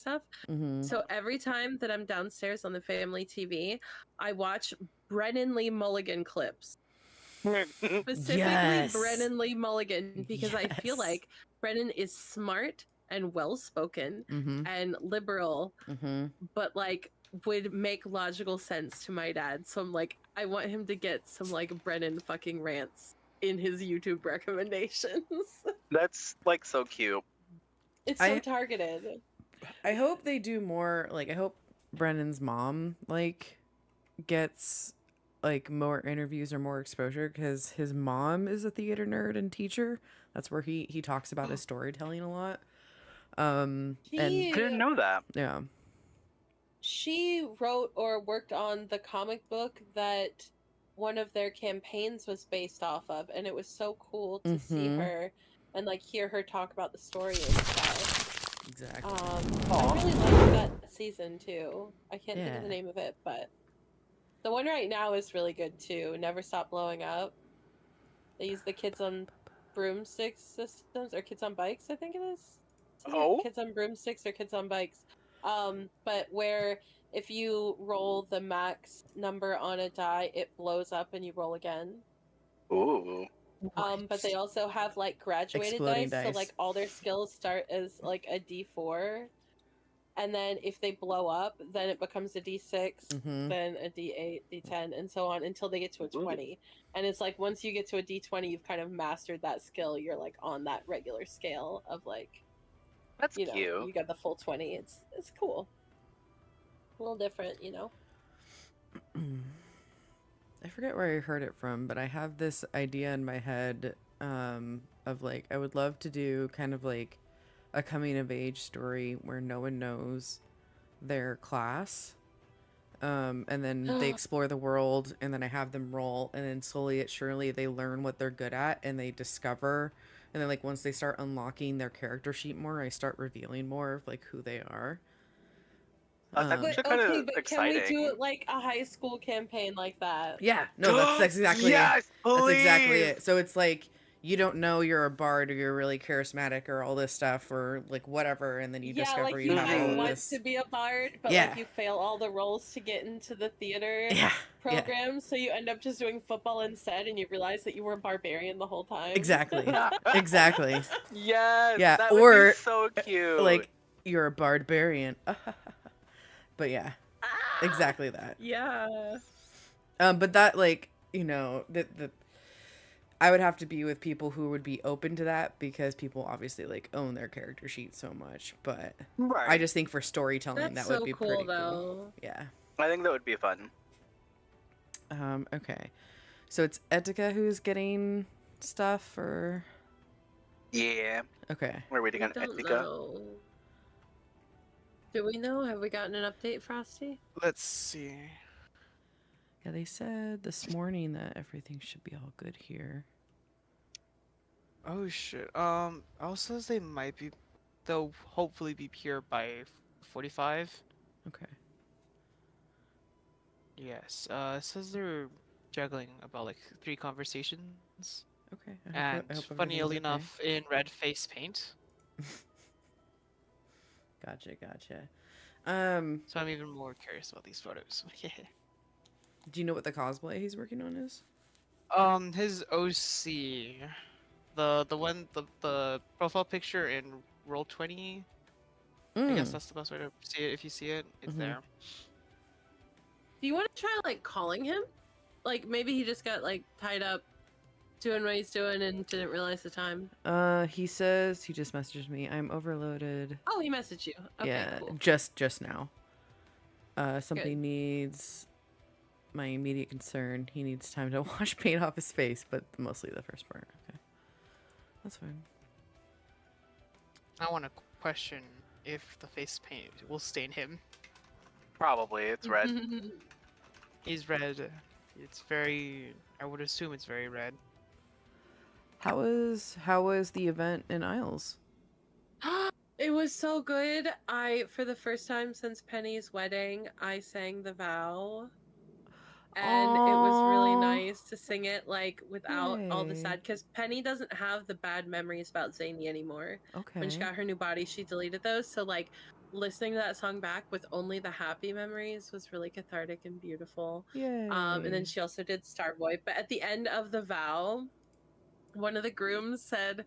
stuff. So every time that I'm downstairs on the family TV, I watch Brennan Lee Mulligan clips. Specifically Yes. Brennan Lee Mulligan, because I feel Yes. like Brennan is smart and well-spoken and liberal, but like would make logical sense to my dad. So I'm like, I want him to get some like Brennan fucking rants in his YouTube recommendations. That's like so cute. It's so targeted. I hope they do more. Like, I hope Brennan's mom like gets like more interviews or more exposure, because his mom is a theater nerd and teacher. That's where he talks about his storytelling a lot. And I didn't know that. Yeah. She wrote or worked on the comic book that one of their campaigns was based off of, and it was so cool to see her and like hear her talk about the story and stuff. Exactly. I really liked that season too. I can't think of the Yeah. name of it, but the one right now is really good too. Never Stop Blowing Up. They use the kids on broomsticks systems, or kids on bikes, I think it is. Kids on broomsticks or kids on bikes. But where if you roll the max number on a die, it blows up and you roll again. Ooh. But they also have like graduated Exploding dice, so dice. like all their skills start as like a D4, and then if they blow up, then it becomes a D6, then a D8, D10, and so on until they get to a 20. And it's like once you get to a D20, you've kind of mastered that skill. You're like on that regular scale of like, that's you know, cute. you got the full 20. It's cool. A little different, you know. I forget where I heard it from, but I have this idea in my head of like, I would love to do kind of like a coming of age story where no one knows their class. And then they explore the world, and then I have them roll, and then slowly but surely they learn what they're good at, and they discover, and then like once they start unlocking their character sheet more, I start revealing more of like who they are. That's actually kind of exciting. Can we do it like a high school campaign like that? Yeah, no, that's exactly yes, that's exactly it. So it's like you don't know you're a bard or you're really charismatic or all this stuff or like whatever, and then you discover like you have all want this. to be a bard, but like you fail all the roles to get into the theater program, so you end up just doing football instead, and you realize that you were a barbarian the whole time. Exactly. Exactly. Yes. Yeah. That or would be so cute. Like you're a barbarian. But yeah, exactly that. Yeah. But that, like, you know, the I would have to be with people who would be open to that, because people obviously like own their character sheet so much. But I just think for storytelling, that would be cool, pretty though. cool. Yeah. I think that would be fun. Okay. So it's Etika who's getting stuff, or? Yeah. Okay. We're waiting on Etika. Do we know? Have we gotten an update, Frosty? Let's see. Yeah, they said this morning that everything should be all good here. Oh shit. Also says they'll hopefully be pure by 45. Okay. Yes. It says they're juggling about like 3 conversations. Okay. And funnily enough, in red face paint. Gotcha. So I'm even more curious about these photos. Do you know what the cosplay he's working on is? His OC, the profile picture in Roll20. I guess that's the best way to see it. If you see it, it's there. Do you want to try like calling him? Like maybe he just got like tied up doing what he's doing and didn't realize the time. He says he just messaged me. I'm overloaded. Oh, he messaged you. Okay, yeah, cool. just now. Something needs my immediate concern. He needs time to wash paint off his face, but mostly the first part. Okay, that's fine. I want to question if the face paint will stain him. Probably, it's red. He's red. It's very. I would assume it's very red. How was the event in Isles? It was so good. For the first time since Penny's wedding, I sang the vow. And it was really nice to sing it like without all the sad, because Penny doesn't have the bad memories about Zany anymore. Okay. When she got her new body, she deleted those. So like listening to that song back with only the happy memories was really cathartic and beautiful. Yay. And then she also did Starboy. But at the end of the vow, one of the grooms said,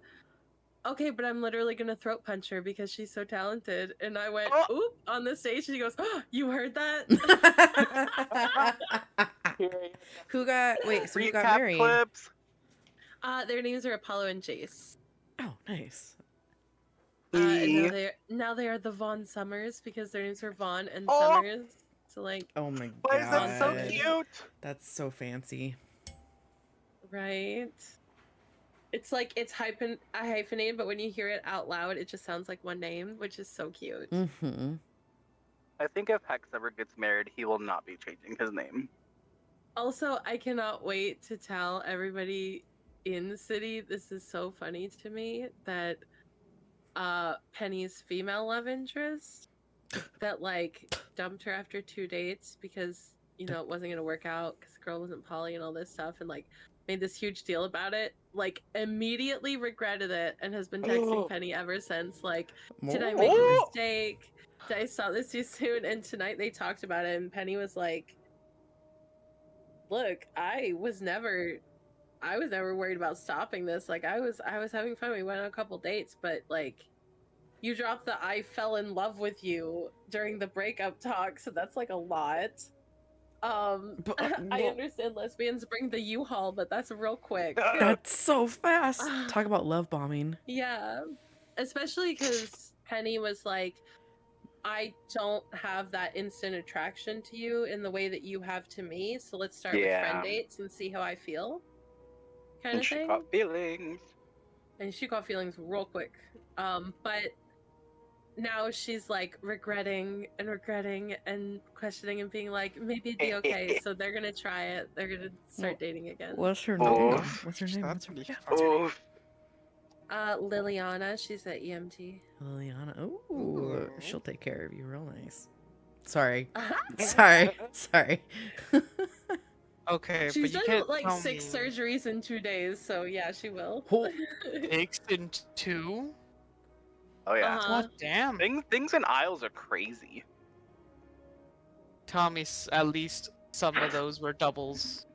"Okay, but I'm literally gonna throat punch her because she's so talented." And I went, "Oop!" on the stage, and he goes, "Oh, you heard that?" Who got who got Recap married? clips. Their names are Apollo and Jace. Oh, nice. And now they are the Vaughn Summers because their names are Vaughn and Oh! Summers. So like, Oh my god. Why is that so cute? That's so fancy. right? It's like it's hyphenated, but when you hear it out loud, it just sounds like one name, which is so cute. Mm-hmm. I think if Hex ever gets married, he will not be changing his name. Also, I cannot wait to tell everybody in the city, this is so funny to me, that Penny's female love interest that like dumped her after 2 dates because, you know, it wasn't going to work out because the girl wasn't poly and all this stuff, and like made this huge deal about it, like immediately regretted it and has been texting Penny ever since, like, did I make a mistake? Did I stop this too soon? And tonight they talked about it and Penny was like, look, I was never worried about stopping this. Like I was having fun. We went on a couple dates, but like you dropped the "I fell in love with you" during the breakup talk, so that's like a lot. I understand lesbians bring the U-Haul, but that's real quick. That's so fast. Talk about love bombing. Yeah, especially because Penny was like, I don't have that instant attraction to you in the way that you have to me, so let's start with friend dates and see how I feel. Kind of thing. She caught feelings. And she caught feelings real quick. But now she's like regretting and questioning and being like, maybe it'd be okay. So they're gonna try it. They're gonna start dating again. What's her name? What's her name? Liliana. She's at EMT. Liliana. Ooh, she'll take care of you real nice. Sorry. Sorry. Okay, she's but you done can't like tell 6 surgeries in 2 days, so yeah, she will. 6 in 2? Oh yeah. God damn. Things in aisles are crazy. Tell me at least some of those were doubles.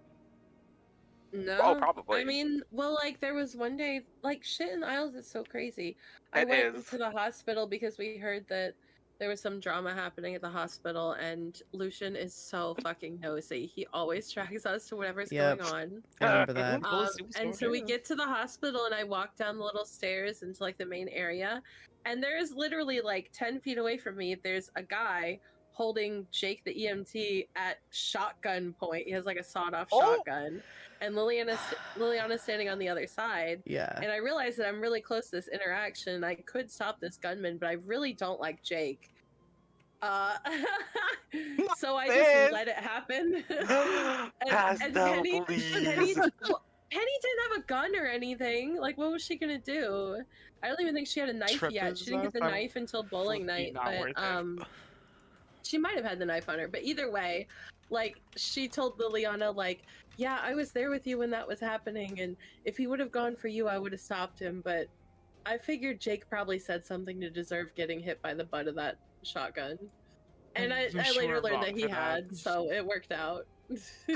No. Oh, probably. I mean, well, like there was one day, like shit in aisles is so crazy. I went to the hospital because we heard that there was some drama happening at the hospital, and Lucian is so fucking nosy. He always tracks us to whatever's going on. I remember that. And so we get to the hospital, and I walk down the little stairs into like the main area, and there is literally like 10 feet away from me, there's a guy holding Jake the EMT at shotgun point. He has like a sawed-off shotgun, and Liliana's standing on the other side. Yeah. And I realize that I'm really close to this interaction. I could stop this gunman, but I really don't like Jake. So I just let it happen. and Penny didn't have a gun or anything. Like, what was she gonna do? I don't even think she had a knife yet. She didn't get the knife until bowling night. But she might have had the knife on her. But either way, like, she told Liliana, like, yeah, I was there with you when that was happening, and if he would have gone for you, I would have stopped him. But I figured Jake probably said something to deserve getting hit by the butt of that shotgun. And I later learned that he had, so it worked out.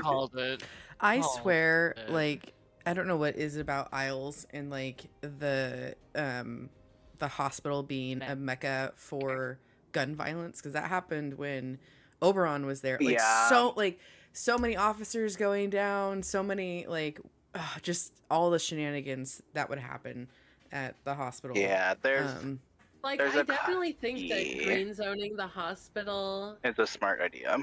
Called it. I swear, like, I don't know what is about aisles and like the hospital being a mecca for gun violence, because that happened when Oberon was there. Like so many officers going down, so many just all the shenanigans that would happen at the hospital. Yeah, there's I definitely think that green zoning the hospital is a smart idea.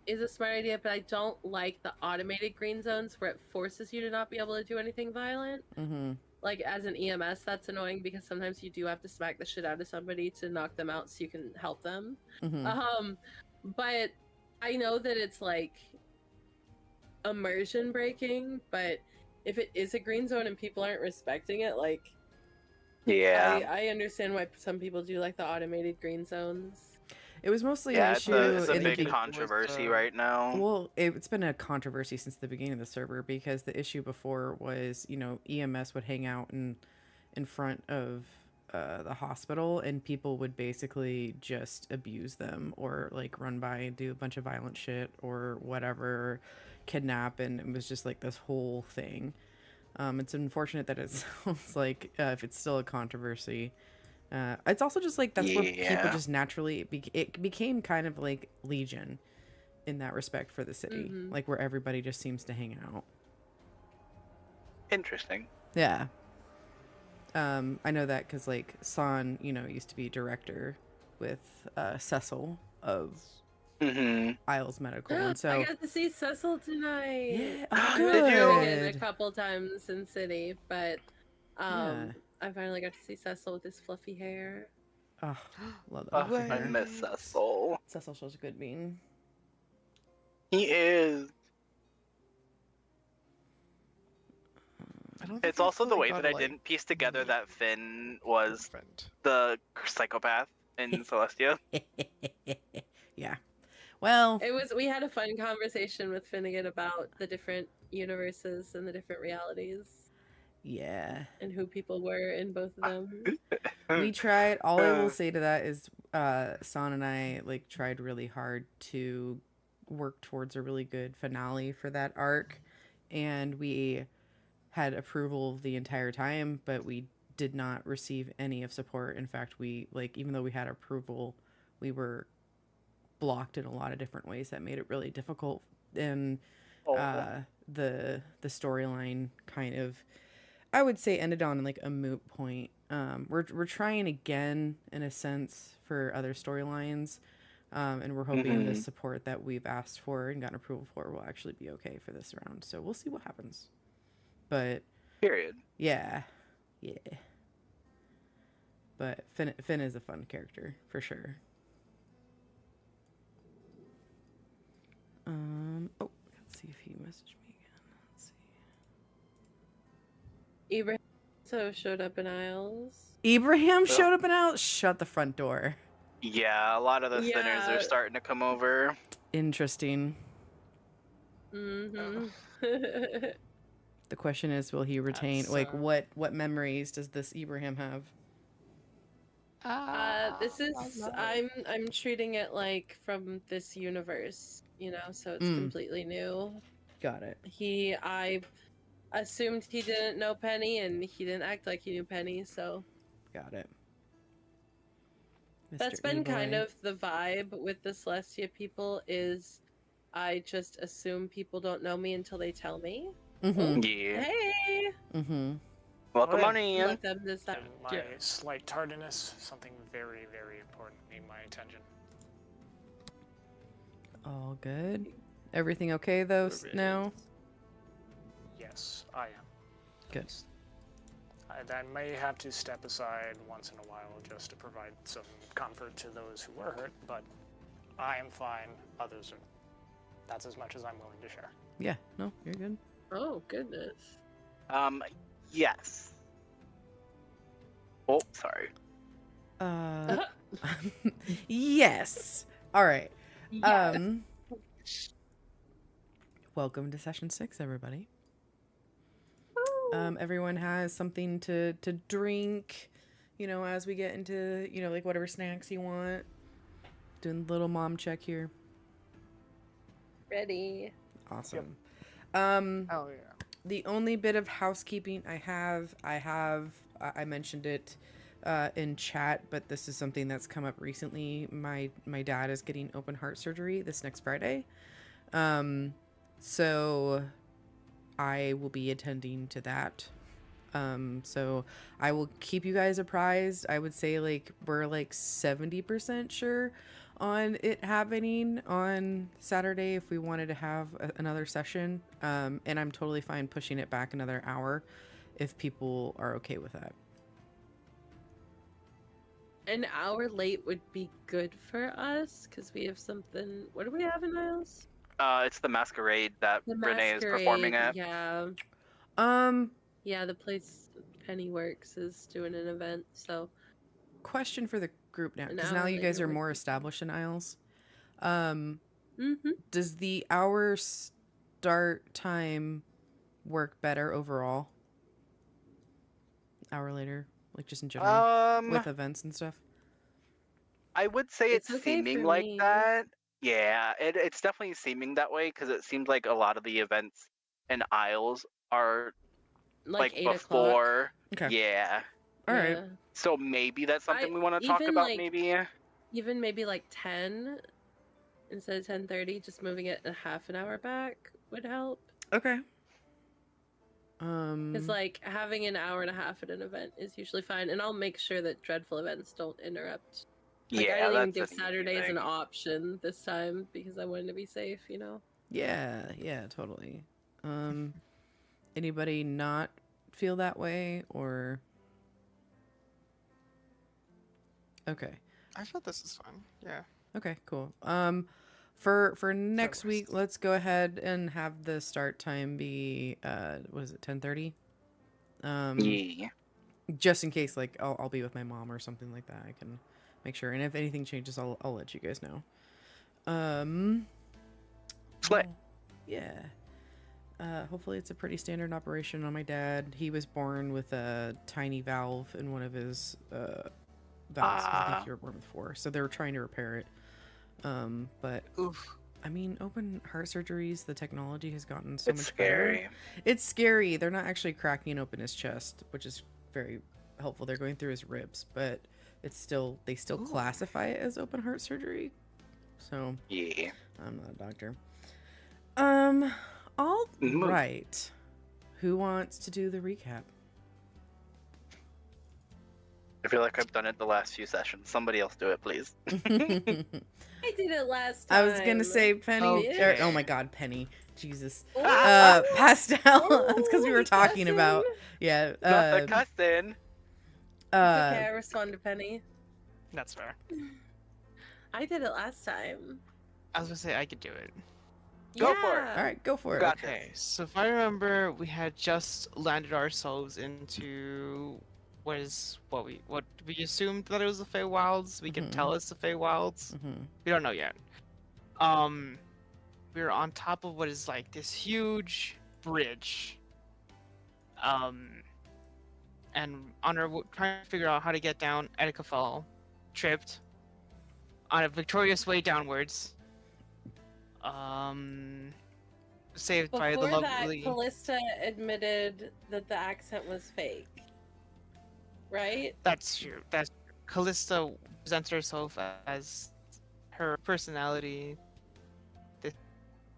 But I don't like the automated green zones where it forces you to not be able to do anything violent. Mm-hmm. Like, as an EMS, that's annoying because sometimes you do have to smack the shit out of somebody to knock them out so you can help them. Mm-hmm. But I know that it's like immersion breaking, but if it is a green zone and people aren't respecting it, like, yeah, I understand why some people do like the automated green zones. It was mostly an issue. It's a big controversy right now. Well, it's been a controversy since the beginning of the server, because the issue before was, EMS would hang out in front of the hospital, and people would basically just abuse them or like run by and do a bunch of violent shit or whatever, kidnap, and it was just like this whole thing. It's unfortunate that it sounds like if it's still a controversy. It's also just like that's where people just naturally it became kind of like Legion in that respect for the city, like where everybody just seems to hang out. Interesting. Yeah. I know that because like San, used to be director with Cecil of Isles Medical, and so I got to see Cecil tonight. yeah, I good. went in a couple times in city, but Yeah. I finally got to see Cecil with his fluffy hair. Oh, love that. Oh, I miss Cecil. Cecil shows a good bean. He is. It's also the way that I didn't piece together that Finn was the psychopath in Celestia. Yeah. Well, We had a fun conversation with Finnegan about the different universes and the different realities. Yeah. And who people were in both of them. We tried. All I will say to that is San and I like tried really hard to work towards a really good finale for that arc, and we had approval the entire time, but we did not receive any of support. In fact, we like, even though we had approval, we were blocked in a lot of different ways that made it really difficult, and the storyline kind of, I would say, ended on like a moot point. We're trying again in a sense for other storylines, and we're hoping the support that we've asked for and gotten approval for will actually be okay for this round. So we'll see what happens. But period. Yeah. But Finn is a fun character for sure. Oh, let's see if he messaged me again. Let's see. Ibrahim also showed up in Isles. Ibrahim showed up in Isles? Shut the front door. Yeah, a lot of the sinners are starting to come over. Interesting. The question is, will he retain what memories does this Ibrahim have? This is I'm treating it like from this universe, so it's completely new. Got it. I assumed he didn't know Penny, and he didn't act like he knew Penny, so got it. That's been kind of the vibe with the Celestia people, is I just assume people don't know me until they tell me. Yeah. Hey. Welcome on in. Let them decide. My slight tardiness, something very, very important need my attention. All good. Everything okay though now? Yes, I am. Good. I may have to step aside once in a while just to provide some comfort to those who were hurt, but I am fine. Others are. That's as much as I'm willing to share. Yeah. No, you're good. Oh goodness. Yes. Oh, sorry. Yes. All right. Yes. Welcome to session 6, everybody. Everyone has something to drink, as we get into, like whatever snacks you want. Doing the little mom check here. Ready. Awesome. Oh yeah. The only bit of housekeeping I mentioned it in chat, but this is something that's come up recently. My dad is getting open heart surgery this next Friday. So I will be attending to that. So I will keep you guys apprised. I would say we're 70% sure on it happening on Saturday if we wanted to have another session. And I'm totally fine pushing it back another hour if people are okay with that. An hour late would be good for us because we have something. What do we have in Isles? It's the masquerade that Renee is performing at. Yeah. Yeah, the place Penny works is doing an event, so. Question for the group now, because now you guys are more established in Isles. Does the hour start time work better overall? Hour later? like just in general with Um, events and stuff? I would say it's okay seeming for like me. that. Yeah, it's definitely seeming that way because it seems like a lot of the events and aisles are Like like 8 o'clock. before. Okay. Yeah. All right. Yeah. So maybe that's something we want to talk even about. like Maybe. even maybe like 10 instead of 10:30, just moving it a half an hour back would help. Okay. Because like having an hour and a half at an event is usually fine, and I'll make sure that dreadful events don't interrupt. Like I Yeah, didn't even that's give an easy Saturday as an thing. option this time because I wanted to be safe, you know. Yeah, totally. Anybody not feel that way or? Okay. I feel this is fun. Yeah. Okay, cool. For next week, let's go ahead and have the start time be what is it, 10:30? Yeah. Just in case, like I'll be with my mom or something like that. I can make sure, and if anything changes, I'll let you guys know. Slay. Yeah. Hopefully it's a pretty standard operation on my dad. He was born with a tiny valve in one of his valves. I think you were born with 4, so they were trying to repair it. But Oof. I mean, open heart surgeries, the technology has gotten so It's much scary. better. It's scary. They're not actually cracking open his chest, which is very helpful. They're going through his ribs, but they still classify it as open heart surgery. So Yeah. I'm not a doctor. All right. Who wants to do the recap? I feel like I've done it the last few sessions. Somebody else do it, please. I did it last time. I was gonna say Penny. Okay. Oh my God, Penny! Jesus. Oh, Pastel. That's because we were talking cussing. about. Yeah. Not the cussing. It's okay, I respond to Penny. That's fair. I did it last time. I was gonna say I could do it. Go for it. All right, go for it. Got Okay, so if I remember, we had just landed ourselves into what we assumed that it was the Feywilds. We can tell it's the Feywilds. We don't know yet. We were on top of what is like this huge bridge. And on our trying to figure out how to get down, Etika fell, tripped, on a victorious way downwards. Saved by the Before lovely. that, Callista admitted that the accent was fake. Right? That's true. That's Callista presents herself as her personality.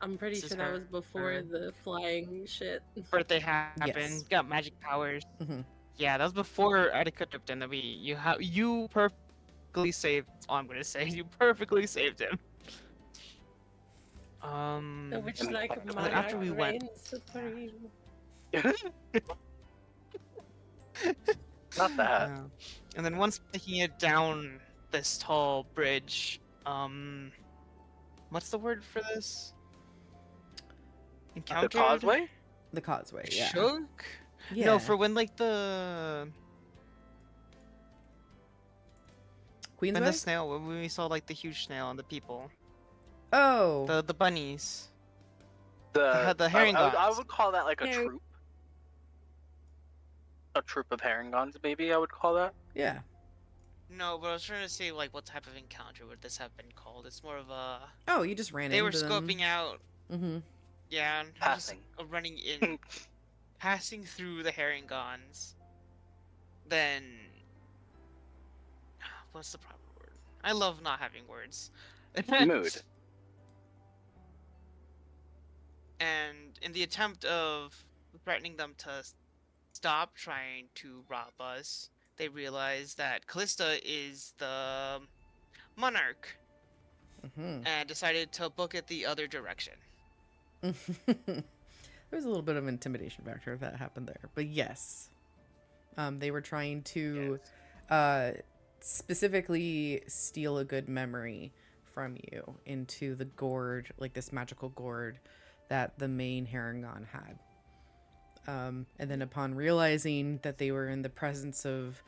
I'm pretty This is sure that her- was before her- the flying shit. Birthday happened. Yes. Got magic powers. Mhm. Yeah, that was before Etika tripped in. That you perfectly saved. All I'm gonna say, you perfectly saved him. The Witchlight of my after we went- reigns supreme. Not that. Yeah. And then once taking it down this tall bridge, what's the word for this? The causeway? The causeway. Yeah. Shook? Yeah. No, for when like the when Queensway. the snail, when we saw like the huge snail and the people, Oh. the bunnies. The herring I gods. would call that like a Herring- troop. A troop of herringons, maybe I would call that. Yeah. No, but I was trying to say like what type of encounter would this have been called? It's more of a Oh, you just ran they into were scoping them. out. Mm-hmm. Yeah, and Passing. just running in, passing through the herringons. Then, what's the proper word? I love not having words. Mood. And in the attempt of threatening them to stop trying to rob us, they realize that Callista is the monarch and decided to book it the other direction. There's a little bit of intimidation factor if that happened there, but yes, they were trying to specifically steal a good memory from you into the gourd, like this magical gourd that the main herringon had. And then upon realizing that they were in the presence of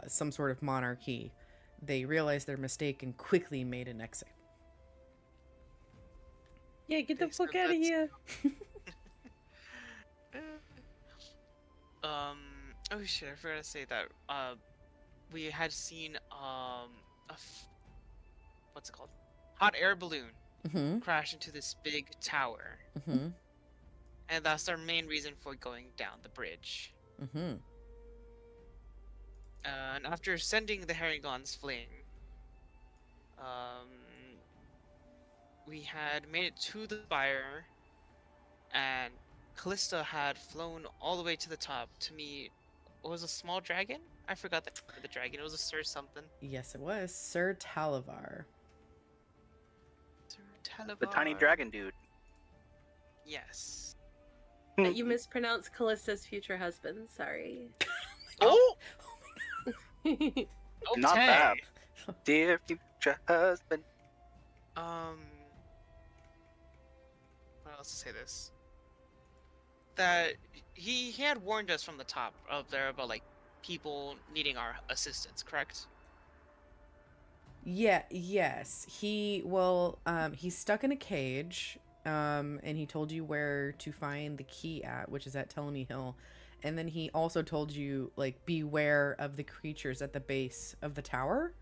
some sort of monarchy, they realized their mistake and quickly made an exit. Yeah, get the Okay, so fuck out of that's- here. Oh shit! I forgot to say that. We had seen what's it called? Hot air balloon Mm-hmm. crash into this big tower, Mm-hmm. and that's our main reason for going down the bridge. Mm-hmm. And after sending the Herringons fleeing, we had made it to the spire, and Callista had flown all the way to the top to meet. What was a small dragon? I forgot the dragon. It was a Sir something. Yes, it was Sir Talavar. Sir Televar. The tiny dragon dude. Yes. You mispronounced Callista's future husband. Sorry. Oh! Okay. Not bad. Dear future husband. What else to say this? That he had warned us from the top up there about like people needing our assistance, correct? Yeah, yes. He's stuck in a cage, and he told you where to find the key at, which is at Telemy Hill. And then he also told you, like, beware of the creatures at the base of the tower,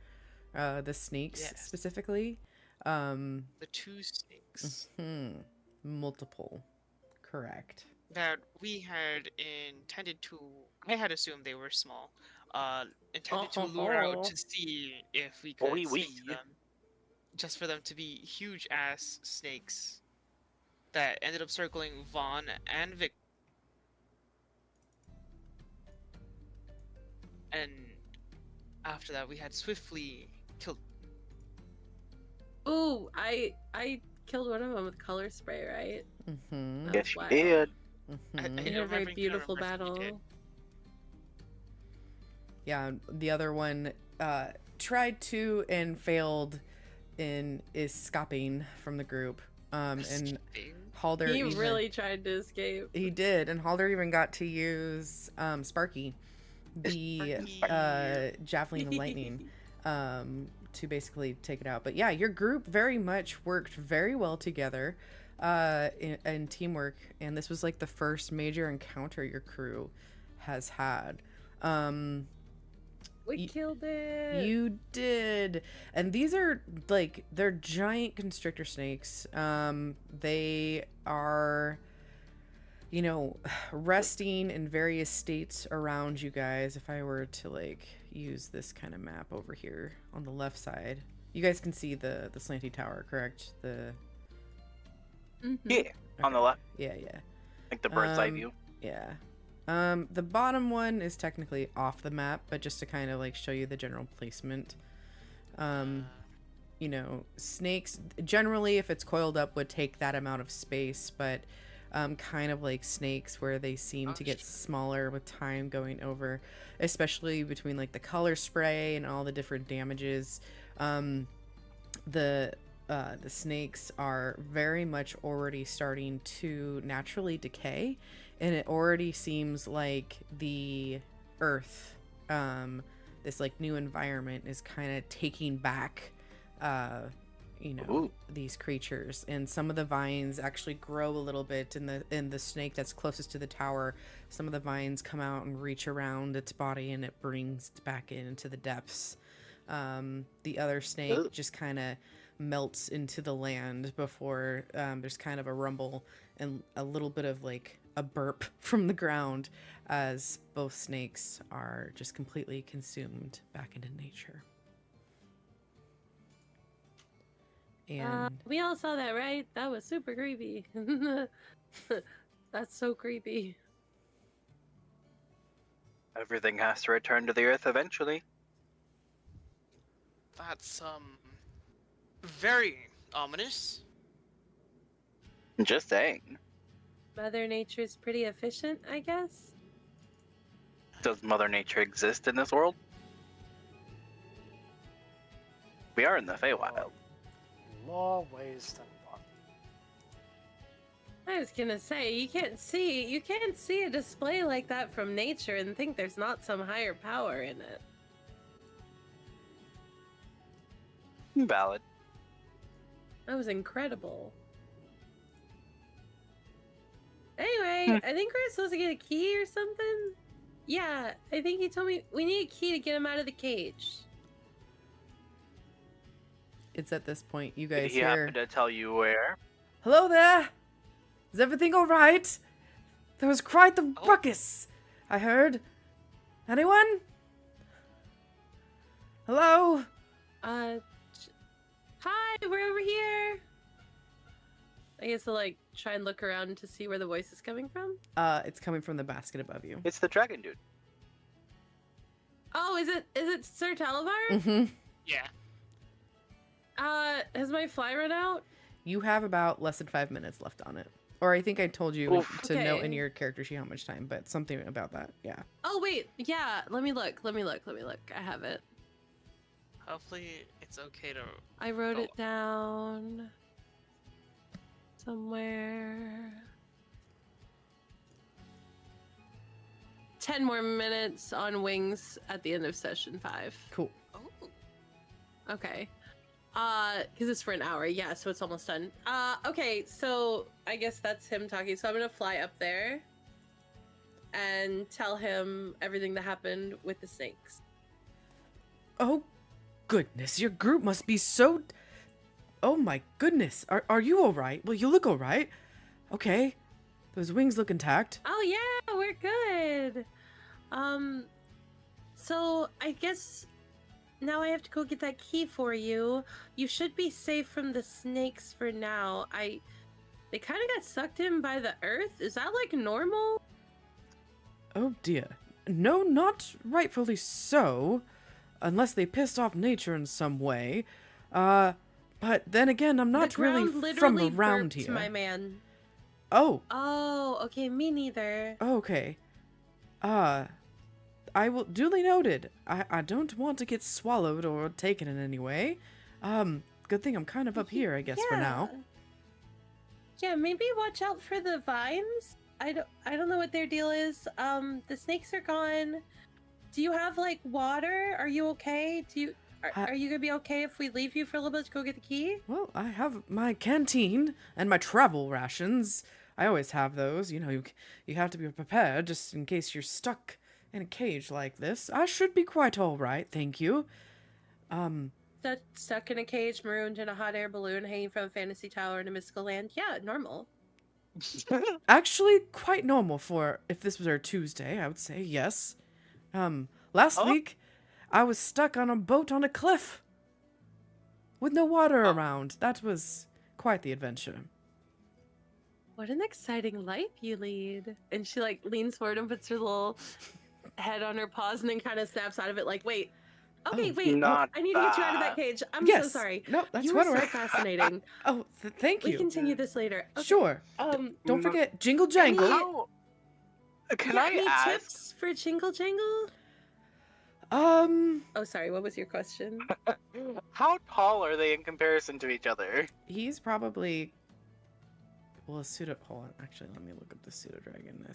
the snakes Yes. specifically. The two snakes Multiple. Correct. that we had intended to. I had assumed they were small. Intended to lure out to see if we could speak to them, just for them to be huge ass snakes that ended up circling Vaughn and Vic. And after that, we had swiftly killed. Ooh, I killed one of them with color spray, right? Mm-hmm. That Yes, was you wild. did. Mm-hmm. In a very beautiful battle. Yeah, the other one tried to and failed in escaping from the group. And Halder He really tried to escape. He did, and Halder even got to use Sparky, the javelin of lightning, to basically take it out. But yeah, your group very much worked very well together in teamwork, and this was like the first major encounter your crew has had. We killed it. You did. And these are like, they're giant constrictor snakes. They are, you know, resting in various states around you guys. If I were to like use this kind of map over here on the left side, you guys can see the slanty tower, correct? Yeah, on the left. Yeah. Like the bird's eye view. Yeah. The bottom one is technically off the map, but just to kind of like show you the general placement. You know, snakes generally, if it's coiled up, would take that amount of space, but kind of like snakes where they seem to get smaller with time going over, especially between like the color spray and all the different damages. The snakes are very much already starting to naturally decay, and it already seems like the earth, this like new environment, is kind of taking back you know, Ooh. these creatures, and some of the vines actually grow a little bit in the snake that's closest to the tower. Some of the vines come out and reach around its body, and it brings it back into the depths. The other snake just kind of melts into the land before there's kind of a rumble and a little bit of like a burp from the ground as both snakes are just completely consumed back into nature. And we all saw that, right? That was super creepy. That's so creepy. Everything has to return to the earth eventually. That's very ominous. Just saying. Mother Nature's pretty efficient, I guess. Does Mother Nature exist in this world? We are in the Feywild. More ways than one. I was gonna say, you can't see a display like that from nature and think there's not some higher power in it. Valid. That was incredible. Anyway, I think we're supposed to get a key or something. Yeah, I think he told me we need a key to get him out of the cage. It's at this point you Did guys he hear, happen to tell you where? "Hello there! Is everything alright? There was quite the ruckus, I heard. Anyone? Hello? Hi, we're over here. I guess I'll like try and look around to see where the voice is coming from. It's coming from the basket above you. It's the dragon dude. Oh, is it Sir Talavar? Mm-hmm. Yeah. Has my fly run out? You have about less than 5 minutes left on it. Or I think I told you to note in Okay. your character sheet how much time, but something about that, yeah. Oh wait, yeah. Let me look. I have it. Hopefully, it's okay to. I wrote Oh. it down somewhere. 10 more minutes on wings at the end of session 5. Cool. Oh. Okay. Because it's for an hour. Yeah, so it's almost done. Okay, so I guess that's him talking. So I'm gonna fly up there and tell him everything that happened with the snakes. Oh, goodness, your group must be so... Oh my goodness, are you alright? Well, you look alright. Okay, those wings look intact. Oh yeah, we're good. So I guess now I have to go get that key for you. You should be safe from the snakes for now. They kind of got sucked in by the earth. Is that like normal? Oh dear. No, not rightfully so. Unless they pissed off nature in some way. But then again, I'm not The ground really from literally around burped, here. my man. Oh, Oh, okay, me neither. okay. I will duly noted. I don't want to get swallowed or taken in any way. Good thing I'm kind of up here, I guess, for now. Yeah, maybe watch out for the vines. I don't know what their deal is. The snakes are gone. Do you have like water? Are you okay? Are you gonna be okay if we leave you for a little bit to go get the key? Well, I have my canteen and my travel rations. I always have those. You know, you have to be prepared just in case you're stuck in a cage like this. I should be quite all right, thank you. Stuck in a cage, marooned in a hot air balloon, hanging from a fantasy tower in a mystical land. Yeah, normal. Actually, quite normal for if this was our Tuesday, I would say, yes. Last week, I was stuck on a boat on a cliff with no water around. That was quite the adventure. What an exciting life you lead. And she like leans forward and puts her little head on her paws and then kind of snaps out of it like, wait. Okay, Oh, wait. not I need to get you out of that that. cage. I'm Yes. so sorry. No, that's You were so what fascinating. Oh, thank We you. continue this later. Okay. Sure. Don't forget Jingle Jangle. How? Can I Any ask? tips for Jingle Jangle? Oh, sorry. What was your question? How tall are they in comparison to each other? He's probably... Well, a pseudo... Hold on. Actually, let me look up the pseudo-dragon.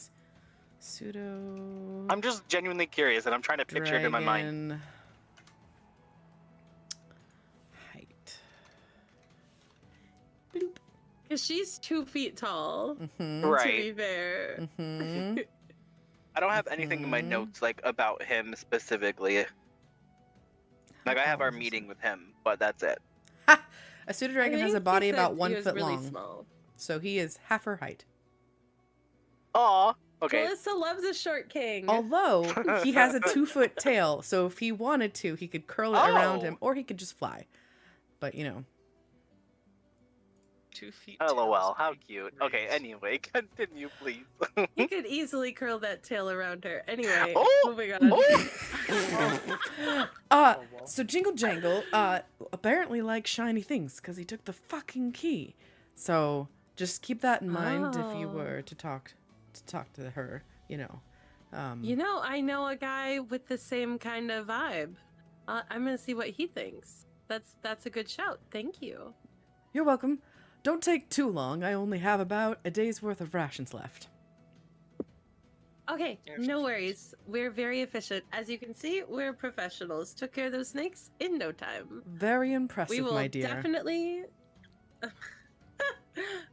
Pseudo... I'm just genuinely curious, and I'm trying to picture it in my mind. Dragon height. Bloop. Because she's 2 feet tall. Mhm. To be Right. fair. Mhm. I don't have anything in my Mhm. notes like about him specifically. Like I have tall our is he? meeting with him, but that's it. Ha! A pseudo I dragon has a think he body said about he 1 was foot really long, small. so he is half her height. Aw. Okay. Melissa loves a short king. Although he has a 2-foot tail, so if he wanted to, he could curl it around Oh. him, or he could just fly. But you know, 2 feet. LOL. How cute. Okay. Anyway, continue, please. He could easily curl that tail around her. Anyway, Oh! moving on. so Jingle Jangle, apparently likes shiny things because he took the fucking key. So just keep that in mind if you Oh. were to talk to her. You know. You know, I know a guy with the same kind of vibe. I'm gonna see what he thinks. That's a good shout. Thank you. You're welcome. Don't take too long. I only have about a day's worth of rations left. Okay, There's no the worries. We're very efficient. As you can see, we're professionals. Took care of those snakes in no time. Very impressive, We will my dear. definitely.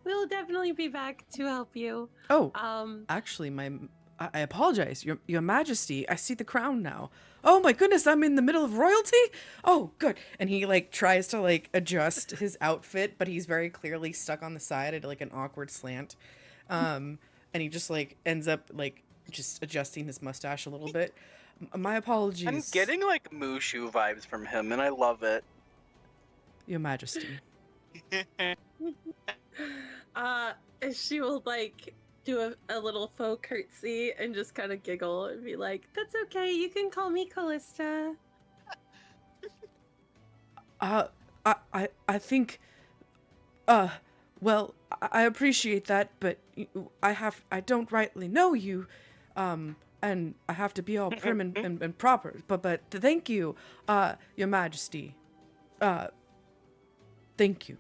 We'll definitely be back to help you. Oh, Um, actually, my I apologize, Your Majesty. I see the crown now. Oh my goodness, I'm in the middle of royalty? Oh, good. And he, like, tries to, like, adjust his outfit, but he's very clearly stuck on the side at, like, an awkward slant. And he just, like, ends up, like, just adjusting his mustache a little bit. My apologies. I'm getting, like, Mushu vibes from him, and I love it. Your Majesty. She will, like, do a little faux curtsy and just kind of giggle and be like, "That's okay, you can call me Callista." I think, well, I appreciate that, but I don't rightly know you, and I have to be all prim and proper, but thank you, Your Majesty, thank you.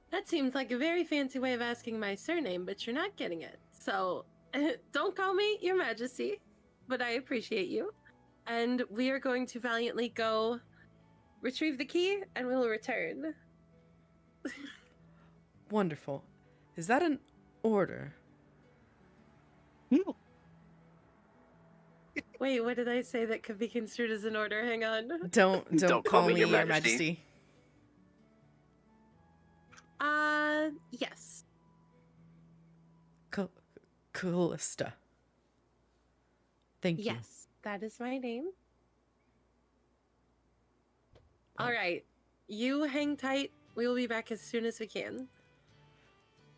That seems like a very fancy way of asking my surname, but you're not getting it. So, don't call me Your Majesty, but I appreciate you. And we are going to valiantly go retrieve the key, and we will return. Wonderful. Is that an order? Wait, what did I say that could be construed as an order? Hang on. Don't call me Your Majesty. Yes. Callista. Thank you. Yes, that is my name. All right. You hang tight. We will be back as soon as we can.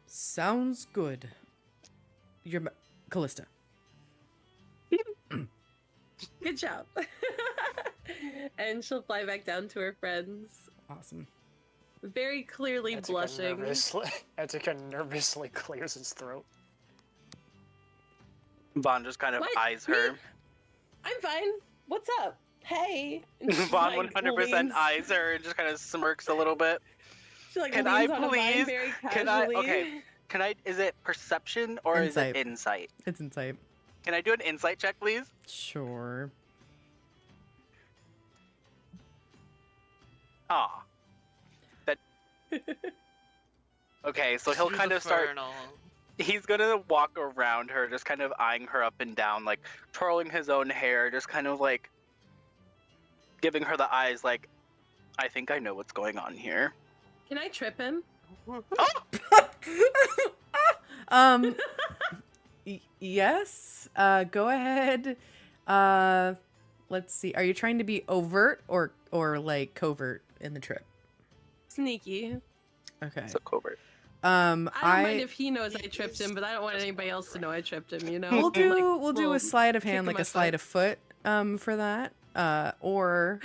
Sounds good. Callista. Good job. And she'll fly back down to her friends. Awesome. Very clearly blushing. Etika nervously clears his throat. Vaughn just kind of eyes her. I'm fine. What's up? Hey. Vaughn 100% eyes her and just kind of smirks a little bit. She, like, Can I please? Can I? Is it perception or Insight. is it insight? It's insight. Can I do an insight check, please? Sure. Ah. Okay, so he'll kind of start. He's gonna walk around her, just kind of eyeing her up and down, like twirling his own hair, just kind of like giving her the eyes, like, I think I know what's going on here. Can I trip him? Yes. Go ahead. Let's see. Are you trying to be overt or like covert in the trip? Sneaky. Okay. So covert. I don't mind if he knows I tripped him, but I don't want anybody else to know I tripped him, you know? We'll do a sleight of hand, like a sleight of foot, for that. Or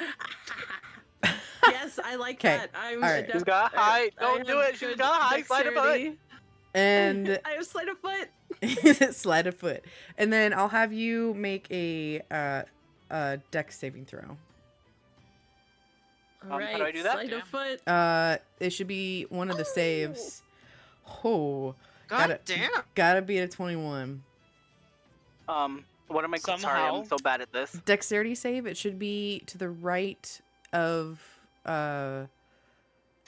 yes, I like that. I'm all right. She's got high. Don't do it. She's got high sleight of foot. And I have sleight of foot. Sleight of foot. And then I'll have you make a dex saving throw. All right, how do I do that? Sleight of foot. It should be one of the saves. Oh, God damn. Gotta be a 21. What am I? Sorry, I'm so bad at this. Dexterity save. It should be to the right of to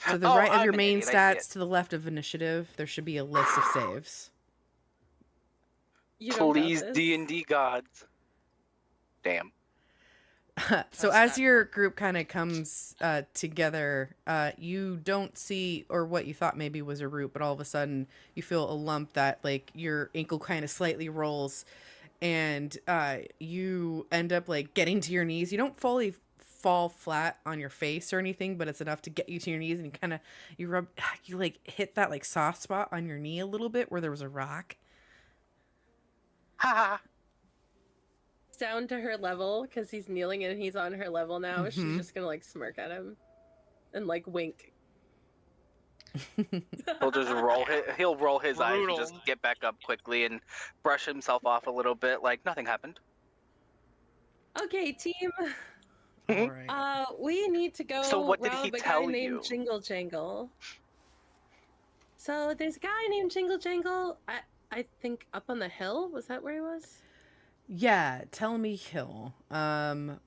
the right of your main stats, to the left of initiative. There should be a list of saves. Please, D&D gods. Damn. So as your group kind of comes together, you don't see, or what you thought maybe was a root, but all of a sudden you feel a lump that, like, your ankle kind of slightly rolls, and you end up, like, getting to your knees. You don't fully fall flat on your face or anything, but it's enough to get you to your knees, and you like hit that, like, soft spot on your knee a little bit where there was a rock. Ha! Down to her level because he's kneeling and he's on her level now. Mm-hmm. She's just gonna, like, smirk at him and, like, wink. He'll just he'll roll his eyes and just get back up quickly and brush himself off a little bit, like nothing happened. Okay, team. All right. We need to go. So what did he tell guy you? Named Jingle Jangle. So there's a guy named Jingle Jangle. I think up on the hill. Was that where he was? Yeah, tell me hill.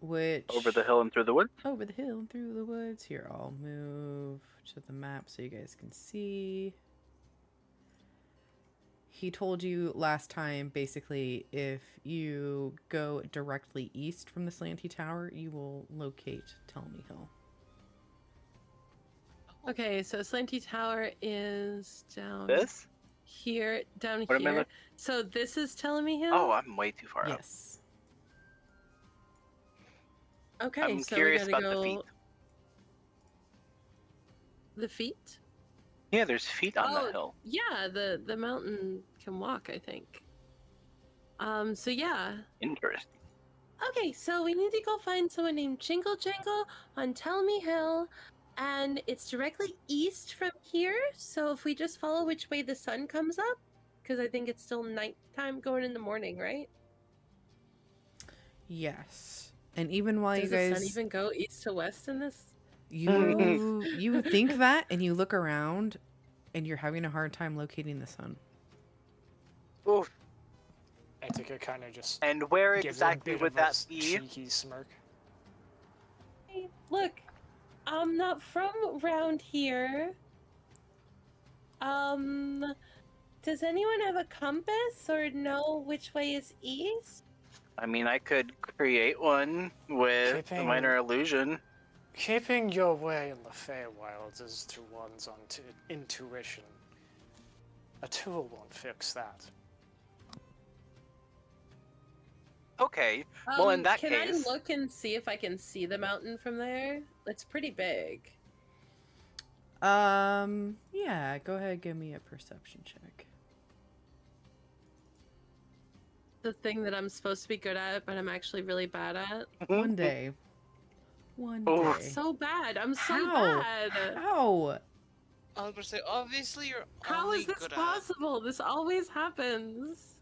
Which Over the hill and through the woods? Over the hill and through the woods. Here, I'll move to the map so you guys can see. he told you last time, basically, if you go directly east from the Slanty Tower, you will locate Tellme Hill. Okay, so Slanty Tower is down This? here, down What am I here. So this is Tellme Hill? Oh, I'm way too far up. Yes. Okay, I'm so curious we gotta about the feet. go... The feet? Yeah, there's feet on the hill. Yeah, the mountain can walk, I think. So yeah. Interesting. Okay, so we need to go find someone named Jingle Jangle on Tellme Hill, and it's directly east from here. So if we just follow which way the sun comes up, because I think it's still nighttime going in the morning, right? Yes. And even while Does you guys... the sun even go east to west in this? You think that, and you look around, and you're having a hard time locating the sun. Oof. Etika kind of just And where gives exactly a bit would of that a be? cheeky smirk. Hey, look, I'm not from around here. Does anyone have a compass or know which way is east? I mean, I could create one with a minor illusion. Keeping your way in the Feywilds is through one's intuition. A tool won't fix that. Okay, well in that can case... I look and see if I can see the mountain from there? It's pretty big. Yeah, go ahead and give me a perception check. The thing that I'm supposed to be good at, but I'm actually really bad at. One day. One Oh. day. So bad. I'm so How? bad. How? I was gonna say, obviously you're How only is this good possible? This always happens.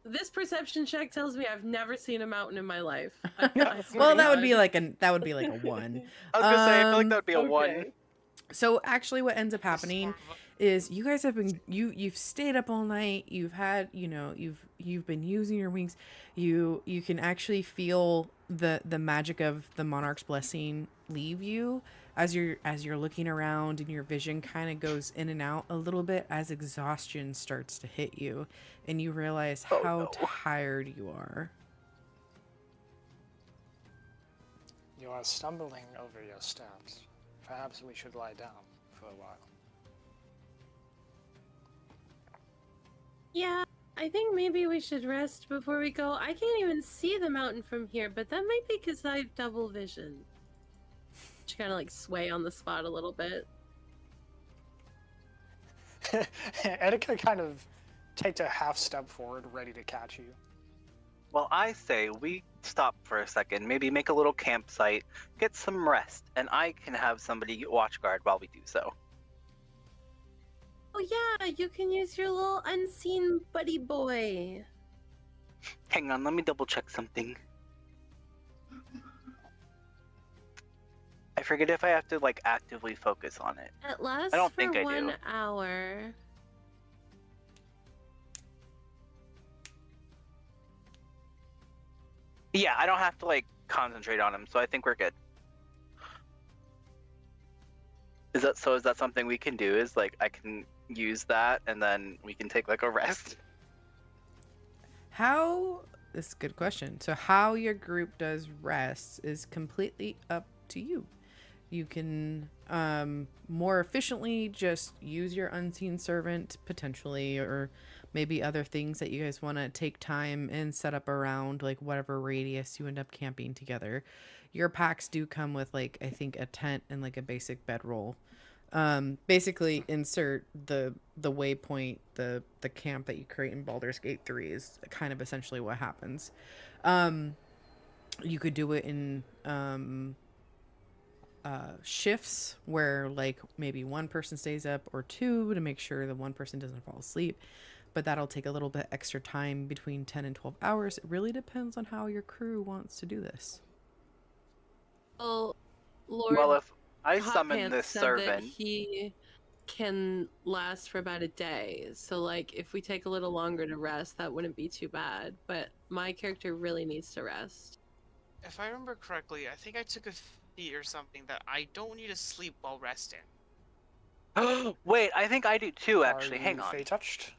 This perception check tells me I've never seen a mountain in my life. I swear Well, to that would be God. like a 1. I was gonna say, I feel like that would be a 1. So actually what ends up This is happening more of is you guys have been you've stayed up all night, you've had, you've been using your wings. You can actually feel the magic of the monarch's blessing leave you as you're looking around, and your vision kind of goes in and out a little bit as exhaustion starts to hit you, and you realize how tired you are. You are stumbling over your steps. Perhaps we should lie down for a while. Yeah, I think maybe we should rest before we go. I can't even see the mountain from here, but that might be because I have double vision. She kind of like sway on the spot a little bit. Etika kind of takes a half step forward, ready to catch you. Well, I say we stop for a second, maybe make a little campsite, get some rest, and I can have somebody watch guard while we do so. Oh yeah, you can use your little unseen buddy boy. Hang on, let me double check something. I forget if I have to like actively focus on it. It lasts I don't for think I 1 do. hour. Yeah, I don't have to like concentrate on him, so I think we're good. Is that something we can do? Is like I can use that and then we can take like a rest? This is a good question. So how your group does rests is completely up to you. You can more efficiently just use your unseen servant potentially, or maybe other things that you guys want to take time and set up around, like whatever radius you end up camping together. Your packs do come with like, I think, a tent and like a basic bedroll. Basically insert the waypoint, the camp that you create in Baldur's Gate 3 is kind of essentially what happens. You could do it in shifts where like maybe one person stays up or two to make sure the one person doesn't fall asleep, but that'll take a little bit extra time, between 10 and 12 hours. It really depends on how your crew wants to do this. Well, Lord, Well, if I Hot summon Pants this said servant, that he can last for about a day. So like if we take a little longer to rest, that wouldn't be too bad. But my character really needs to rest. If I remember correctly, I think I took a feat or something that I don't need to sleep while resting. Wait, I think I do too, actually. Hang on. Are you Fey touched?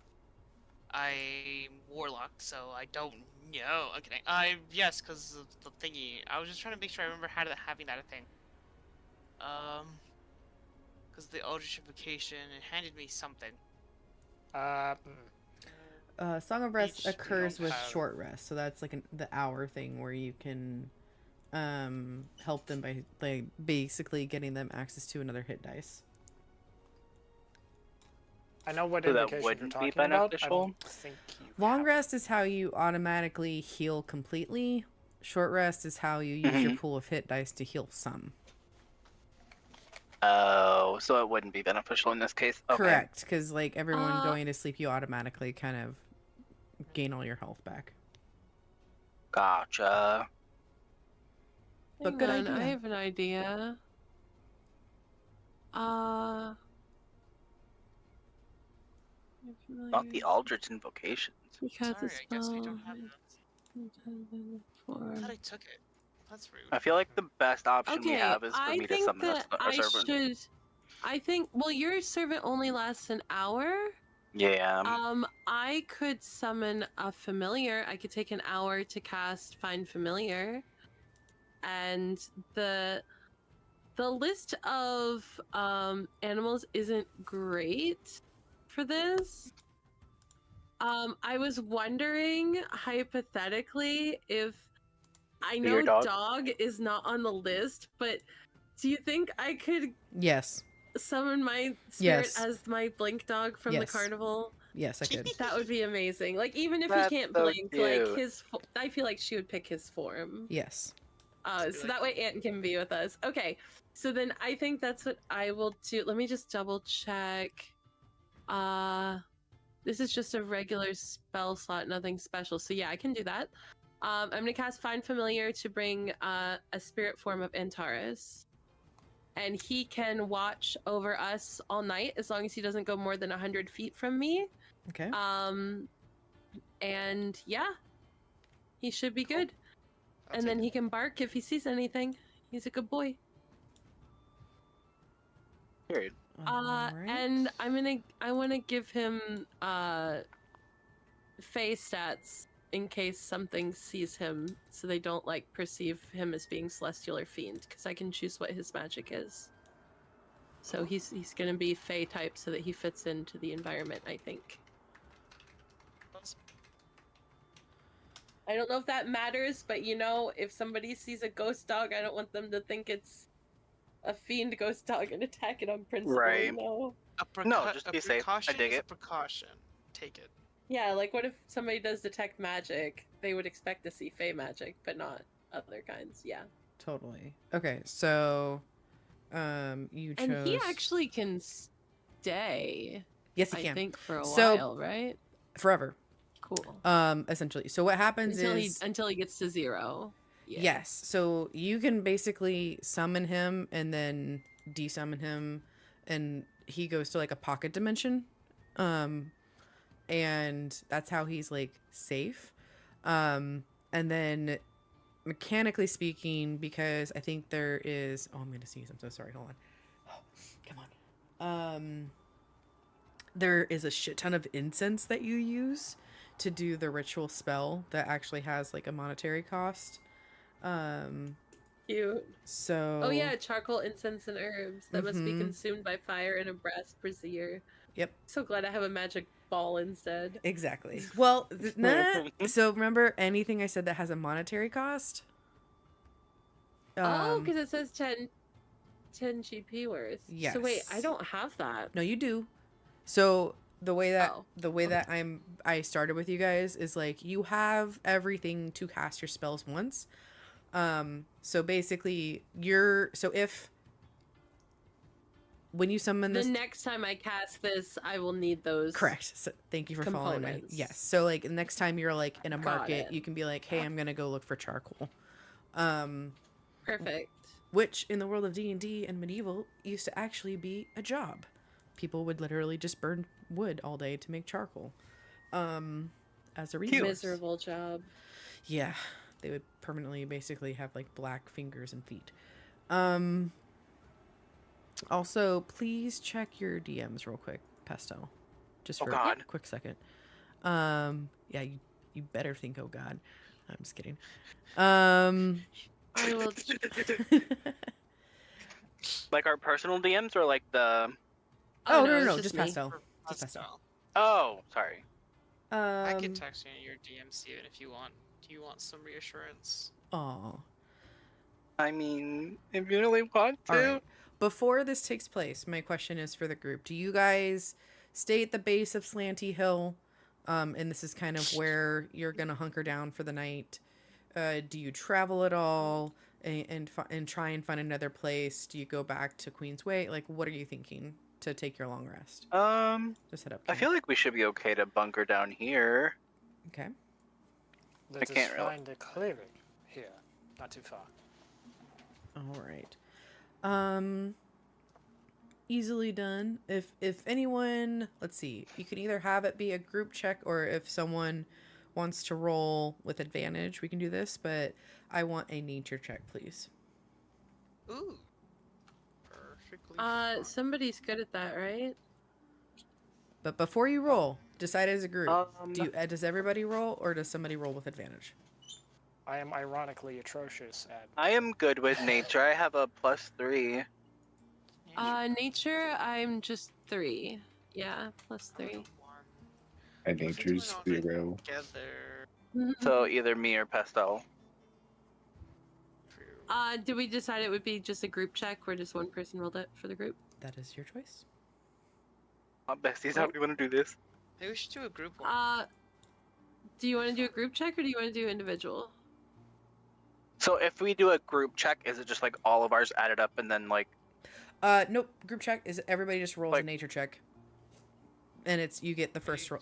I'm warlock, so I don't know. I'm kidding. Yes, because of the thingy. I was just trying to make sure I remember having that a thing. Because the Eldritch Invocation, it handed me something. Song of Rest Each occurs with have- short rest, so that's like the hour thing where you can help them by like basically getting them access to another hit dice. I know what So that invocation you're wouldn't be talking about. I beneficial? don't think you Long have- rest is how you automatically heal completely. Short rest is how you use your pool of hit dice to heal some. Oh, so it wouldn't be beneficial in this case. Okay. Correct, because like everyone Uh, going to sleep, you automatically kind of gain all your health back. Gotcha. But Hang good on, idea. I have an idea. Not the Aldrich invocations. Because Sorry, I guess we don't have that. I thought I took it. That's rude. I feel like the best option we Okay, have is for I me to think summon that a I servant. should. I think. Well, your servant only lasts an hour. Yeah. I could summon a familiar. I could take an hour to cast Find Familiar, and the list of animals isn't great for this. I was wondering hypothetically if I Be your know dog? dog is not on the list, but do you think I could Yes. summon my spirit Yes. as my blink dog from the Yes. carnival? Yes, I could. That would be amazing. Like even if That's he can't so blink, like cute. I feel like she would pick his form. Yes. So that way Aunt can be with us. Okay, so then I think that's what I will do. Let me just double check. This is just a regular spell slot, nothing special. So yeah, I can do that. I'm gonna cast Find Familiar to bring a spirit form of Antares. And he can watch over us all night as long as he doesn't go more than 100 feet from me. Okay. And yeah, he should be Cool. good. I'll And then take he can bark if he sees anything. He's a good boy. Period. Alright. And I want to give him Fey stats in case something sees him, so they don't like perceive him as being celestial or fiend, because I can choose what his magic is. So he's gonna be Fey type so that he fits into the environment, I think. I don't know if that matters, but you know, if somebody sees a ghost dog, I don't want them to think it's a fiend ghost dog and attack it on principle. Right. No. No, just be safe. I dig is it. a precaution. Take it. Yeah, like what if somebody does detect magic? They would expect to see Fey magic, but not other kinds. Yeah. Totally. Okay, so you chose. And he actually can stay. Yes, he I can. think for a So- while, right? Forever. Cool. Essentially. So what happens is Until he gets to 0. Yeah. yes. So you can basically summon him and then desummon him, and he goes to like a pocket dimension, and that's how he's like safe. And then mechanically speaking, because I think there is. Oh, I'm gonna sneeze. I'm so sorry. Hold on. Oh, come on. There is a shit ton of incense that you use to do the ritual spell that actually has like a monetary cost. Cute. So Oh yeah, charcoal, incense, and herbs that must be Mhm. consumed by fire in a brass brazier. Yep. So glad I have a magic ball instead. Exactly. Well, so remember anything I said that has a monetary cost? Oh, because it says 10 GP worth. So wait, I Yes. don't have that. No, you do. So the way that Oh, that I started with you guys is like you have everything to cast your spells once. So basically if when you summon The this next time I cast this, I will need those. correct. So thank you for following my components. yes. So like next time you're like in a Got market, it. you can be like, "Hey, I'm going to go look for charcoal." Perfect. Which in the world of D&D and medieval used to actually be a job. People would literally just burn wood all day to make charcoal. As a resource. Miserable job. Yeah, they would permanently basically have like black fingers and feet. Also, please check your DMs real quick, Pastel. Just for a quick second. Yeah, you better think, oh God. I'm just kidding. I will. Like our personal DMs or like the... Oh, no, it's just me. Pastel. Just Pastel. Oh, sorry. I can text you your DM, Steven, if you want. Do you want some reassurance? Aw. I mean, if you really want to. All right. Before this takes place, my question is for the group. Do you guys stay at the base of Slanty Hill? And this is kind of where you're going to hunker down for the night. Do you travel at all and try and find another place? Do you go back to Queen's Way? Like, what are you thinking to take your long rest? Just head up. I feel like we should be okay to bunker down here. Okay. Let's can't really. find a clearing here, not too far. All right. Easily done. If anyone, let's see, you can either have it be a group check, or if someone wants to roll with advantage, we can do this, but I want a nature check, please. Ooh. Perfectly fine. Somebody's good at that, right? But before you roll, decide as a group. Does everybody roll, or does somebody roll with advantage? I am ironically atrocious at... I am good with nature. I have a +3. Nature, I'm just 3. Yeah, +3. And nature's 0. So either me or Pastel. Did we decide it would be just a group check where just one person rolled it for the group? That is your choice. Besties, how do you want to do this? Maybe we should do a group one. Do you want to do a group check or do you want to do individual? So if we do a group check, is it just like all of ours added up and then like... Nope. Group check is everybody just rolls a nature check. And it's, you get the first roll,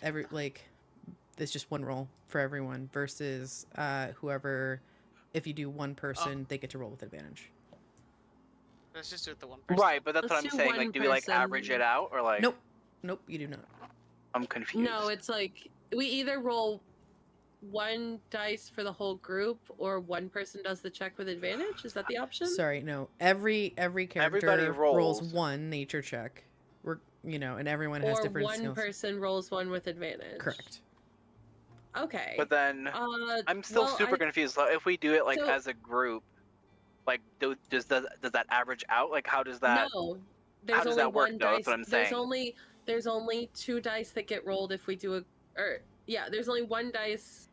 it's just one roll for everyone versus whoever, if you do one person, they get to roll with advantage. Let's just do it the one person. Right, but that's what I'm saying. Like, do we like average it out or like... Nope, you do not. I'm confused. No, it's like, we either roll one dice for the whole group or one person does the check with advantage. Is that the option? Sorry, no. Every character rolls one nature check. And everyone has different skills. Or one person rolls one with advantage. Correct. Okay. But then I'm still super confused. If we do it like as a group, like does that average out? Like how does that? No. How does that work? Though? That's what I'm saying. There's only 2 dice that get rolled if we do there's only 1 dice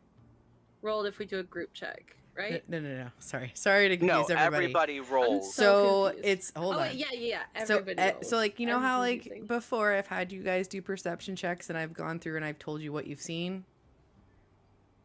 rolled if we do a group check, right? No. Sorry to confuse everybody. Everybody rolls. So it's hold on. Yeah. Everybody rolls. So like how like before I've had you guys do perception checks and I've gone through and I've told you what you've seen.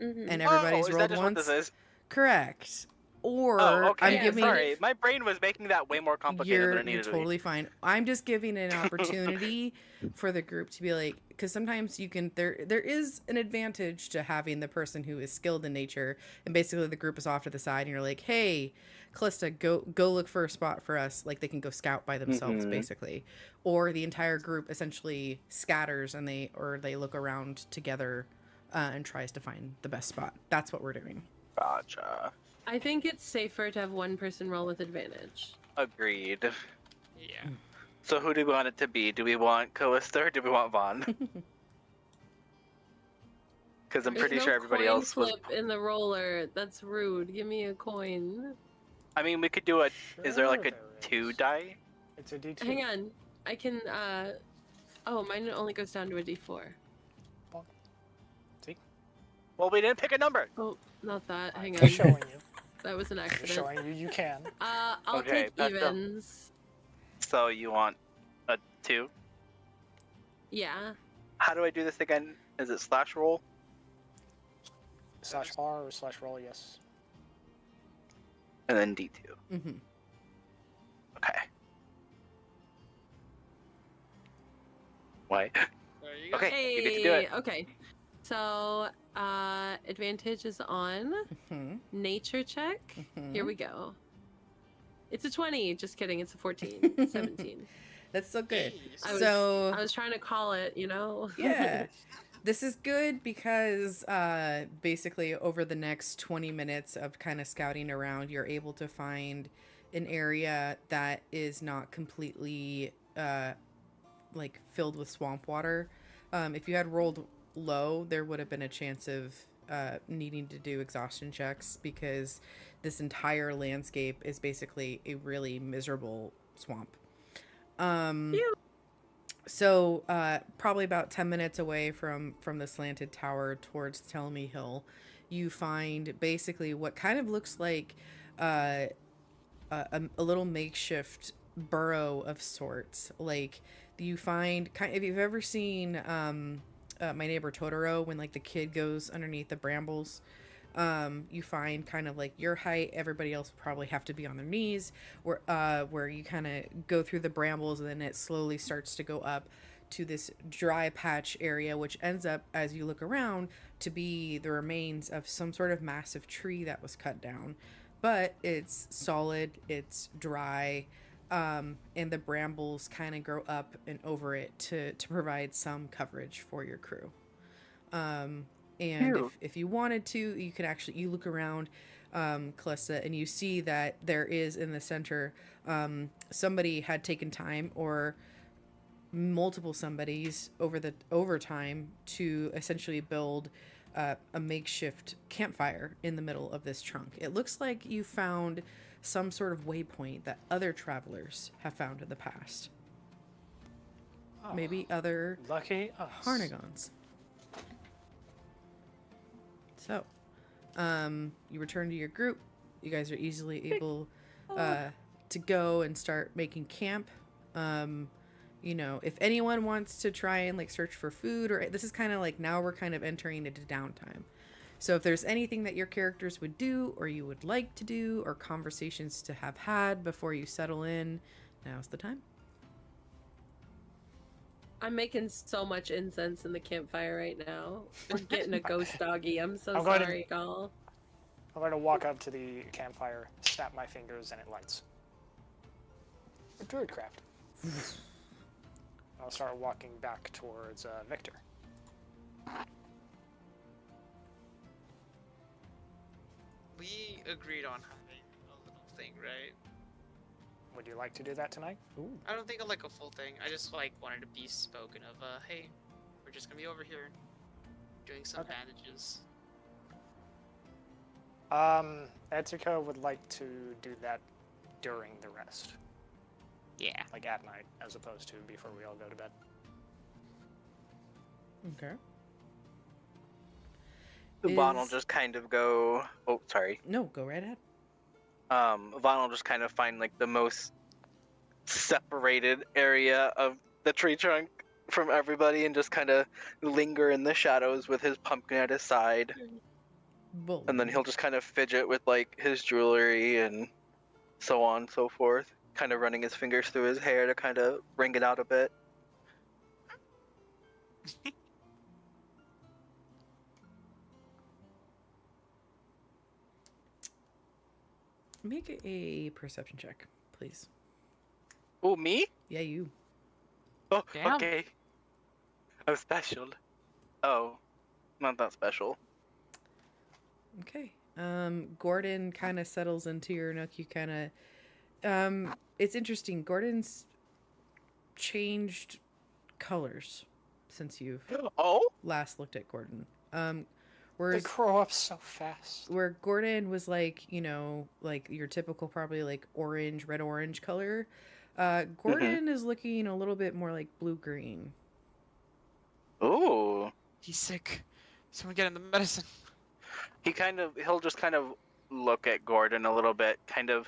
Mm-hmm. And everybody's rolled once. What this is? Correct. Or I'm giving. Sorry, my brain was making that way more complicated than it needed to be. You're totally fine. I'm just giving an opportunity for the group to be like, because sometimes you can. There is an advantage to having the person who is skilled in nature, and basically the group is off to the side, and you're like, hey, Callista, go look for a spot for us. Like they can go scout by themselves, basically, or the entire group essentially scatters and they look around together, and tries to find the best spot. That's what we're doing. Gotcha. I think it's safer to have one person roll with advantage. Agreed. Yeah. So who do we want it to be? Do we want Callista or do we want Vaughn? Because I'm pretty sure everybody else was... flip in the roller. That's rude. Give me a coin. I mean, we could do a... is there like a 2 die? It's a D2. Hang on. I can, oh, mine only goes down to a D4. See? Well, we didn't pick a number. Oh, not that. Hang on. I'm showing you. That was an accident. I'm showing you can. I'll take evens. So you want a 2? Yeah. How do I do this again? Is it /roll? /R or /roll, yes. And then D2. Mm-hmm. Okay. Why? Okay, hey, you get to do it. Okay. So, advantage is on. Nature check. Here we go. It's a 20. Just kidding. It's a 14. 17. That's so good. I was trying to call it, Yeah. This is good because basically over the next 20 minutes of kind of scouting around, you're able to find an area that is not completely like filled with swamp water. If you had rolled low, there would have been a chance of needing to do exhaustion checks because this entire landscape is basically a really miserable swamp. So probably about 10 minutes away from the slanted tower towards Telmy Hill, you find basically what kind of looks like a little makeshift burrow of sorts. Like you find if you've ever seen My Neighbor Totoro, when like the kid goes underneath the brambles, you find kind of like your height, everybody else would probably have to be on their knees, where you kind of go through the brambles and then it slowly starts to go up to this dry patch area, which ends up, as you look around, to be the remains of some sort of massive tree that was cut down. But it's solid, it's dry, and the brambles kind of grow up and over it to provide some coverage for your crew. And if you wanted to, you could actually, you look around, Calista, and you see that there is in the center, somebody had taken time, or multiple somebodies over time, to essentially build a makeshift campfire in the middle of this trunk. It looks like you found some sort of waypoint that other travelers have found in the past. Oh, maybe other lucky us. Harnagons. So, you return to your group. You guys are easily able to go and start making camp. You know, if anyone wants to try and like search for food, or this is kind of like, now we're kind of entering into downtime. So if there's anything that your characters would do, or you would like to do, or conversations to have had before you settle in, now's the time. I'm making so much incense in the campfire right now. We're getting a ghost doggy. I'm sorry, y'all. I'm going to walk up to the campfire, snap my fingers, and it lights. Druidcraft. I'll start walking back towards Victor. We agreed on having a little thing, right? Would you like to do that tonight? Ooh. I don't think of like a full thing. I just like wanted to be spoken of. Hey, we're just gonna be over here doing some bandages. Etsuko would like to do that during the rest. Yeah. Like at night, as opposed to before we all go to bed. Okay. Vaughn will just kind of go... Oh, sorry. No, go right ahead. Vaughn will just kind of find like the most separated area of the tree trunk from everybody and just kind of linger in the shadows with his pumpkin at his side. Bold. And then he'll just kind of fidget with like his jewelry and so on and so forth, kind of running his fingers through his hair to kind of wring it out a bit. Make a perception check, please. Oh, me? Yeah, you. Oh, Damn. okay. I'm special. Oh, not that special. Okay. Gordon kind of settles into your nook. You kind of... it's interesting. Gordon's changed colors since you've last looked at Gordon. They grow up so fast. Where Gordon was like, you know, like your typical probably like orange, red-orange color, Gordon is looking a little bit more like blue-green. Ooh. He's sick. Someone get him the medicine. He'll just kind of look at Gordon a little bit, kind of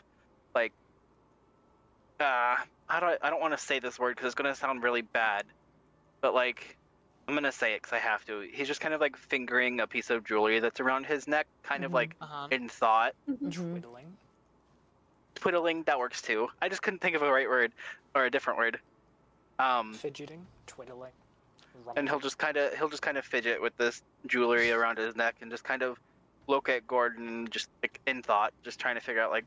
like, I don't want to say this word because it's going to sound really bad, but like, I'm going to say it because I have to. He's just kind of like fingering a piece of jewelry that's around his neck, kind of like in thought. Twiddling. Twiddling, that works too. I just couldn't think of a right word or a different word. Fidgeting, twiddling. And he'll just kind of fidget with this jewelry around his neck and just kind of look at Gordon, just like in thought, just trying to figure out like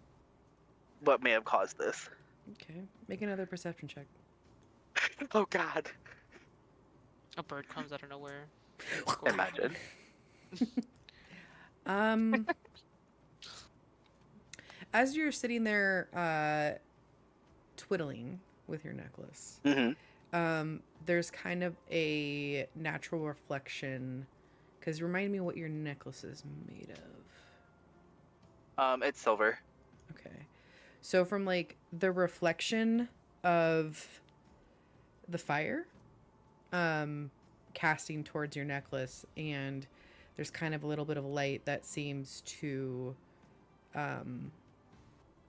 what may have caused this. Okay, make another perception check. Oh God! A bird comes out of nowhere. Imagine. as you're sitting there twiddling with your necklace, there's kind of a natural reflection. Because remind me what your necklace is made of. It's silver. Okay. So from like the reflection of the fire casting towards your necklace, and there's kind of a little bit of light that seems to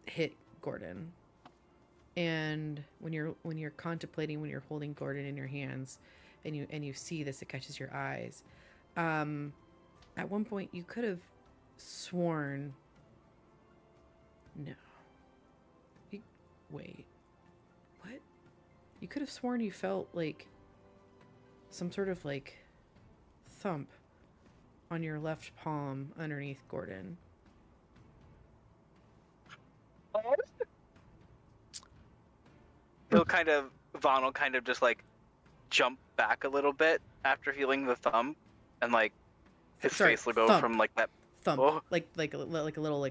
hit Gordon. And when you're contemplating, when you're holding Gordon in your hands and you see this, it catches your eyes. At one point you could have sworn wait, what? You could have sworn you felt like some sort of like thump on your left palm underneath Gordon. Vaughn will kind of just like jump back a little bit after feeling the thump, and like his face will go thump. from like that thump, like a little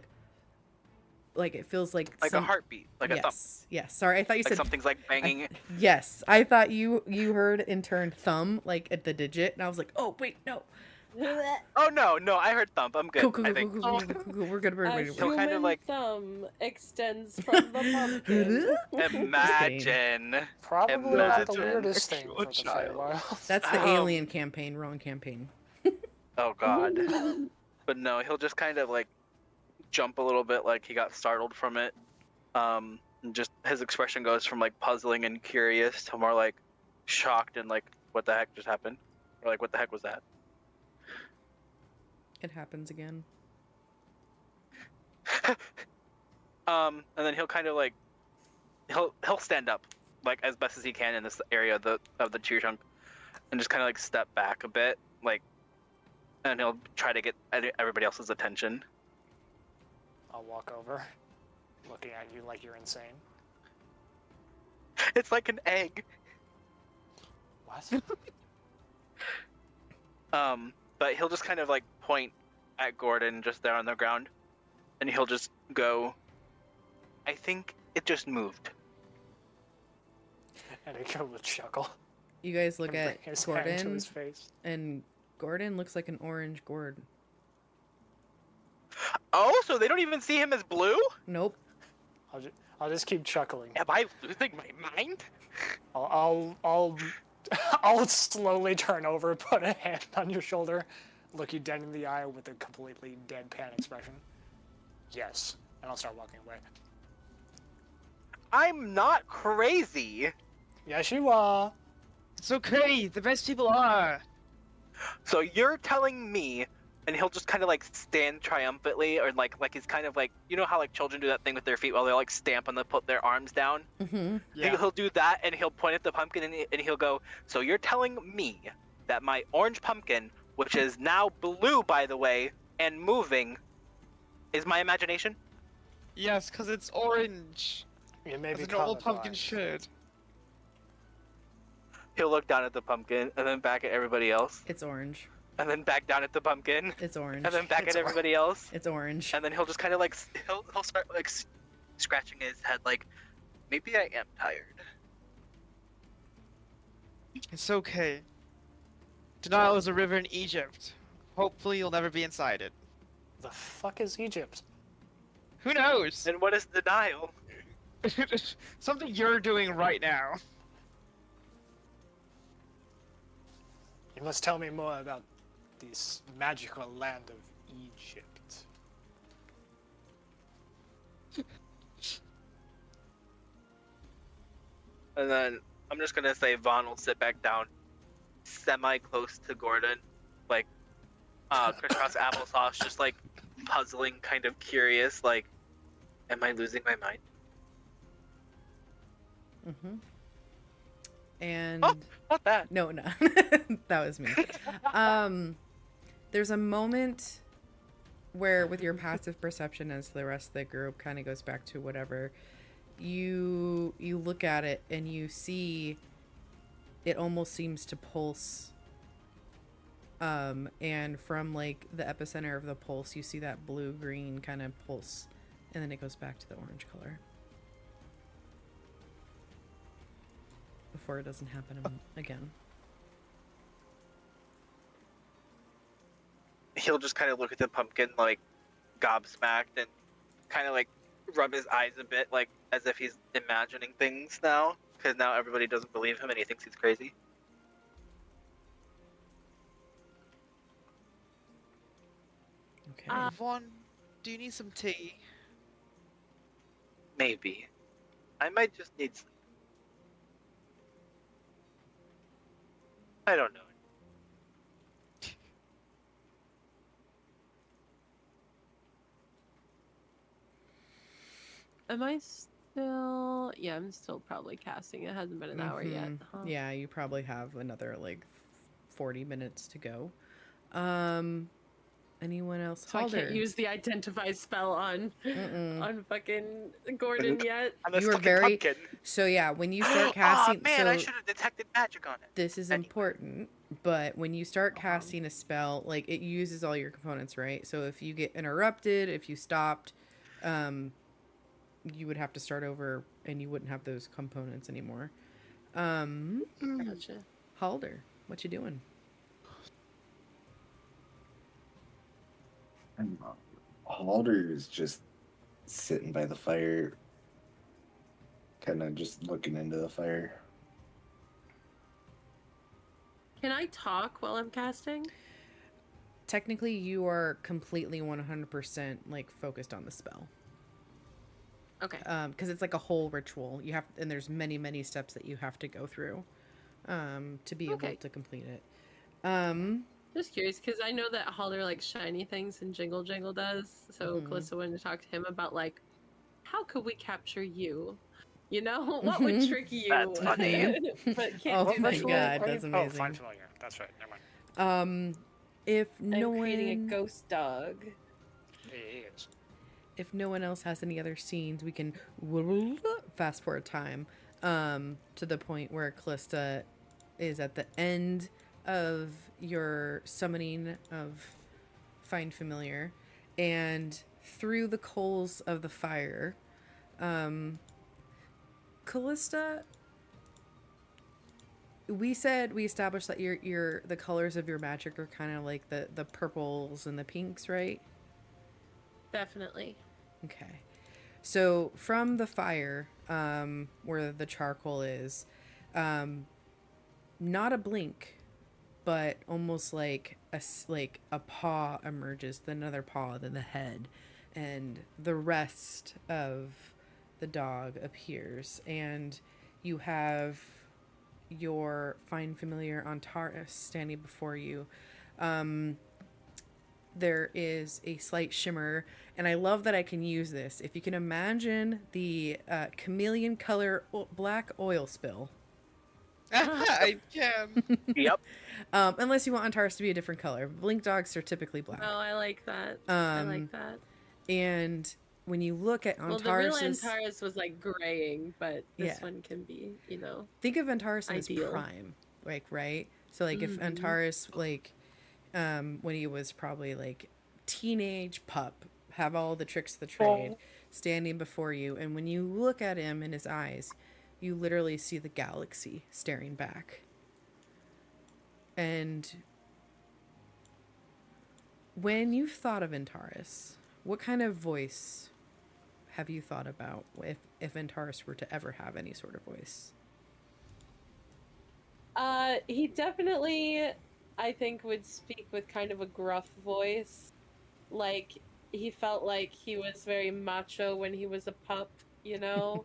like it feels like a heartbeat, like a thump. Yes. Sorry, I thought you like said something's like banging. Yes, I thought you heard in turn thumb like at the digit, and I was like, oh wait, no. Oh no, I heard thump. I'm good. Cool. I think. Cool. We're good. A human thumb extends from the pumpkin. Imagine. Probably not the weirdest thing for the Feywild. That's the alien campaign. Wrong campaign. Oh god. But no, he'll just kind of like jump a little bit, like he got startled from it. And just his expression goes from like puzzling and curious to more like shocked and like, what the heck just happened? Or like, what the heck was that? It happens again. And then he'll kind of like he'll stand up like as best as he can in this area of the tree trunk, and just kind of like step back a bit, like, and he'll try to get everybody else's attention. I'll walk over, looking at you like you're insane. It's like an egg. What? But he'll just kind of like point at Gordon just there on the ground, and he'll just go, I think it just moved. And he'll go with chuckle. You guys look at his Gordon, hand to his face. And Gordon looks like an orange gourd. Oh, so they don't even see him as blue? Nope. I'll just keep chuckling. Am I losing my mind? I'll slowly turn over, put a hand on your shoulder, look you dead in the eye with a completely deadpan expression. Yes, and I'll start walking away. I'm not crazy. Yes, you are. It's okay. The best people are. So you're telling me, and he'll just kind of like stand triumphantly, or like he's kind of like, you know how like children do that thing with their feet while they like stamp and they put their arms down? Mm-hmm. Yeah. He'll do that, and he'll point at the pumpkin, and he'll go, so you're telling me that my orange pumpkin, which is now blue, by the way, and moving, is my imagination? Yes, because it's orange. You may be As an old colorblind. pumpkin should. He'll look down at the pumpkin, and then back at everybody else, It's orange. and then back down at the pumpkin, It's orange. and then back It's at everybody else, It's orange. and then he'll just kind of like, he'll start like scratching his head like, maybe I am tired. It's okay. Denial is a river in Egypt. Hopefully you'll never be inside it. The fuck is Egypt? Who knows? And what is denial? Something you're doing right now. You must tell me more about this magical land of Egypt. And then I'm just gonna say Vaughn will sit back down, semi-close to Gordon, like crisscross applesauce, just like puzzling, kind of curious, like, am I losing my mind? Mm-hmm. And Oh, not that. no, that was me. There's a moment where, with your passive perception, as the rest of the group kind of goes back to whatever, you look at it and you see it almost seems to pulse. And from like the epicenter of the pulse, you see that blue-green kind of pulse and then it goes back to the orange color. Before it doesn't happen again. He'll just kind of look at the pumpkin like gobsmacked and kind of like rub his eyes a bit, like as if he's imagining things now, because now everybody doesn't believe him and he thinks he's crazy. Okay. Vaughn, do you need some tea? Maybe. I might just need some. I don't know. Am I still? Yeah, I'm still probably casting. It hasn't been an hour yet. Huh? Yeah, you probably have another like 40 minutes to go. Anyone else? So Halder. I can't use the identify spell on fucking Gordon yet. On this You were fucking very pumpkin. So yeah, when you start casting, oh man, so I should have detected magic on it. this is Anyway. important. But when you start casting a spell, like it uses all your components, right? So if you get interrupted, if you stopped, you would have to start over, and you wouldn't have those components anymore. Gotcha. Halder, what you doing? Halder is just sitting by the fire, kind of just looking into the fire. Can I talk while I'm casting? Technically, you are completely 100% like focused on the spell. Okay. Because it's like a whole ritual. You have, and there's many steps that you have to go through, to be able to complete it. Just curious, because I know that Halder likes shiny things and Jingle Jangle does. So Calista wanted to talk to him about like, how could we capture you? You know, what would trick you? That's funny. But can't Oh do my that. god, that's amazing. Oh, find familiar. That's right. Never mind. If I'm no one creating a ghost dog. He is. If no one else has any other scenes, we can fast forward time to the point where Calista is at the end of your summoning of Find Familiar, and through the coals of the fire, Calista, we established that your the colors of your magic are kind of like the purples and the pinks, right? Definitely. Okay. So from the fire, where the charcoal is, not a blink, but almost like a paw emerges, then another paw, then the head, and the rest of the dog appears, and you have your Find Familiar Antares standing before you. There is a slight shimmer, and I love that I can use this. If you can imagine the chameleon color black oil spill. I can. Yep. Unless you want Antares to be a different color. Blink dogs are typically black. Oh, I like that. I like that. And when you look at Antares, Well, the real Antares was like graying, but this one can be, you know. Think of Antares in his ideal. prime, like, right? So like if Antares like when he was probably like teenage pup, have all the tricks of the trade, standing before you, and when you look at him in his eyes, you literally see the galaxy staring back. And when you've thought of Antares, what kind of voice have you thought about if Antares were to ever have any sort of voice? He definitely, I think, would speak with kind of a gruff voice. Like, he felt like he was very macho when he was a pup, you know?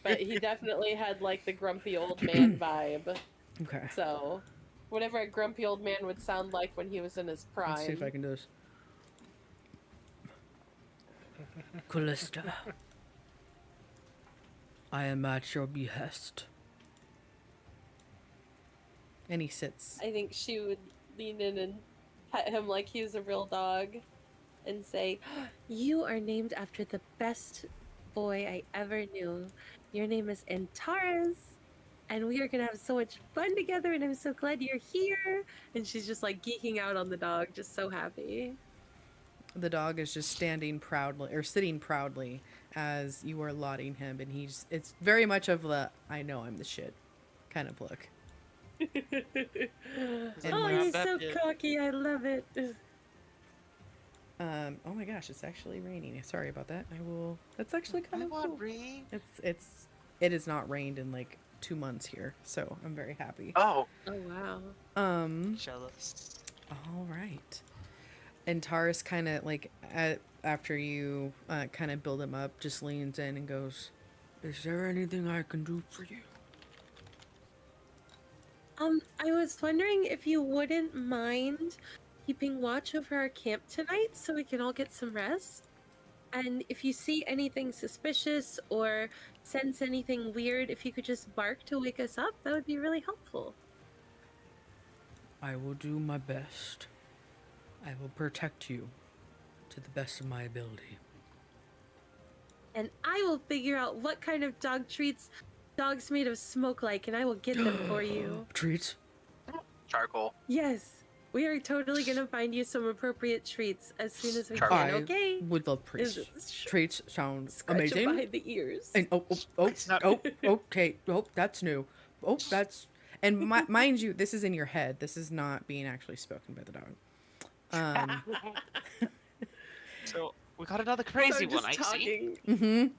But he definitely had, like, the grumpy old man vibe. Okay. So, whatever a grumpy old man would sound like when he was in his prime. Let's see if I can do this. Callista, I am at your behest. And he sits. I think she would lean in and pet him like he was a real dog and say, "You are named after the best boy I ever knew. Your name is Antares, and we are going to have so much fun together, and I'm so glad you're here." And she's just like geeking out on the dog, just so happy. the dog is just standing proudly or sitting proudly as you are lauding him, and it's very much of the I know I'm the shit kind of look. like, Oh, "Not you're that so yet." cocky. I love it. Oh my gosh, it's actually raining. Sorry about that. That's actually kind I of want cool. rain. It has not rained in like 2 months here, so I'm very happy. Oh, Oh, wow. Jealous. All right. And Taurus kind of like after you kind of build him up, just leans in and goes, "Is there anything I can do for you?" I was wondering if you wouldn't mind keeping watch over our camp tonight so we can all get some rest. And if you see anything suspicious or sense anything weird, if you could just bark to wake us up, that would be really helpful. I will do my best. I will protect you to the best of my ability. And I will figure out what kind of dog treats dogs made of smoke like, and I will get them for you. Treats? charcoal. Yes, we are totally gonna find you some appropriate treats as soon as we Charcoal. can, okay? Would love treats. Treats sound Scratch 'em amazing. behind the ears. And It's not- okay. Oh, that's new. Oh, that's and mind you, this is in your head. This is not being actually spoken by the dog. So we got another crazy one. I see. talking.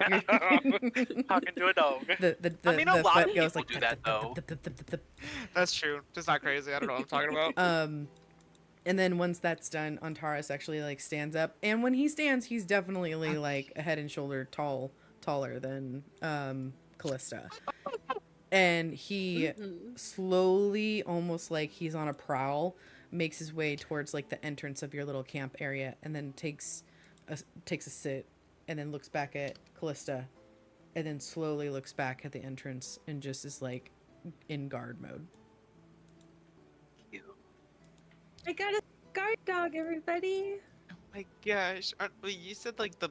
Talking to a dog. I mean, a lot of foot goes people like do that, though. That's true. It's not crazy. I don't know what I'm talking about. And then once that's done, Antares actually like stands up, and when he stands, he's definitely like a head and shoulder taller than Callista. And he slowly, almost like he's on a prowl, makes his way towards like the entrance of your little camp area, and then takes a sit, and then looks back at Callista, and then slowly looks back at the entrance and just is like in guard mode. I got a guard dog, everybody. Oh my gosh. Wait, you said like the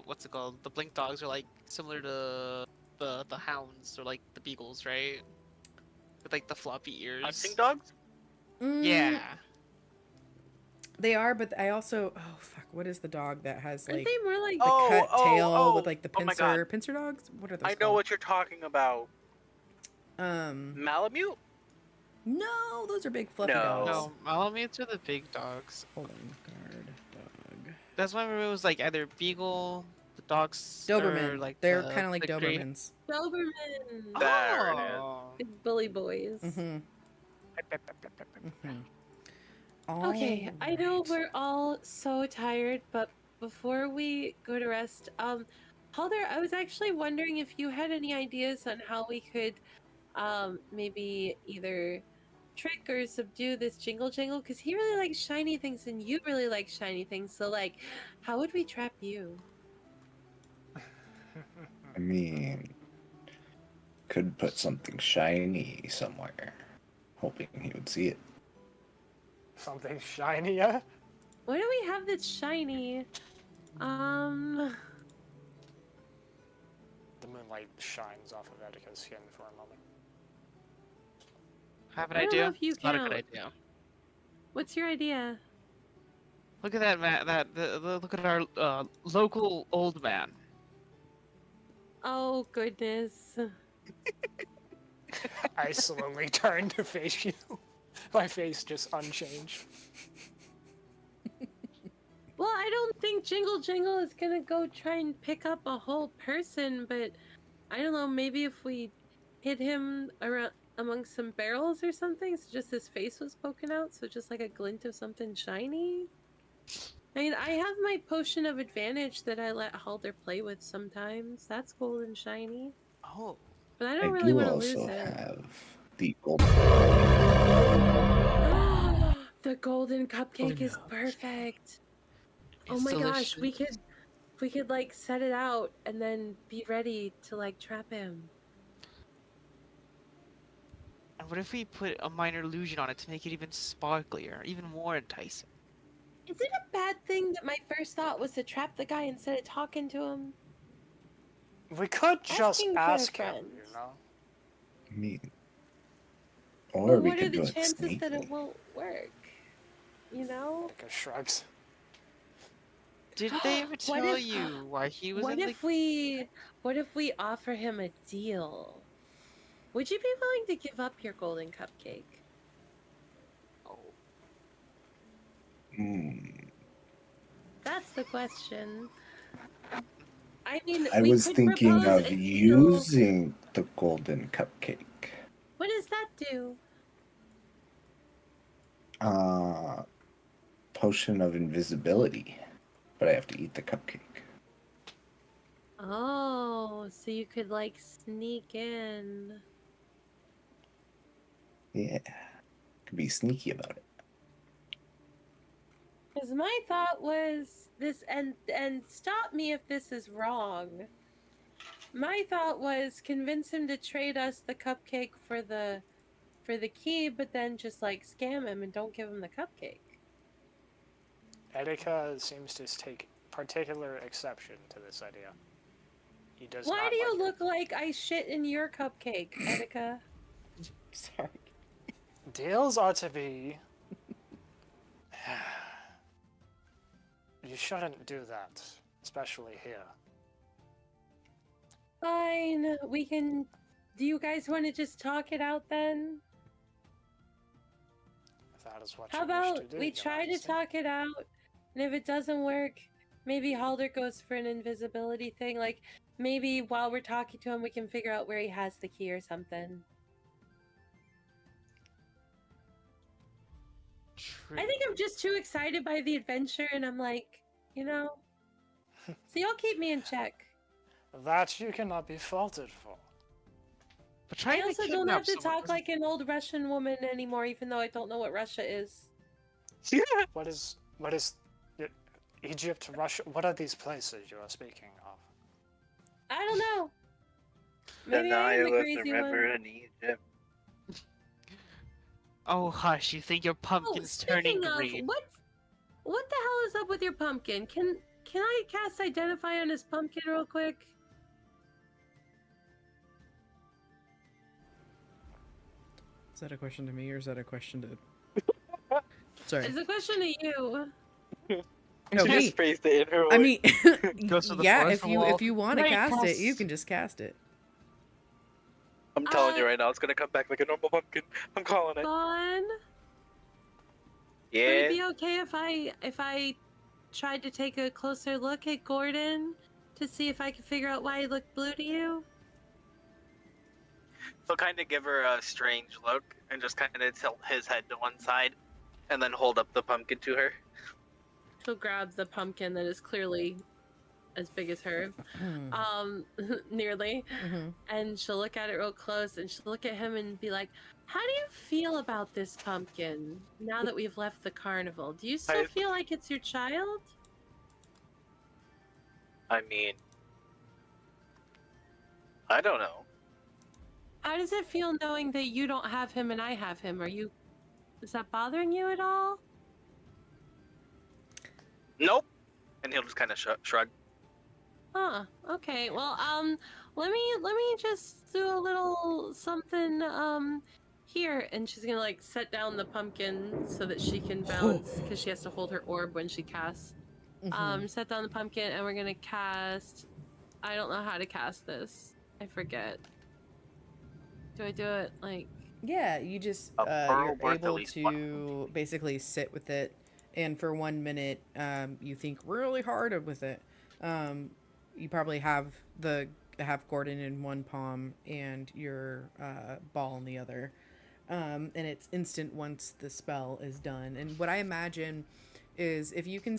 what's it called? The blink dogs are like similar to the hounds or like the beagles, right? With like the floppy ears. Hunting dogs? Yeah. They are, but I also what is the dog that has Aren't like they more like the cut tail with like the oh my God. pincer dogs? What are those I know called? what you're talking about. Malamute? No, those are big fluffy No. dogs. No, Malamutes are the big dogs. Hold on, guard dog. That's why it was like either beagle, the dogs, Doberman. or like They're kind of like the great- Dobermans. Doberman. There it is. Oh. Big bully boys. Mm-hmm. Okay, I know we're all so tired, but before we go to rest, Halder, I was actually wondering if you had any ideas on how we could, maybe either trick or subdue this Jingle Jangle, because he really likes shiny things and you really like shiny things, so like, how would we trap you? I mean, could put something shiny somewhere, hoping he would see it. Something shiny, yeah? What do we have that's shiny? The moonlight shines off of Etika's skin for a moment. Have an I don't know idea? if you It's not a good count. idea. What's your idea? Look at that man. Look at our local old man. Oh, goodness. I slowly turn to face you. My face just unchanged. Well, I don't think Jingle Jangle is gonna go try and pick up a whole person, but I don't know, maybe if we hid him around amongst some barrels or something, so just his face was poking out, so just like a glint of something shiny? I mean, I have my potion of advantage that I let Halder play with sometimes. That's gold and shiny. Oh. But I I don't really do want to lose also it. have the gold. The golden cupcake is no. perfect. Oh It's my gosh, we delicious. could like set it out and then be ready to like trap him. And what if we put a minor illusion on it to make it even sparklier, even more enticing? Is it a bad thing that my first thought was to trap the guy instead of talking to him? We could just Asking for a ask him, friend. you know? I mean, Well, or we what are could the do it chances that sneaky. it won't work? You know? Etika shrugs. Did they ever tell you why he was in the... What if we offer him a deal? Would you be willing to give up your golden cupcake? Oh. That's the question. I mean, I was thinking of using the golden cupcake. What does that do? Potion of invisibility, but I have to eat the cupcake. Oh, so you could like sneak in. Yeah, could be sneaky about it. Because my thought was this, and stop me if this is wrong. My thought was convince him to trade us the cupcake for the key, but then just like scam him and don't give him the cupcake. Etika seems to take particular exception to this idea. He does Why not do you like look like I shit in your cupcake, Etika? Sorry. Deals are to be... You shouldn't do that, especially here. Fine, we can... Do you guys want to just talk it out then? If that is what How you about wish to do, we Your try to Majesty. talk it out, and if it doesn't work, maybe Halder goes for an invisibility thing. Like, maybe while we're talking to him, we can figure out where he has the key or something. True. I think I'm just too excited by the adventure, and I'm like, you know... So you'll keep me in check. That you cannot be faulted for. But I also don't have to talk like an old Russian woman anymore, even though I don't know what Russia is. What is Egypt, Russia? What are these places you are speaking of? I don't know. Maybe I am the crazy one. in Egypt. Oh hush! You think your pumpkin's turning green? What the hell is up with your pumpkin? Can I cast Identify on his pumpkin real quick? Is that a question to me or is that a question to... Sorry. It's a question to you. No, She me. just phrased it in her I way. mean, Goes to the yeah, forest if you want to Right, cast it, cast- you can just cast it. I'm telling you right now, it's gonna come back like a normal pumpkin. I'm calling it. Fawn? Would Yeah. it be okay if I tried to take a closer look at Gordon to see if I could figure out why he looked blue to you? He'll kind of give her a strange look and just kind of tilt his head to one side and then hold up the pumpkin to her. She'll grab the pumpkin that is clearly as big as her, nearly, and she'll look at it real close and she'll look at him and be like, how do you feel about this pumpkin now that we've left the carnival? Do you still feel like it's your child? I mean, I don't know. How does it feel knowing that you don't have him and I have him? Is that bothering you at all? Nope. And he'll just kind of shrug. Huh. Okay. Well, let me just do a little something here, and she's gonna like set down the pumpkin so that she can balance because she has to hold her orb when she casts. Set down the pumpkin, and we're gonna cast. I don't know how to cast this. I forget. Do I do it like? Yeah, you just pearl you're worth at able least to basically sit with it, and for 1 minute, you think really hard with it. You probably have Gordon in one palm and your ball in the other, and it's instant once the spell is done. And what I imagine is if you can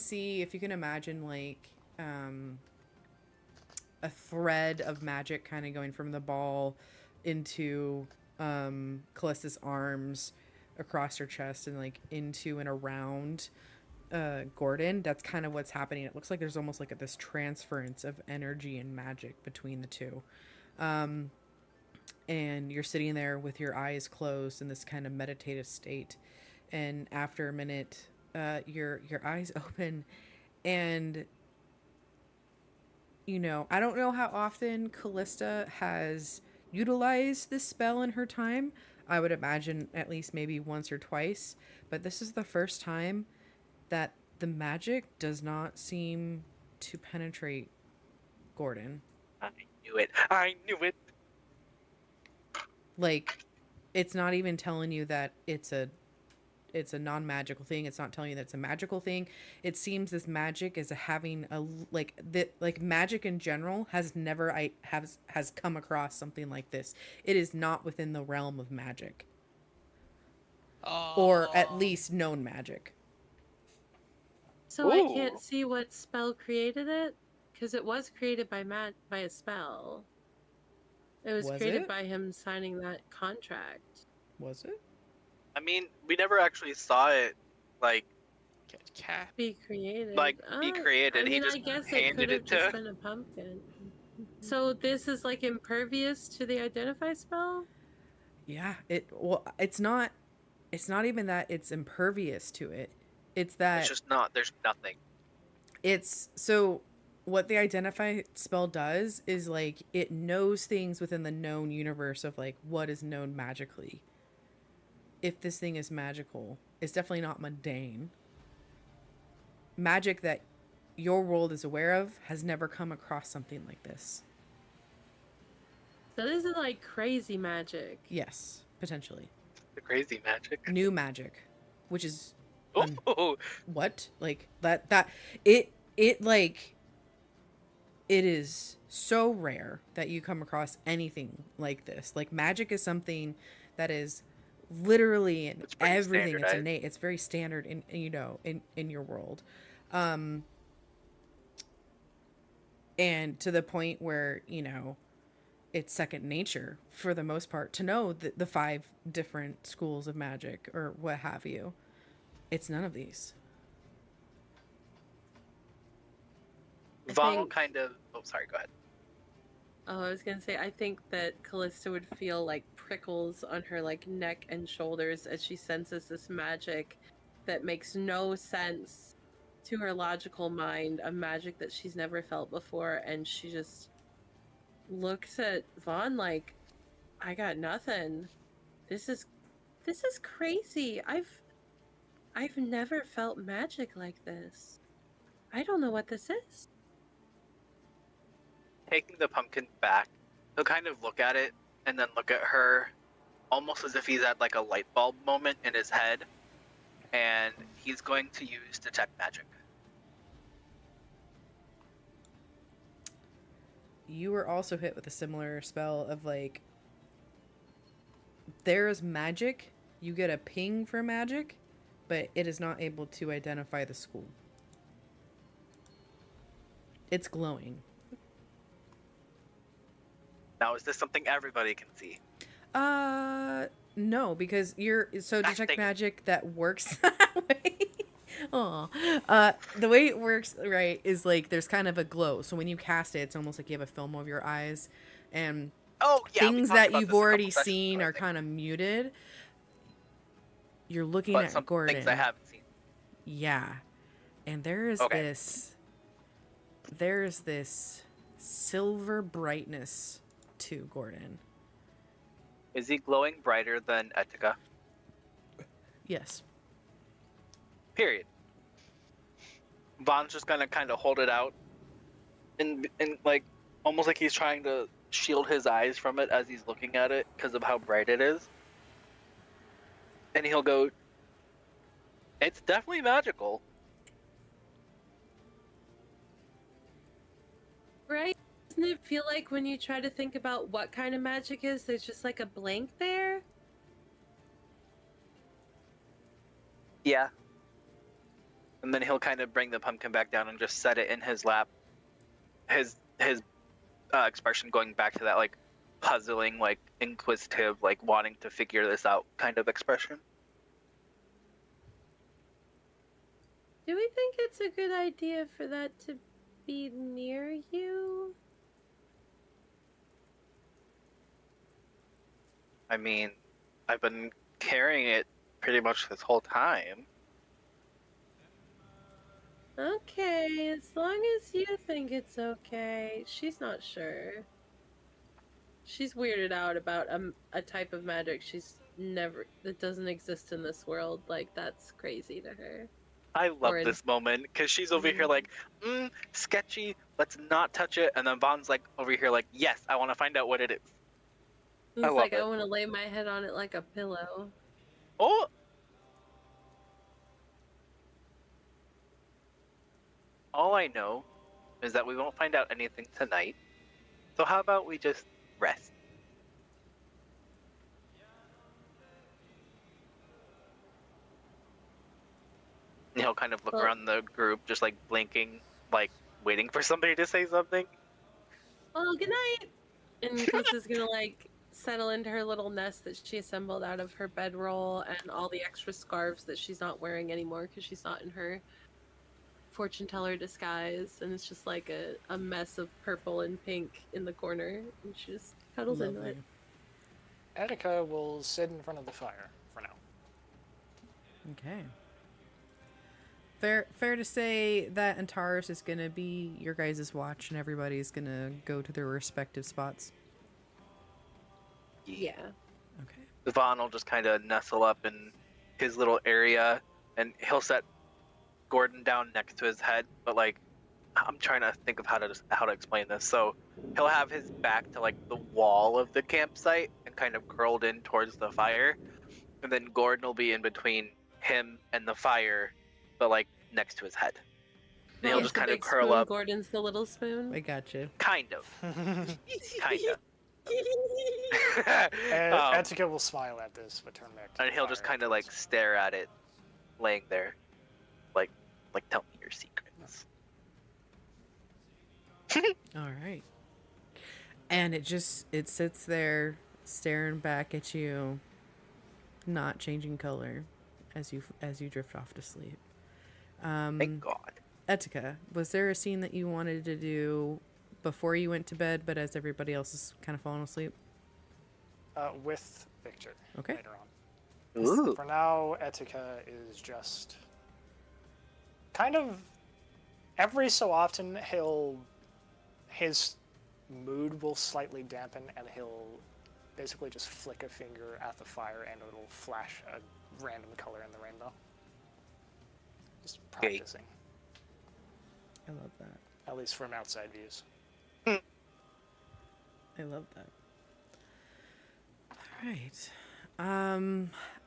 imagine like a thread of magic kind of going from the ball into Callista's arms, across her chest, and like into and around Gordon. That's kind of what's happening. It looks like there's almost like this transference of energy and magic between the two. And you're sitting there with your eyes closed in this kind of meditative state. And after a minute, your eyes open, and you know, I don't know how often Callista has utilized this spell in her time. I would imagine at least maybe once or twice, but this is the first time that The magic does not seem to penetrate Gordon. I knew it. I knew it. Like, it's not even telling you that it's a non-magical thing. It's not telling you that it's a magical thing. It seems this magic is having a like magic in general has never has come across something like this. It is not within the realm of magic. Or at least known magic. So I can't see what spell created it, because it was created by a spell. It was created by him signing that contract. Was it? I mean, we never actually saw it, like, be created. Be created. I mean, he just I guess handed it could have to... just been a pumpkin. So this is like impervious to the identify spell? Yeah, it's not even that it's impervious to it. It's that it's just not, there's nothing. It's so what the identify spell does is like it knows things within the known universe of like what is known magically. If this thing is magical, it's definitely not mundane. Magic that your world is aware of has never come across something like this. So this is like crazy magic. Yes, potentially. The crazy magic. New magic, which is what? Like that it like it is so rare that you come across anything like this. Like magic is something that is literally in everything. It's innate. It's very standard in in your world. And to the point where, it's second nature for the most part to know the 5 different schools of magic or what have you. It's none of these. Vaughn kind of... Oh, sorry, go ahead. Oh, I was gonna say, I think that Callista would feel like prickles on her like neck and shoulders as she senses this magic that makes no sense to her logical mind, a magic that she's never felt before, and she just looks at Vaughn like, I got nothing. This is crazy. I've never felt magic like this. I don't know what this is. Taking the pumpkin back, he'll kind of look at it and then look at her almost as if he's at like a light bulb moment in his head, and he's going to use detect magic. You were also hit with a similar spell of like, there's magic, you get a ping for magic, but it is not able to identify the school. It's glowing. Now, is this something everybody can see? No, because detect magic that works that way. The way it works, right, is like there's kind of a glow. So when you cast it, it's almost like you have a film over your eyes, and things that you've already seen are kind of muted. You're looking at Gordon. Things I haven't seen. Yeah, and there's this silver brightness to Gordon. Is he glowing brighter than Etika? Yes. Period. Vaughn's just gonna kind of hold it out, and like almost like he's trying to shield his eyes from it as he's looking at it because of how bright it is. And he'll go, "It's definitely magical." Right? Doesn't it feel like when you try to think about what kind of magic is, there's just like a blank there? Yeah. And then he'll kind of bring the pumpkin back down and just set it in his lap. His expression going back to that like puzzling, like inquisitive, like wanting to figure this out kind of expression. Do we think it's a good idea for that to be near you? I mean, I've been carrying it pretty much this whole time. Okay, as long as you think it's okay. She's not sure. She's weirded out about a type of magic that doesn't exist in this world. Like, that's crazy to her. I love this moment because she's over here like, sketchy, let's not touch it. And then Vaughn's like over here like, yes, I want to find out what it is. It's like, I want to lay my head on it like a pillow. Oh! All I know is that we won't find out anything tonight. So how about we just rest? And he'll kind of look around the group, just like blinking, like waiting for somebody to say something. Well, good night. And Callista's gonna like settle into her little nest that she assembled out of her bedroll and all the extra scarves that she's not wearing anymore because she's not in her fortune teller disguise, and it's just like a mess of purple and pink in the corner, and she just cuddles into it. Etika will sit in front of the fire for now. Okay. Fair to say that Antares is gonna be your guys' watch, and everybody's gonna go to their respective spots. Yeah. Okay. Vaughn will just kind of nestle up in his little area, and he'll set Gordon down next to his head. But like, I'm trying to think of how to explain this. So he'll have his back to like the wall of the campsite and kind of curled in towards the fire, and then Gordon will be in between him and the fire, but like next to his head. And he'll just kind of curl up. Gordon's the little spoon. I got you. Kind of. Kind of. Etika will smile at this, but turn back to and he'll just kind of like stare at it, laying there, like tell me your secrets. All right. And it sits there staring back at you, not changing color as you drift off to sleep. Thank God. Etika, was there a scene that you wanted to do before you went to bed, but as everybody else is kind of falling asleep? With Victor. Okay. Later on. Ooh. For now, Etika is just kind of every so often his mood will slightly dampen, and he'll basically just flick a finger at the fire, and it'll flash a random color in the rainbow. Just practicing. I love that. At least from outside views. I love that. All right.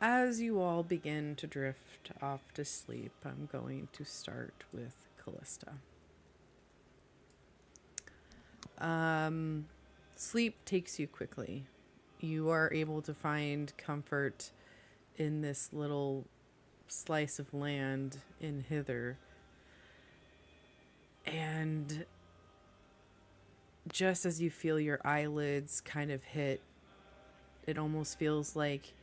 As you all begin to drift off to sleep, I'm going to start with Callista. Sleep takes you quickly. You are able to find comfort in this little slice of land in Hither. And just as you feel your eyelids kind of hit, it almost feels like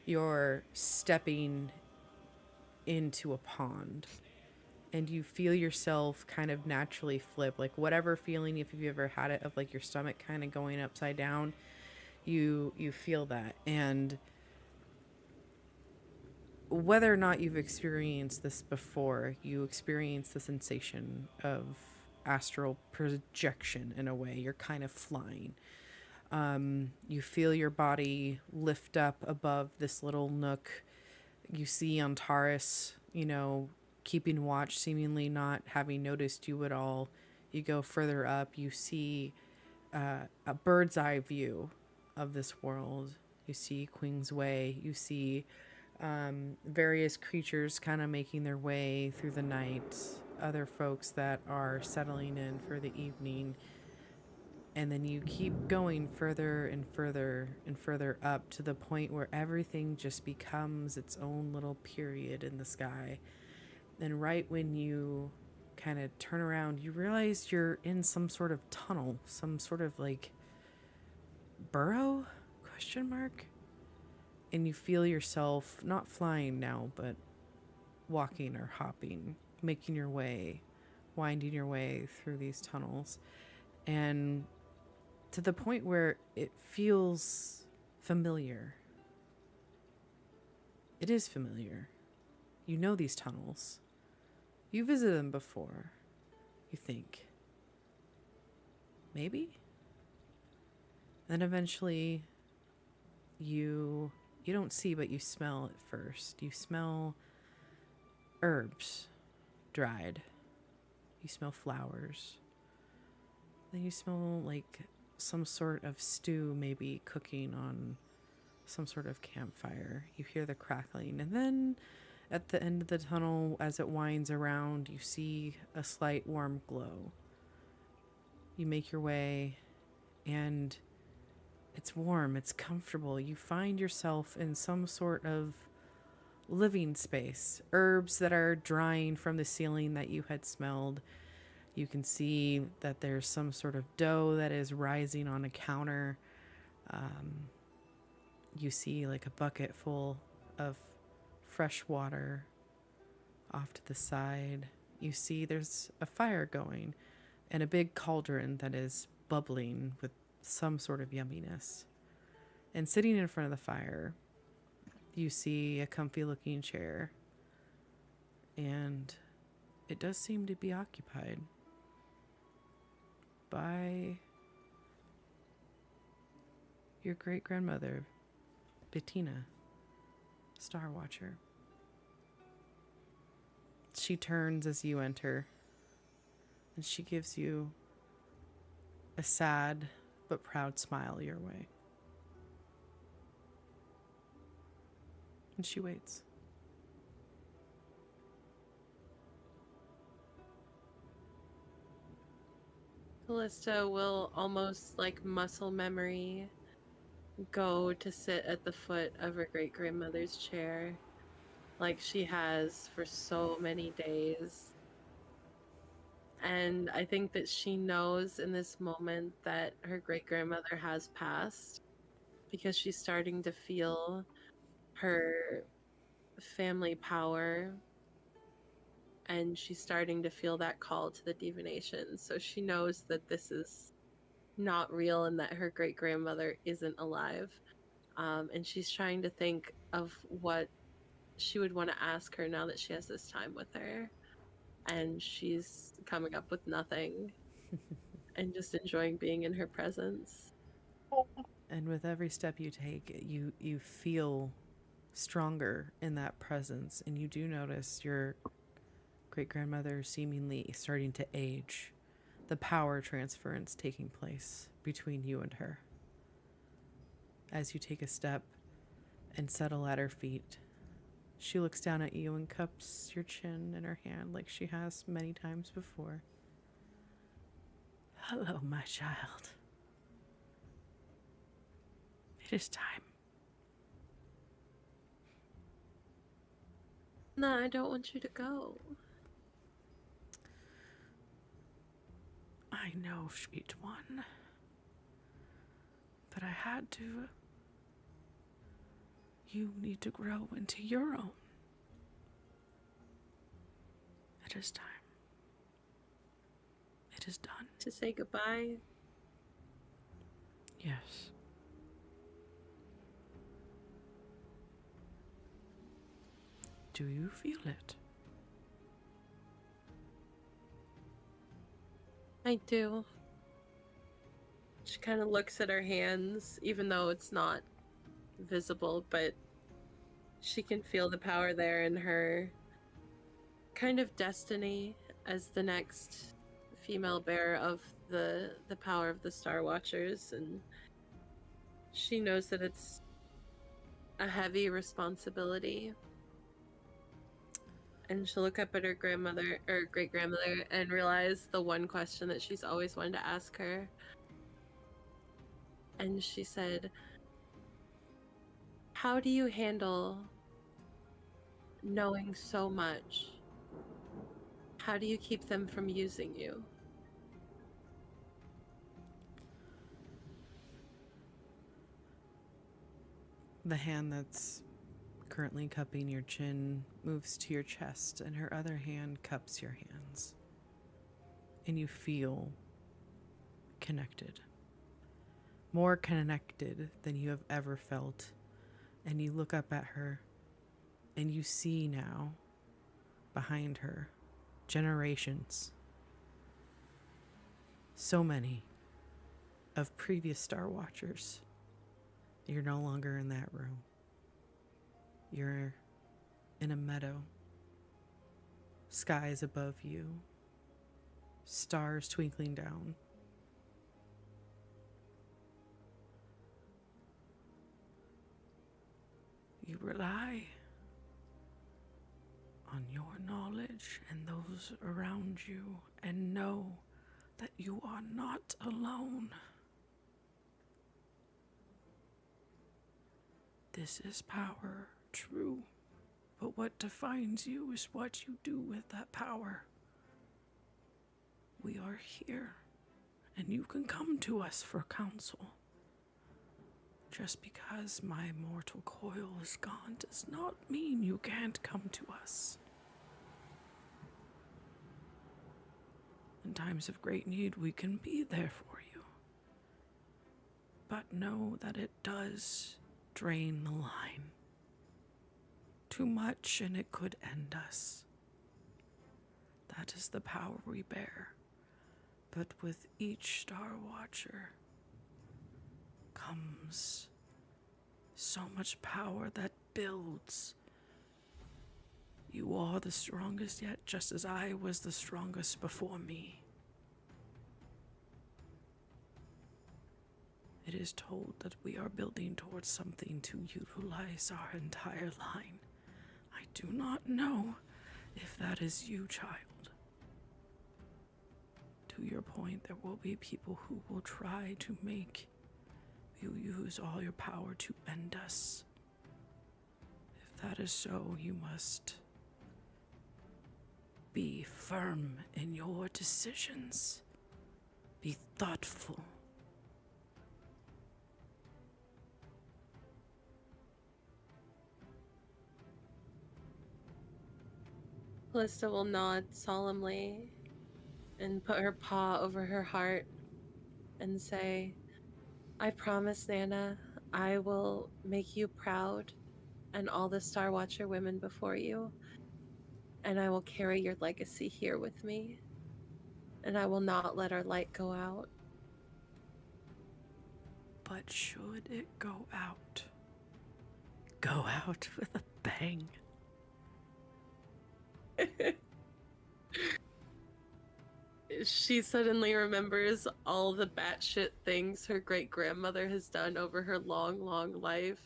you're stepping into a pond. And you feel yourself kind of naturally flip, like whatever feeling, if you've ever had it, of like your stomach kind of going upside down, you feel that. And whether or not you've experienced this before, you experience the sensation of astral projection in a way. You're kind of flying. You feel your body lift up above this little nook. You see Antares, keeping watch, seemingly not having noticed you at all. You go further up, you see a bird's eye view of this world. You see Queen's Way. You see various creatures kind of making their way through the night, other folks that are settling in for the evening. And then you keep going further and further and further up to the point where everything just becomes its own little period in the sky. And right when you kind of turn around, you realize you're in some sort of tunnel, some sort of like burrow? ? And you feel yourself not flying now, but walking or hopping, making your way, winding your way through these tunnels. And to the point where it feels familiar. It is familiar. You know these tunnels. You visited them before. You think. Maybe? Then eventually you don't see, but you smell it first. You smell herbs, dried. You smell flowers. Then you smell like some sort of stew maybe cooking on some sort of campfire. You hear the crackling. And then at the end of the tunnel, as it winds around, you see a slight warm glow. You make your way, and it's warm, it's comfortable. You find yourself in some sort of living space. Herbs that are drying from the ceiling that you had smelled. You can see that there's some sort of dough that is rising on a counter. You see like a bucket full of fresh water off to the side. You see there's a fire going and a big cauldron that is bubbling with some sort of yumminess. And sitting in front of the fire, you see a comfy looking chair, and it does seem to be occupied by your great-grandmother, Bettina, Star Watcher. She turns as you enter, and she gives you a sad but proud smile your way. And she waits. Callista will almost like muscle memory go to sit at the foot of her great-grandmother's chair like she has for so many days. And I think that she knows in this moment that her great-grandmother has passed because she's starting to feel her family power, and she's starting to feel that call to the divination. So she knows that this is not real and that her great-grandmother isn't alive. And she's trying to think of what she would want to ask her now that she has this time with her. And she's coming up with nothing and just enjoying being in her presence. And with every step you take, you feel stronger in that presence, and you do notice your great-grandmother seemingly starting to age, the power transference taking place between you and her. As you take a step and settle at her feet, she looks down at you and cups your chin in her hand like she has many times before. Hello, my child. It is time. No, I don't want you to go. I know, sweet one. But I had to. You need to grow into your own. It is time. It is done. To say goodbye? Yes. Do you feel it? I do. She kind of looks at her hands, even though it's not visible, but she can feel the power there in her kind of destiny as the next female bearer of the power of the Star Watchers, and she knows that it's a heavy responsibility. And she'll look up at her grandmother or great-grandmother and realize the one question that she's always wanted to ask her. And she said, how do you handle knowing so much? How do you keep them from using you? The hand that's currently cupping your chin moves to your chest, and her other hand cups your hands. And you feel connected. More connected than you have ever felt. And you look up at her, and you see now, behind her, generations. So many of previous Star Watchers. You're no longer in that room. You're in a meadow skies above you, stars twinkling down. You rely on your knowledge and those around you and know that you are not alone. This is power, true, but what defines you is what you do with that power. We are here, and you can come to us for counsel. Just because my mortal coil is gone does not mean you can't come to us. In times of great need, we can be there for you. But know that it does drain the line. Too much and it could end us. That is the power we bear. But with each Star Watcher comes so much power that builds. You are the strongest yet, just as I was the strongest before me. It is told that we are building towards something to utilize our entire line. I do not know if that is you, child. To your point, there will be people who will try to make you use all your power to end us. If that is so, you must be firm in your decisions. Be thoughtful. Callista will nod solemnly and put her paw over her heart and say, I promise, Nana, I will make you proud and all the Star Watcher women before you, and I will carry your legacy here with me, and I will not let our light go out. But should it go out with a bang. She suddenly remembers all the batshit things her great-grandmother has done over her long, long life,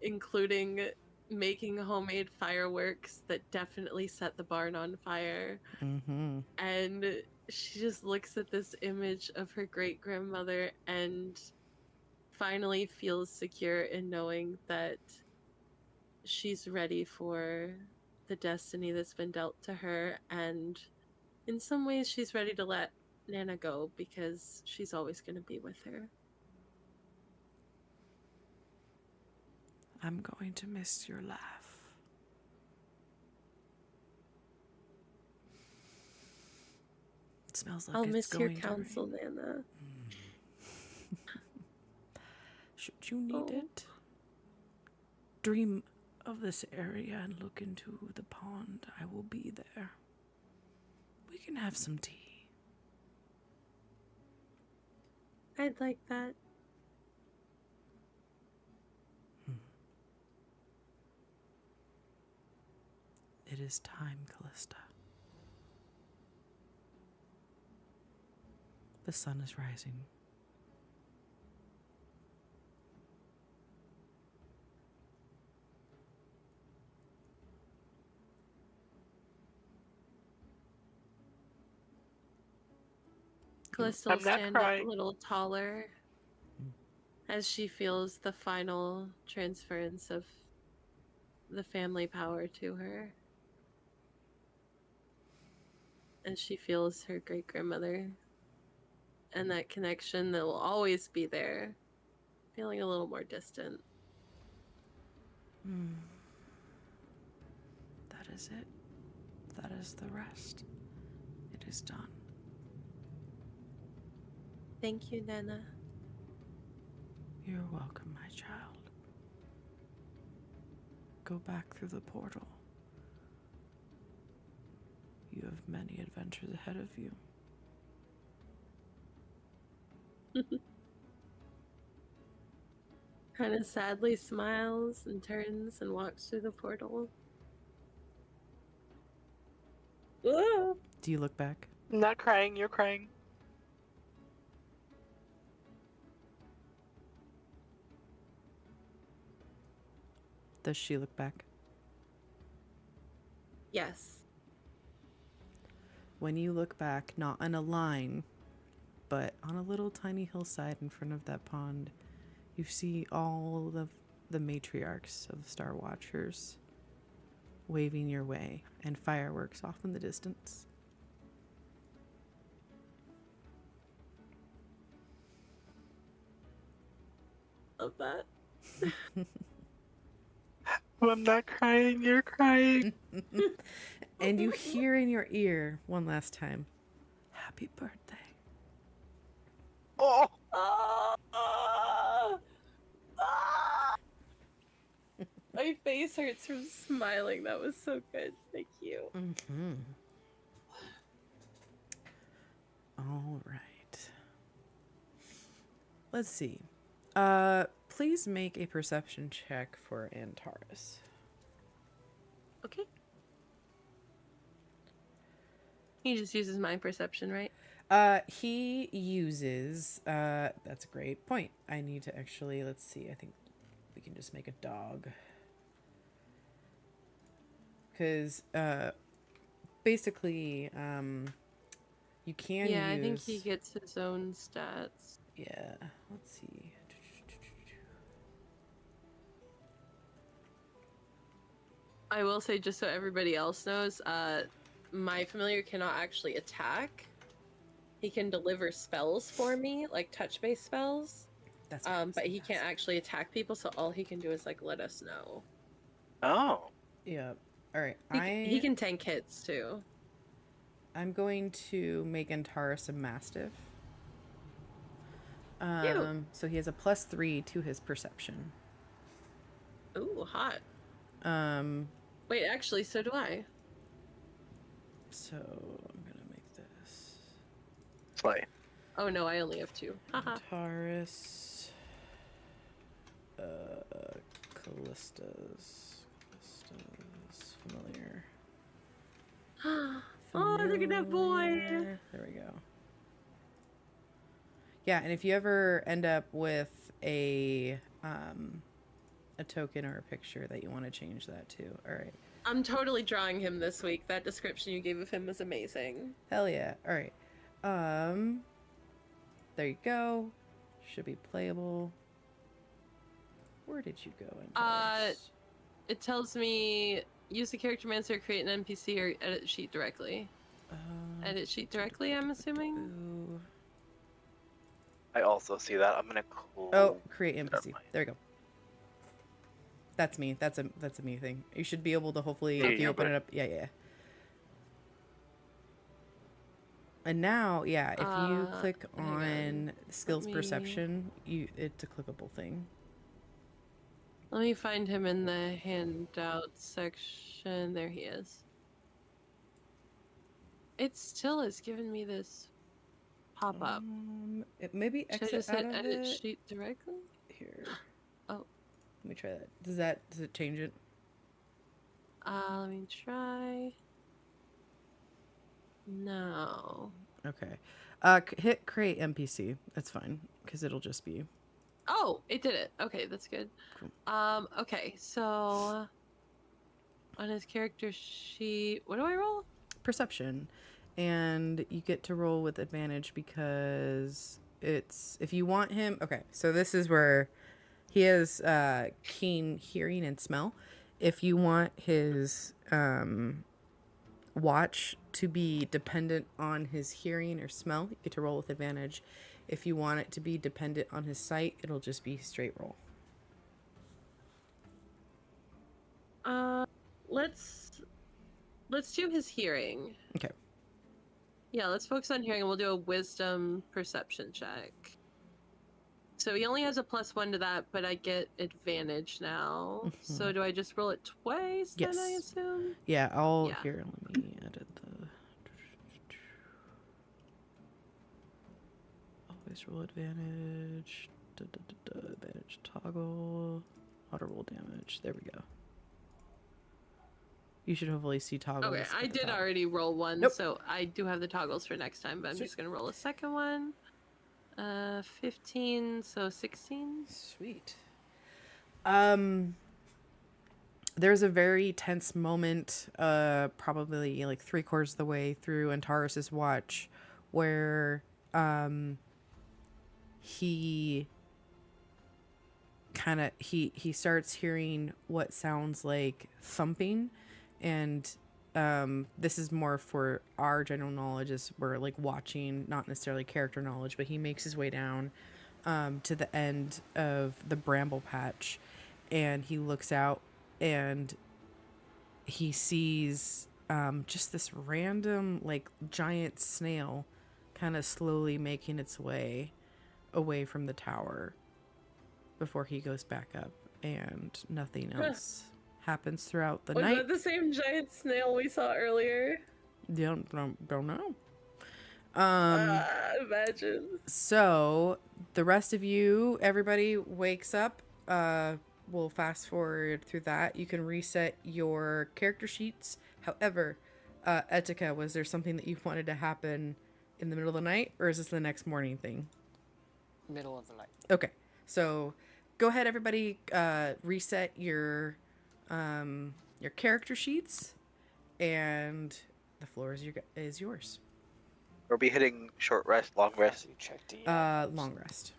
including making homemade fireworks that definitely set the barn on fire. Mm-hmm. And she just looks at this image of her great-grandmother and finally feels secure in knowing that she's ready for the destiny that's been dealt to her, and in some ways she's ready to let Nana go because she's always going to be with her. I'm going to miss your laugh. It smells like I'll it's miss going your counsel, to rain. Nana. Should you need it, dream of this area and look into the pond. I will be there. We can have some tea. I'd like that. It is time, Callista. The sun is rising. Callista will stand up a little taller as she feels the final transference of the family power to her. And she feels her great-grandmother and that connection that will always be there, feeling a little more distant. That is it. That is the rest. It is done. Thank you, Nana. You're welcome, my child. Go back through the portal. You have many adventures ahead of you. Kind of sadly smiles and turns and walks through the portal. Ah. Do you look back? I'm not crying, you're crying. Does she look back? Yes. When you look back, not on a line, but on a little tiny hillside in front of that pond, you see all of the matriarchs of the Star Watchers waving your way and fireworks off in the distance. Love that. I'm not crying, you're crying. And you hear in your ear one last time, "Happy birthday." Oh! My face hurts from smiling. That was so good. Thank you. Mm-hmm. All right. Let's see. Please make a perception check for Antares. Okay. He just uses mind perception, right? He uses, that's a great point. I need to actually, let's see, I think we can just make a dog. Because, basically, you can use... Yeah, I think he gets his own stats. Yeah, let's see. I will say, just so everybody else knows, my familiar cannot actually attack. He can deliver spells for me, like touch-based spells. That's but he can't actually attack people, so all he can do is like let us know. Oh. Yeah. All right. He can tank hits too. I'm going to make Antares a mastiff. So he has a +3 to his perception. Ooh, hot. Um. Wait, actually, so do I. So I'm gonna make this. Slay. Oh no, I only have 2. Haha. Antares. Callista's familiar. Oh, look at that boy. There we go. Yeah, and if you ever end up with a token or a picture that you want to change that to, all right. I'm totally drawing him this week. That description you gave of him was amazing. Hell yeah. All right. There you go. Should be playable. Where did you go? Antares? It tells me use the character mancer, create an NPC, or edit sheet directly. Edit sheet directly, I'm assuming. Ooh. I also see that. I'm gonna create NPC. There we go. That's me. That's a me thing. You should be able to hopefully, if you open it up, yeah. And now, yeah, if you click on skills perception, it's a clickable thing. Let me find him in the handout section. There he is. It still is giving me this pop-up. Maybe exit out of edit it. sheet directly? Here. Oh. Let me try that. Does it change it? Let me try. No. Okay. Hit create NPC. That's fine, because it'll just be... Oh, it did it. Okay, that's good. Cool. Okay, so... On his character sheet... What do I roll? Perception. And you get to roll with advantage because it's... If you want him... Okay, so this is where he has keen hearing and smell. If you want his watch to be dependent on his hearing or smell, you get to roll with advantage. If you want it to be dependent on his sight, it'll just be straight roll. Let's do his hearing. Okay. Yeah, let's focus on hearing and we'll do a wisdom perception check. So he only has a +1 to that, but I get advantage now. Mm-hmm. So do I just roll it twice then, I assume? Yeah, here, let me edit the... Always roll advantage. Advantage toggle. Auto roll damage. There we go. You should hopefully see toggles. Okay, I did already roll one, so I do have the toggles for next time, but I'm just gonna roll a second one. 15, so 16. Sweet. There's a very tense moment, probably like 3/4 of the way through Antares' watch, where he starts hearing what sounds like thumping, and this is more for our general knowledge as we're like watching, not necessarily character knowledge, but he makes his way down to the end of the bramble patch, and he looks out and he sees just this random like giant snail kind of slowly making its way away from the tower before he goes back up, and nothing else happens throughout the night. Was that the same giant snail we saw earlier? Don't know. Imagine. So the rest of you, everybody wakes up. We'll fast forward through that. You can reset your character sheets. However, Etika, was there something that you wanted to happen in the middle of the night, or is this the next morning thing? Middle of the night. Okay, so go ahead, everybody. Reset your character sheets, and the floor is yours. We'll be hitting short rest, long rest. You checked Long rest.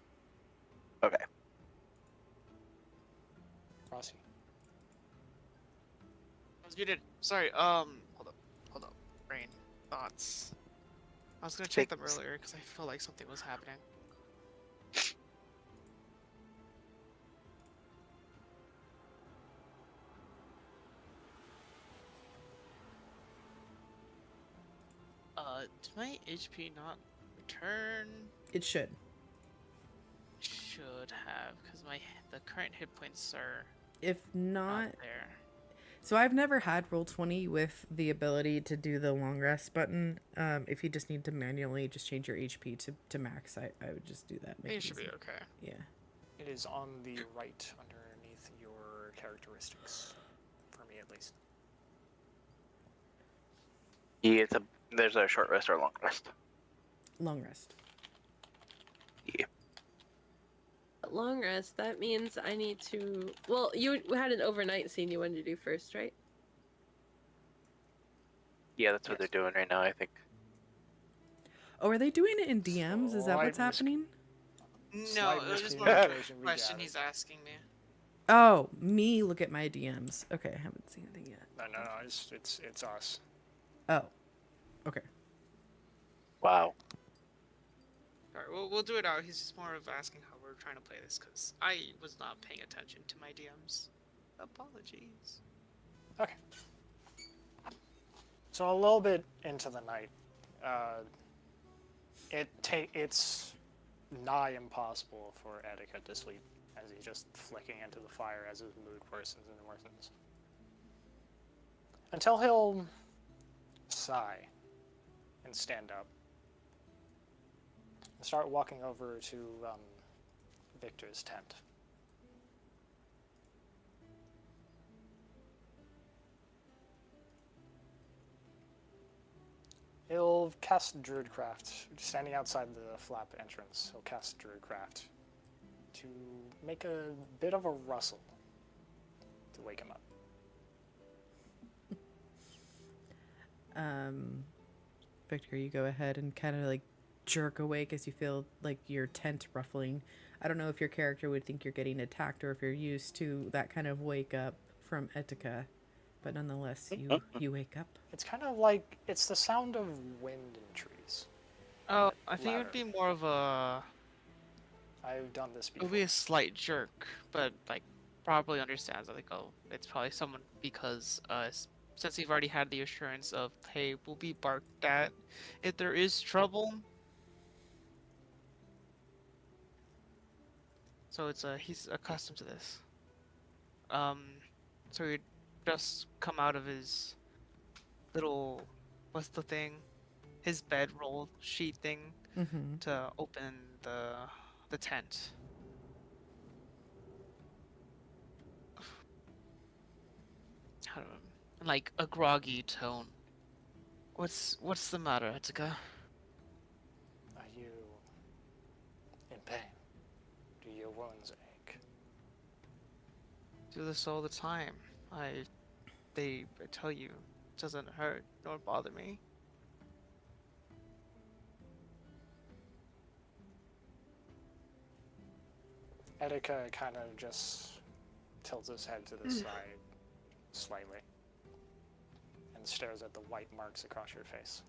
Okay. Rossi. I was muted. Sorry. Hold up. Brain thoughts. I was gonna check them earlier because I felt like something was happening. Did my HP not return? It should. Should have, because the current hit points are If not, there. so I've never had Roll20 with the ability to do the long rest button. If you just need to manually just change your HP to max, I would just do that. It should be okay. Yeah. It is on the right underneath your characteristics, for me at least. Yeah, there's a short rest or a long rest. Long rest. Yeah. Long rest, that means I need to... Well, you had an overnight scene you wanted to do first, right? Yeah, that's what they're doing right now, I think. Oh, are they doing it in DMs? Is that what's Slight happening? No, it was just more of a question he's asking me. Oh, me look at my DMs. Okay, I haven't seen anything yet. No, it's us. Oh. Okay. Wow. Alright, we'll do it out. He's just more of asking how we're trying to play this, because I was not paying attention to my DMs. Apologies. Okay. So a little bit into the night, it's nigh impossible for Etika to sleep, as he's just flicking into the fire as his mood worsens and worsens. Until he'll sigh and stand up and start walking over to Victor's tent. He'll cast Druidcraft, standing outside the flap entrance. He'll cast Druidcraft to make a bit of a rustle to wake him up. Victor, you go ahead and kind of like jerk awake as you feel like your tent ruffling. I don't know if your character would think you're getting attacked or if you're used to that kind of wake up from Etika, but nonetheless, you wake up. It's kind of like, it's the sound of wind in trees. Oh, I think it would be more of a... I've done this It before. would be a slight jerk, but like probably understands that, like, oh, it's probably someone, because since we've already had the assurance of, hey, we'll be barked at if there is trouble. So it's he's accustomed to this. So he'd just come out of his little, what's the thing? His bedroll sheet thing to open the tent. in like a groggy tone. What's the matter, Etika? Are you in pain? Do your wounds ache? Do this all the time. I tell you, it doesn't hurt nor bother me. Etika kind of just tilts his head to the side slightly and stares at the white marks across your face.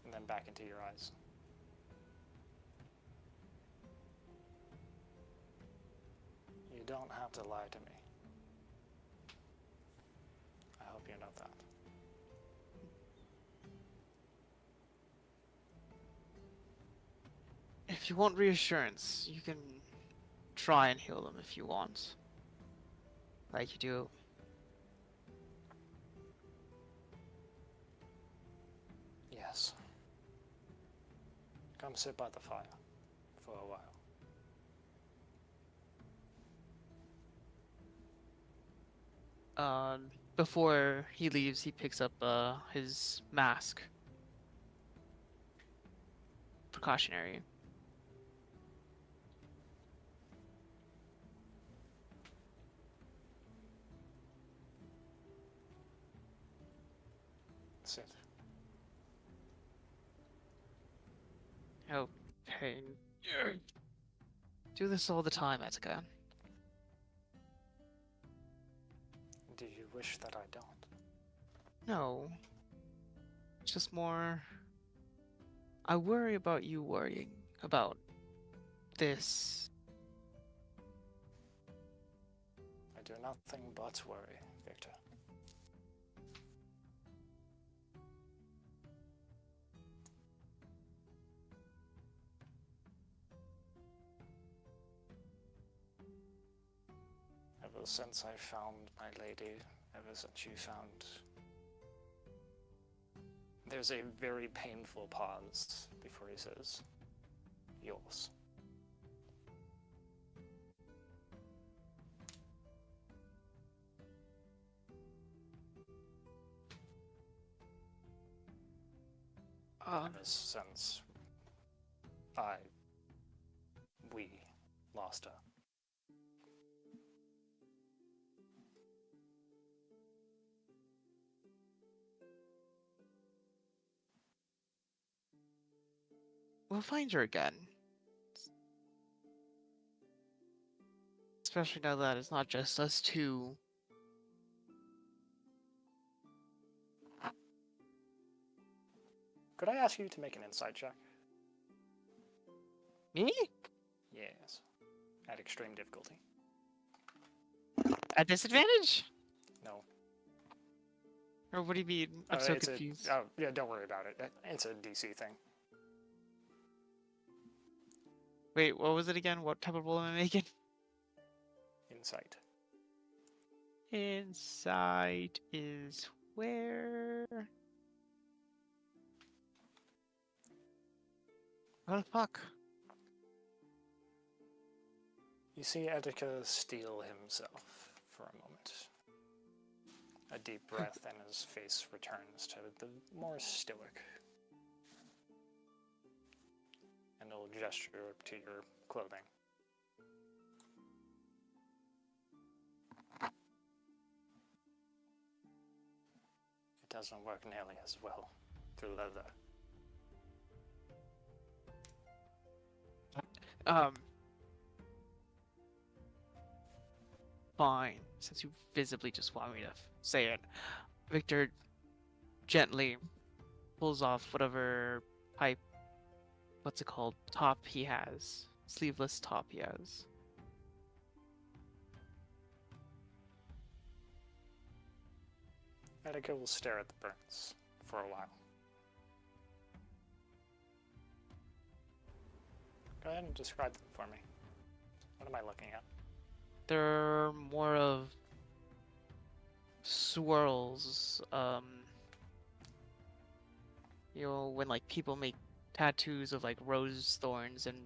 And then back into your eyes. You don't have to lie to me. I hope you know that. If you want reassurance, you can try and heal them if you want. Like you do. Yes. Come sit by the fire for a while. Before he leaves, he picks up his mask. Precautionary. Sit. Oh, pain. Do this all the time, Etika. Do you wish that I don't? No. It's just more... I worry about you worrying about this. I do nothing but worry, Victor. Ever since I found my lady, ever since you found... There's a very painful pause before he says, yours. Ever since we lost her. We'll find her again. Especially now that it's not just us two. Could I ask you to make an insight check? Me? Yes. At extreme difficulty. At disadvantage? No. Or what do you mean? I'm so it's confused. Oh, yeah, don't worry about it. It's a DC thing. Wait, what was it again? What type of roll am I making? Insight. Insight is where? What the fuck? You see Etika steel himself for a moment. A deep breath and his face returns to the more stoic. And he'll gesture to your clothing. It doesn't work nearly as well through leather. Fine. Since you visibly just want me to say it. Victor gently pulls off whatever pipe, what's it called, top he has. Sleeveless top he has. Etika will stare at the burns for a while. Go ahead and describe them for me. What am I looking at? They're more of swirls. You know, when like people make tattoos of like rose thorns, and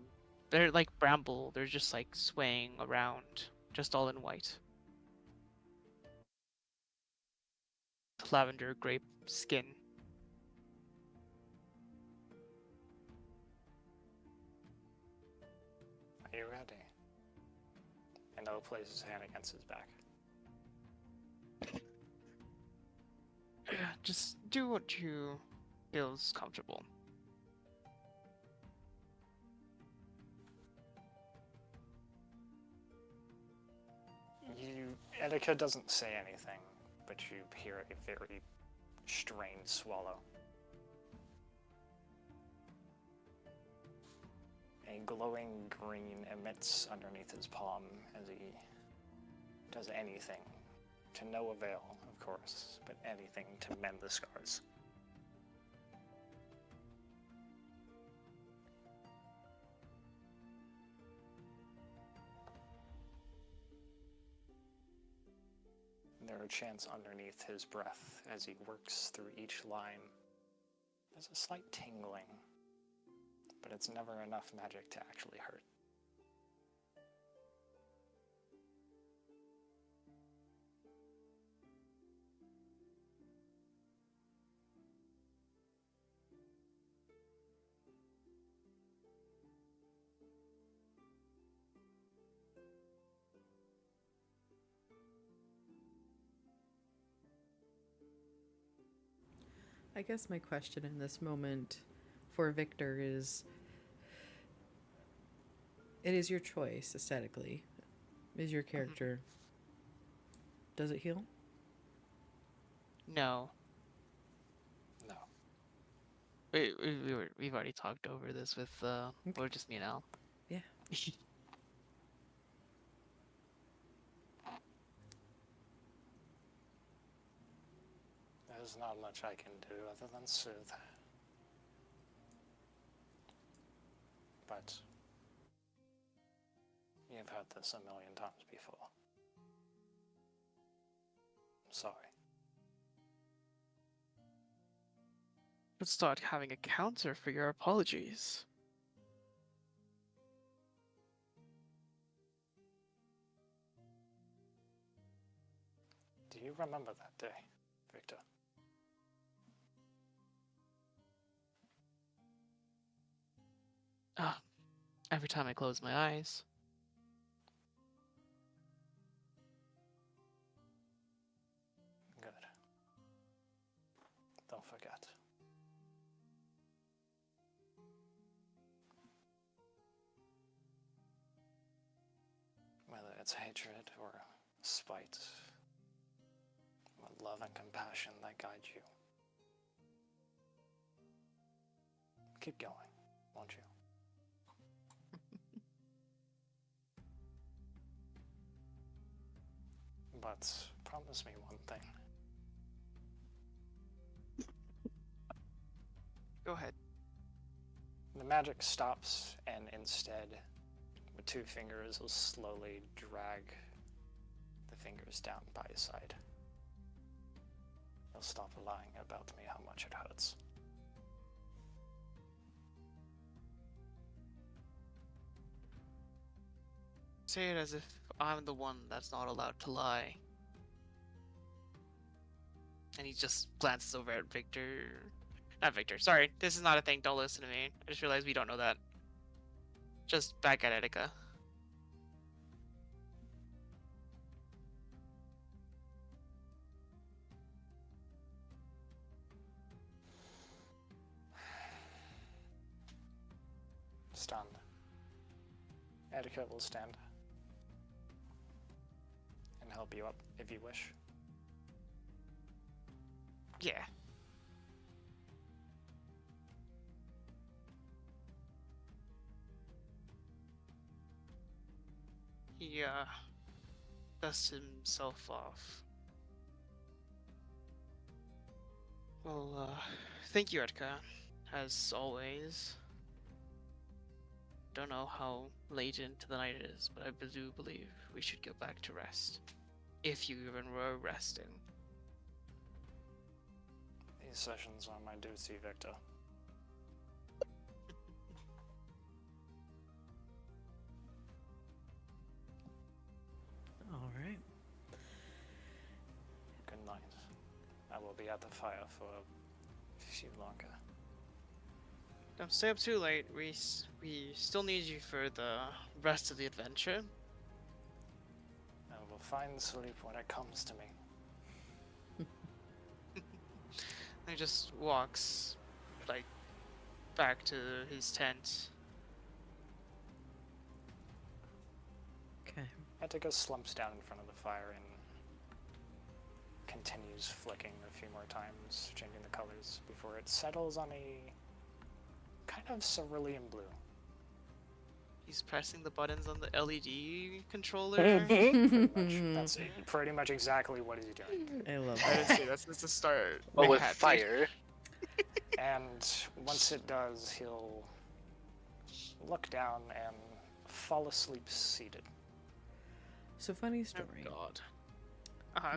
they're like bramble. They're just like swaying around, just all in white. lavender grape skin. Are you ready? And I'll place his hand against his back. Yeah, just do what you feels comfortable. Etika doesn't say anything, but you hear a very strained swallow. A glowing green emits underneath his palm as he does anything, to no avail, of course, but anything to mend the scars. There are chants underneath his breath as he works through each line. There's a slight tingling, but it's never enough magic to actually hurt. I guess my question in this moment for Victor is, it is your choice aesthetically. Is your character... Does it heal? No. No. We've already talked over this with or just me now. Yeah. There's not much I can do other than soothe. But you've heard this a million times before. I'm sorry. Let's start having a counter for your apologies. Do you remember that day, Victor? Ah, every time I close my eyes. Good. Don't forget. Whether it's hatred or spite, or love and compassion that guide you. Keep going, won't you? But promise me one thing. Go ahead. The magic stops, and instead, with 2 fingers, he'll slowly drag the fingers down by his side. He'll stop lying about me how much it hurts. Say it as if I'm the one that's not allowed to lie. And he just glances over at Victor. Not Victor, sorry. This is not a thing, don't listen to me. I just realized we don't know that. Just back at Etika. Stand. Etika will stand. And help you up if you wish. Yeah. He, dusts himself off. Well, thank you, Etika. As always. Don't know how late into the night it is, but I do believe we should go back to rest. If you even were resting. These sessions are my duty, Victor. All right. Good night. I will be at the fire for a few longer. Don't stay up too late. We still need you for the rest of the adventure. I will find sleep when it comes to me. He just walks, like, back to his tent. Okay. Attica slumps down in front of the fire and continues flicking a few more times, changing the colors before it settles on a kind of cerulean blue. He's pressing the buttons on the LED controller. That's pretty much exactly what he's doing. I love I that. see, that's the start. But We with had to. fire. And once it does, he'll look down and fall asleep seated. So funny Oh story. God.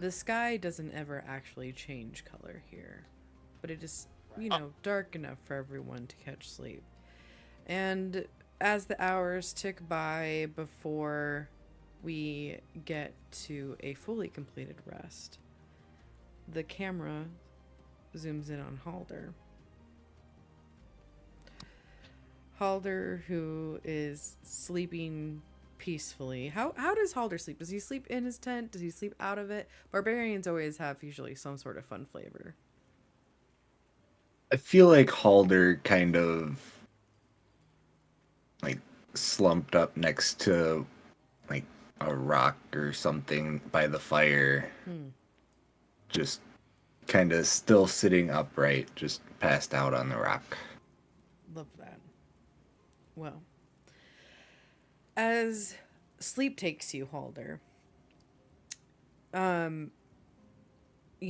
The sky doesn't ever actually change color here, but it is, you Right. know, dark enough for everyone to catch sleep. And as the hours tick by before we get to a fully completed rest, the camera zooms in on Halder. Halder, who is sleeping peacefully. How does Halder sleep? Does he sleep in his tent? Does he sleep out of it? Barbarians always have usually some sort of fun flavor. I feel like Halder kind of like slumped up next to like a rock or something by the fire. Just kind of still sitting upright, just passed out on the rock. Love that. Well, as sleep takes you, Halder, you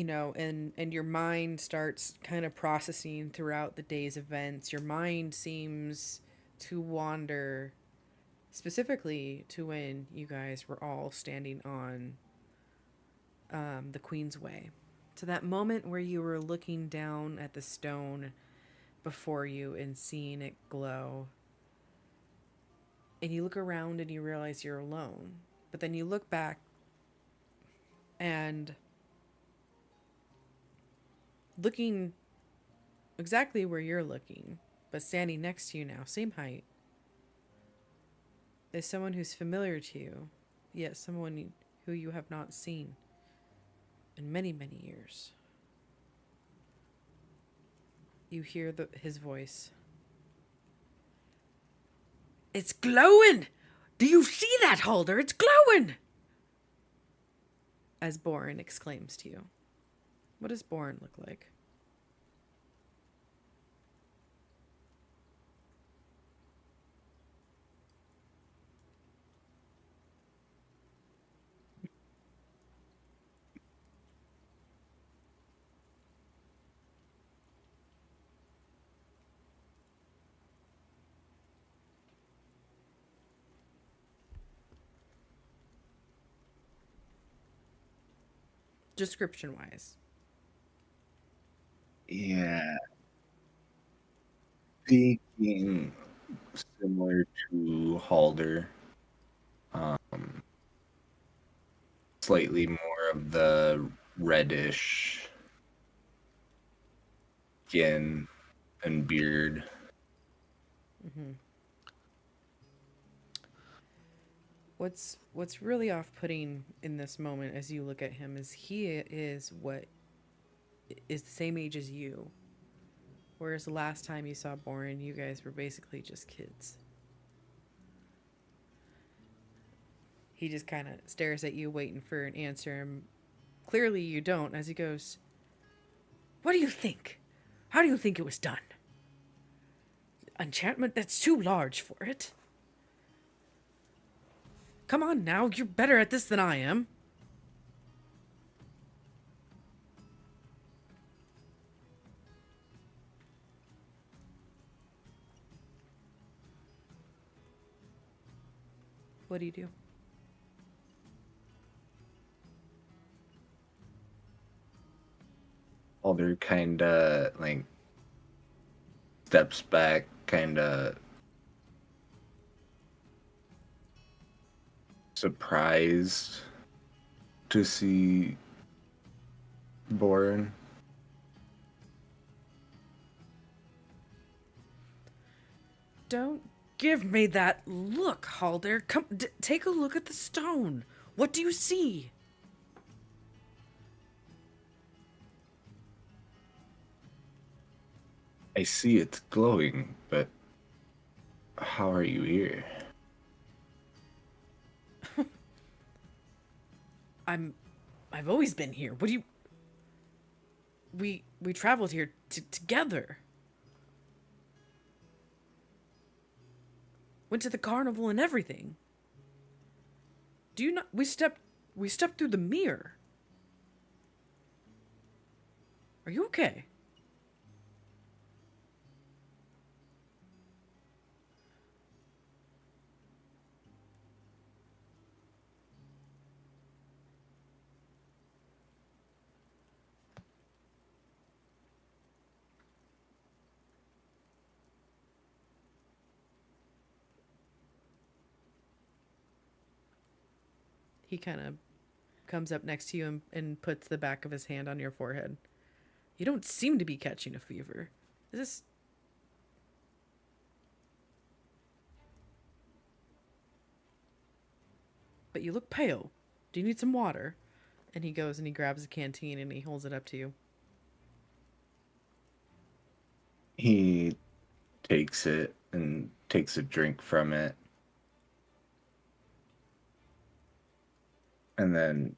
know, and your mind starts kind of processing throughout the day's events, your mind seems to wander specifically to when you guys were all standing on the Queen's Way. To that moment where you were looking down at the stone before you and seeing it glow. And you look around and you realize you're alone. But then you look back and looking exactly where you're looking, but standing next to you now, same height, is someone who's familiar to you, yet someone who you have not seen in many, many years. You hear his voice. It's glowing! Do you see that, Halder? It's glowing! As Boren exclaims to you. What does Boren look like? Description wise. Yeah. Speaking similar to Halder. Slightly more of the reddish skin and beard. Mm-hmm. What's really off-putting in this moment as you look at him is he is what is the same age as you. Whereas the last time you saw Boren, you guys were basically just kids. He just kind of stares at you, waiting for an answer. And clearly you don't, as he goes, "What do you think? How do you think it was done? Enchantment? That's too large for it. Come on now, you're better at this than I am." What do you do? Alder kind of like steps back, kind of surprised to see Boren. Don't give me that look, Halder. Come, take a look at the stone. What do you see? I see it's glowing, but how are you here? I've always been here. What do you... We traveled here together. Went to the carnival and everything. Do you not... We stepped through the mirror. Are you okay? He kind of comes up next to you and puts the back of his hand on your forehead. You don't seem to be catching a fever. Is this... But you look pale. Do you need some water? And he goes and he grabs a canteen and he holds it up to you. He takes it and takes a drink from it. And then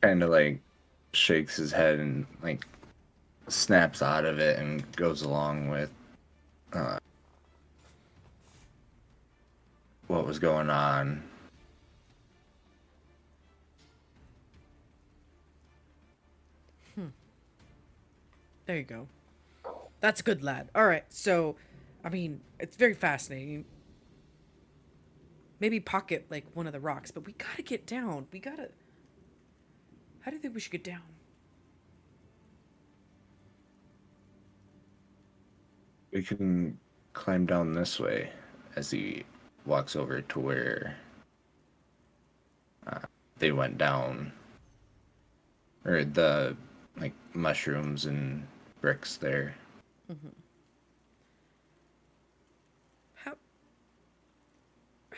kind of like shakes his head and like snaps out of it and goes along with what was going on. There you go. That's a good lad. All right, so, I mean, it's very fascinating. Maybe pocket, like, one of the rocks, but we gotta get down. We gotta... How do you think we should get down? We can climb down this way as he walks over to where they went down. Or the, like, mushrooms and bricks there. Mm-hmm.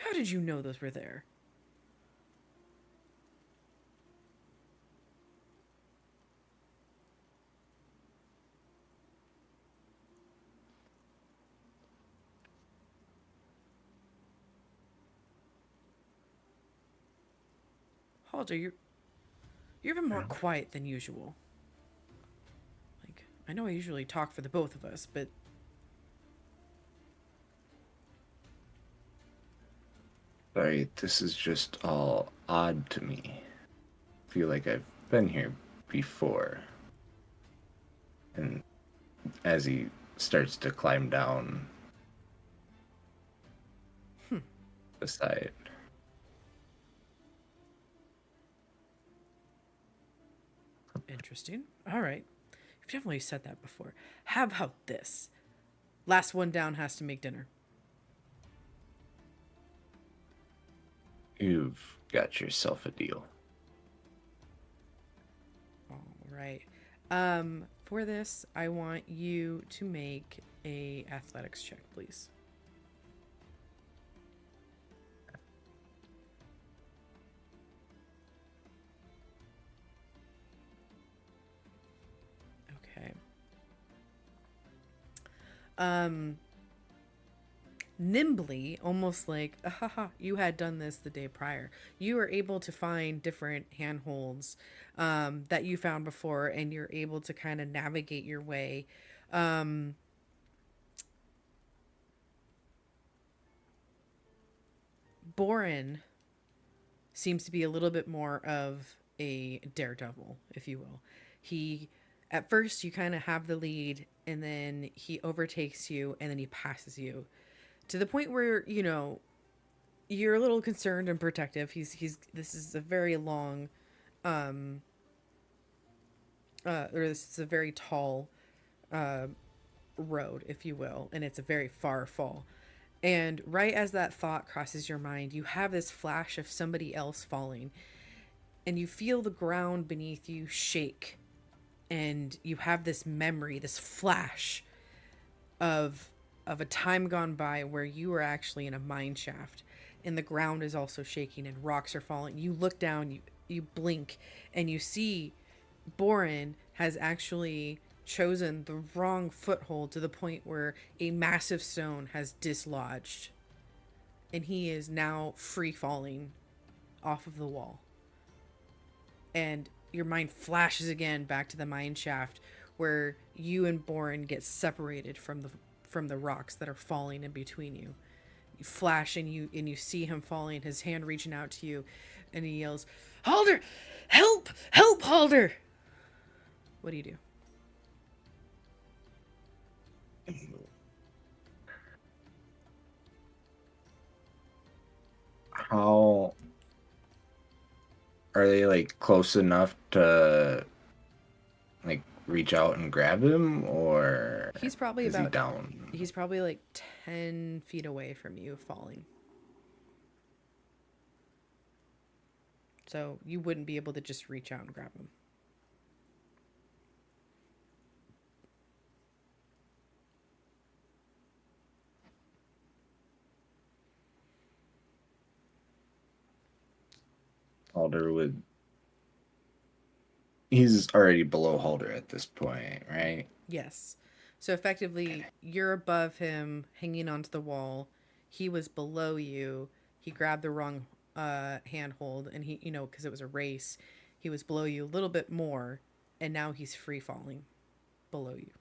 How did you know those were there? Halder, you're even more quiet than usual. Like, I know I usually talk for the both of us, but... Sorry, this is just all odd to me. I feel like I've been here before. And as he starts to climb down the side. Interesting. All right. You've definitely said that before. How about this? Last one down has to make dinner. You've got yourself a deal. All right. For this, I want you to make a athletics check, please. Okay. Nimbly, almost like, you had done this the day prior. You were able to find different handholds that you found before, and you're able to kind of navigate your way. Boren seems to be a little bit more of a daredevil, if you will. At first, you kind of have the lead, and then he overtakes you, and then he passes you. To the point where, you know, you're a little concerned and protective. This is a very long, or this is a very tall, road, if you will, and it's a very far fall. And right as that thought crosses your mind, you have this flash of somebody else falling, and you feel the ground beneath you shake, and you have this memory, this flash of a time gone by where you were actually in a mine shaft, and the ground is also shaking and rocks are falling. You look down, you blink, and you see Boren has actually chosen the wrong foothold to the point where a massive stone has dislodged, and he is now free falling off of the wall. And your mind flashes again back to the mine shaft where you and Boren get separated from the rocks that are falling in between you. You flash and you see him falling, his hand reaching out to you, and he yells, "Halder! Help! Help, Halder!" What do you do? How are they, like, close enough to, like, reach out and grab him, or He's probably is he about down? He's probably like 10 feet away from you falling. So you wouldn't be able to just reach out and grab him. Halder would. He's already below Halder at this point, right? Yes. So effectively, you're above him, hanging onto the wall. He was below you. He grabbed the wrong handhold, and he, because it was a race, he was below you a little bit more, and now he's free falling below you.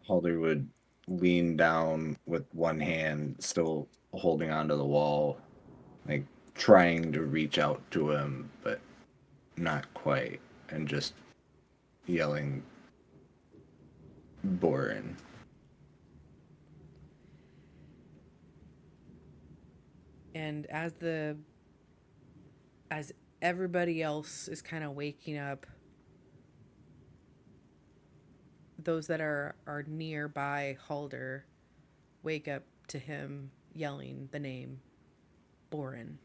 Halder would lean down with one hand still holding onto the wall, like trying to reach out to him, but not quite, and just yelling, "Boren." And as everybody else is kind of waking up, those that are nearby Halder wake up to him yelling the name Boren,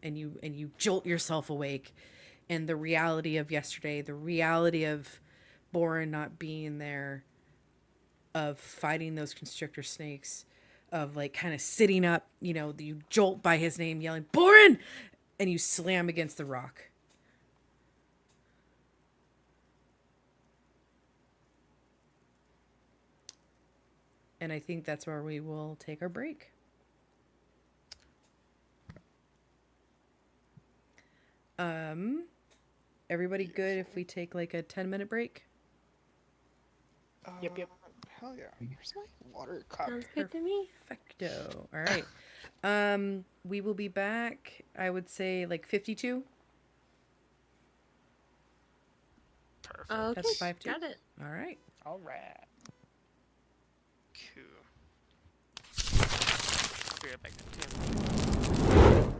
and you jolt yourself awake, and the reality of yesterday, the reality of Boren not being there, of fighting those constrictor snakes, of like kind of sitting up, you jolt by his name yelling Boren, and you slam against the rock. And I think that's where we will take our break. Everybody good if we take like a 10-minute break? Yep. Hell yeah. Where's my water cup? Sounds good to me. Perfecto. All right. We will be back, I would say, like 52. Perfect. Okay, That's 5-2. got it. All right. All right. Cool. I'll be right back then, too.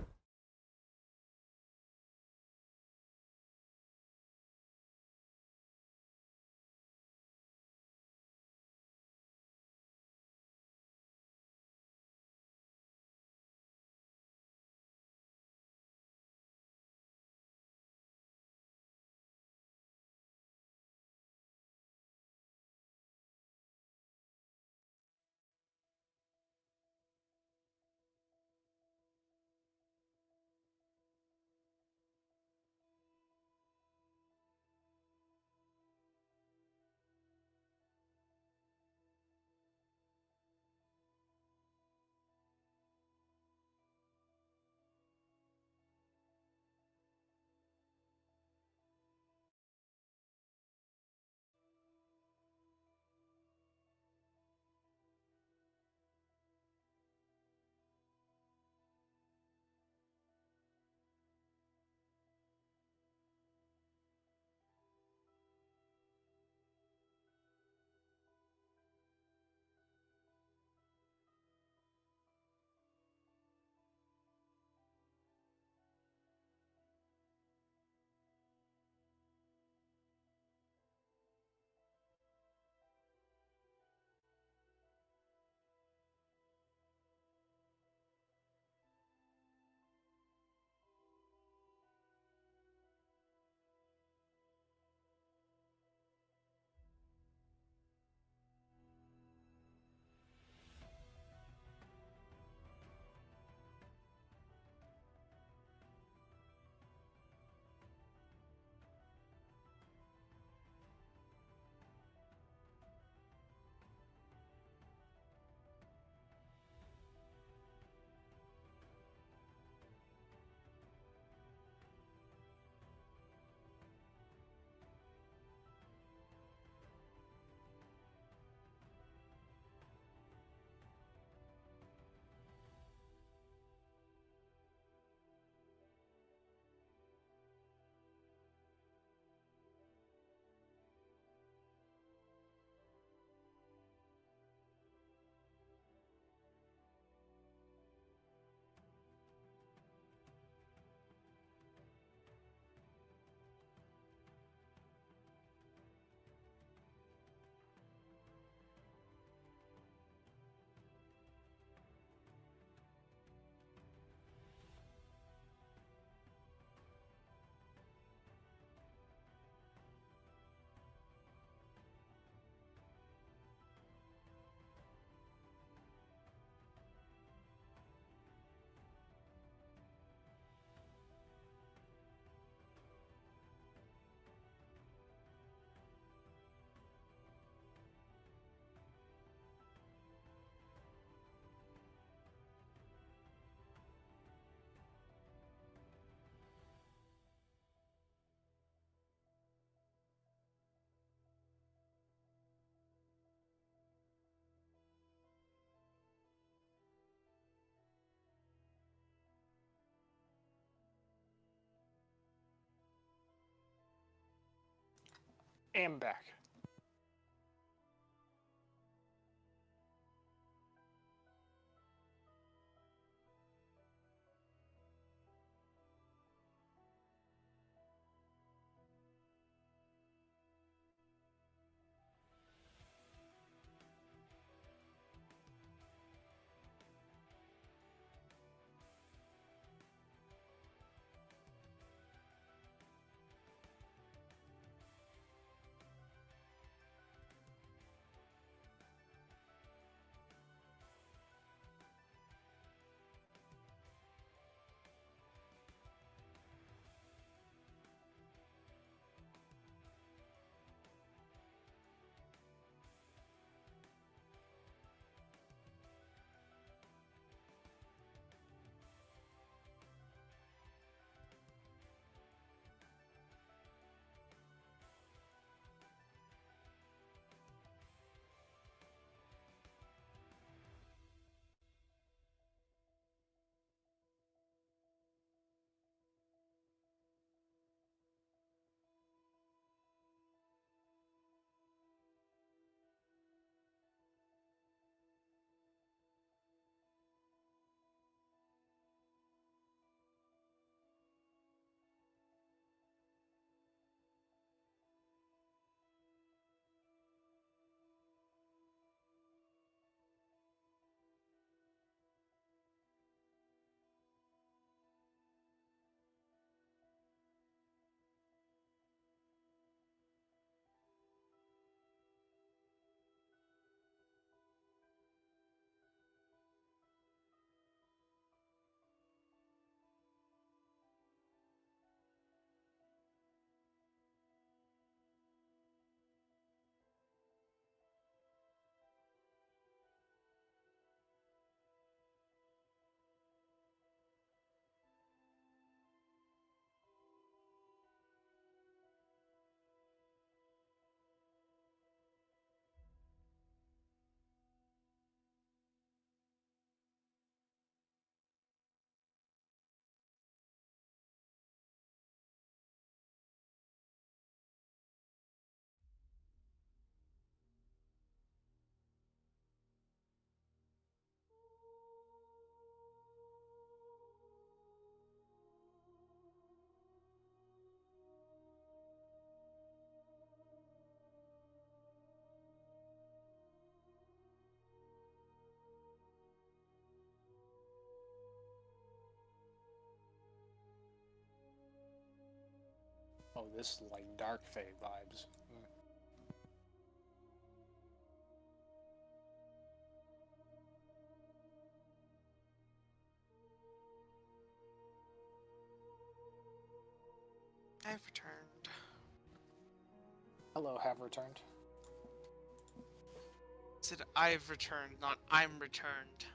am back. Oh, this is like Dark Fae vibes. I've returned. Hello, have returned. I said I've returned, not I'm returned.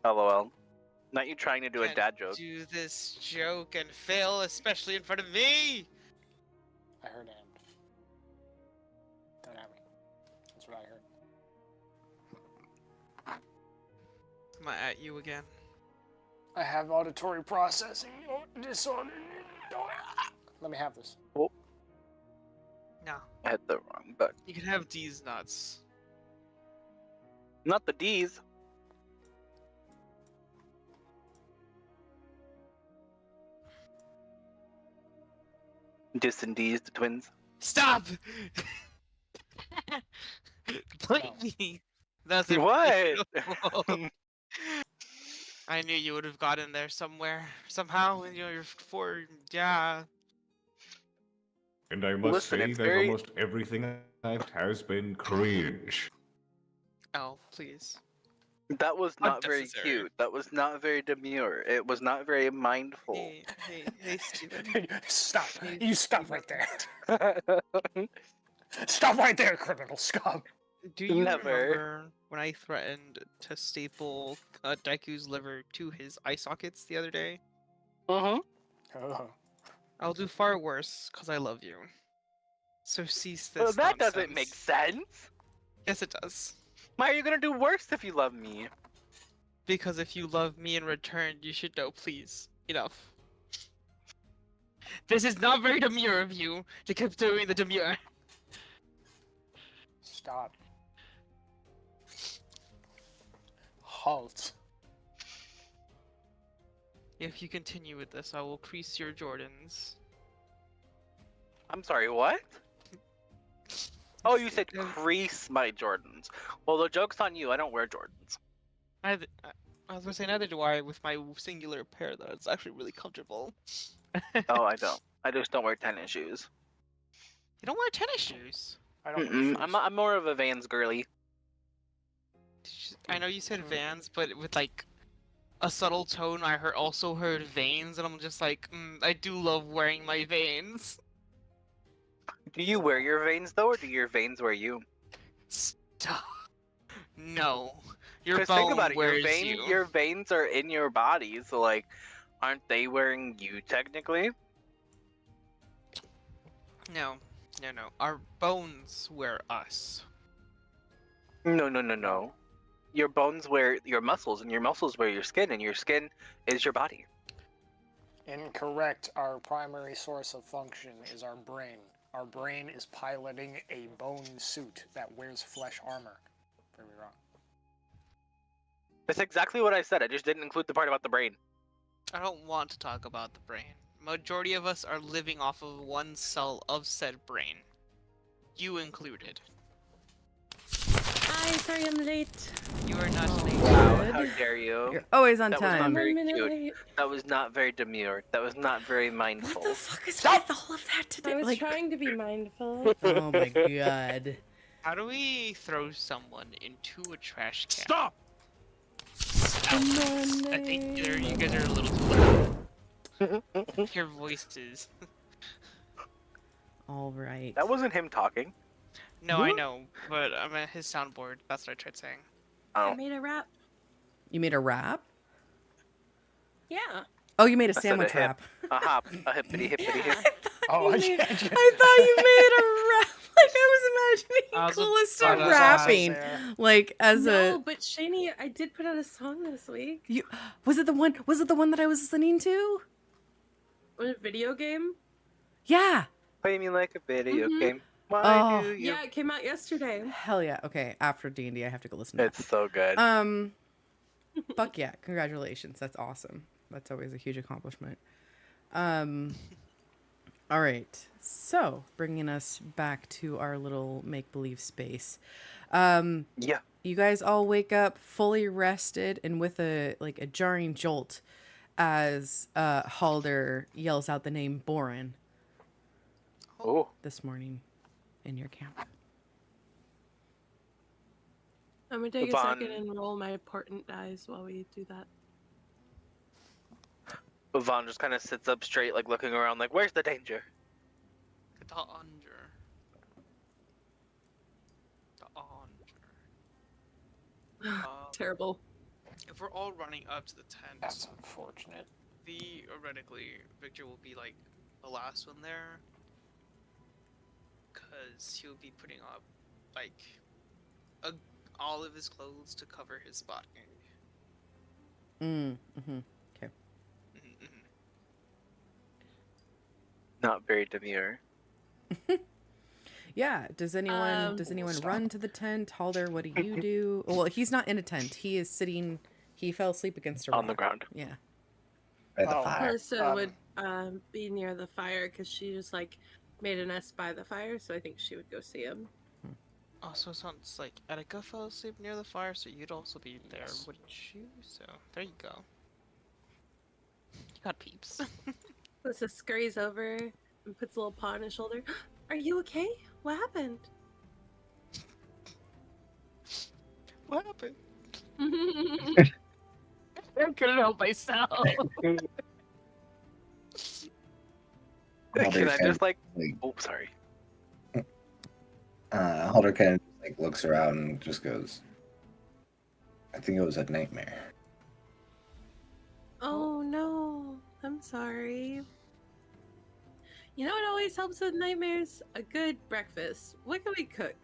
LOL. Not you trying to do a Can't dad joke. do this joke and fail, especially in front of me. I heard and. Don't at me. That's what I heard. Am I at you again? I have auditory processing disorder. Let me have this. Oh, No. I hit the wrong button. You can have D's nuts. Not the D's. Dis and D's, the twins. Stop! Blame me. That's What? I knew you would have gotten there somewhere, somehow. In your yeah. And I must Listen, say it's that very- almost everything I've has been cringe. Oh, please. That was not very Unnecessary. cute. That was not very demure. It was not very mindful. Hey, Steven. Stop. Hey, You stop Steven. right there. Stop right there, criminal scum. Do you Never. remember when I threatened to staple Daiku's liver to his eye sockets the other day? Mm-hmm. Oh. I'll do far worse, because I love you. So cease this Well, that doesn't nonsense. make sense. Yes, it does. Why are you gonna do worse if you love me? Because if you love me in return, you should know, please. Enough. This is not very demure of you to keep doing the demure. Stop. Halt. If you continue with this, I will crease your Jordans. I'm sorry, what? Oh, you said crease my Jordans. Well, the joke's on you. I don't wear Jordans. I was gonna say neither do I with my singular pair though. It's actually really comfortable. Oh, I don't. I just don't wear tennis shoes. You don't wear tennis shoes. I don't. I'm more of a Vans girly. I know you said Vans, but with like a subtle tone, I also heard Vanes, and I'm just like, I do love wearing my Vanes. Do you wear your veins though, or do your veins wear you? Stop. No. Your Because bone think about it, wears you. your veins are in your body, so like, aren't they wearing you technically? No. Our bones wear us. No. Your bones wear your muscles, and your muscles wear your skin, and your skin is your body. Incorrect. Our primary source of function is our brain. Our brain is piloting a bone suit that wears flesh armor. Prove me wrong. That's exactly what I said. I just didn't include the part about the brain. I don't want to talk about the brain. Majority of us are living off of one cell of said brain. You included. Hi, sorry I'm late. You are not late. Wow, how dare you? You're always on That was not time. very 1 minute cute. late. That was not very demure. That was not very mindful. What the fuck is with all of that today? I was Like, trying to be mindful. oh my god. How do we throw someone into a trash can? Stop! I think you guys are a little too loud. Your voices. All right. That wasn't him talking. No, I know, but I'm at his soundboard. That's what I tried saying. I Oh, made a rap. You made a rap? Yeah. Oh, you made a I said sandwich a hip. wrap. a hop, a hippity hippity hip. Oh, I thought you made a rap. Like I was imagining Callista rapping, like as No, a. but Shaney, I did put out a song this week. You was it the one? Was it the one that I was listening to? A video game? Yeah. Play me like a video Mhm. game. Why Oh. do you? Yeah, it came out yesterday. Hell yeah. Okay. After D&D, I have to go listen to It's so good. it. Fuck yeah. Congratulations. That's awesome. That's always a huge accomplishment. All right. So, bringing us back to our little make-believe space. Yeah. You guys all wake up fully rested and with a jarring jolt as Halder yells out the name Boren Oh. this morning in your camp. I'm gonna take Yvonne. a second and roll my important dice while we do that. Vaughn just kind of sits up straight, like looking around, like, where's the danger? The Anger. Terrible. If we're all running up to the tent, That's unfortunate. theoretically, Victor will be like the last one there. Because he'll be putting up like all of his clothes to cover his spotting. Mm-hmm. Okay. Not very demure. Yeah. Does anyone run to the tent? Halder, what do you do? Well, he's not in a tent. He is sitting. He fell asleep against a rock. On the ground. Yeah. By the Oh. fire. Melissa would be near the fire because she just like made a nest by the fire, so I think she would go see him. Also, it sounds like Attica fell asleep near the fire, so you'd also be there, Yes. wouldn't you? So, there you go. You got peeps. Melissa scurries over and puts a little paw on his shoulder. Are you okay? What happened? What happened? I I couldn't help myself. Can I just like? Like, Oh, sorry. Halder kind of like looks around and just goes, I think it was a nightmare. Oh no, I'm sorry. You know what always helps with nightmares? A good breakfast. What can we cook?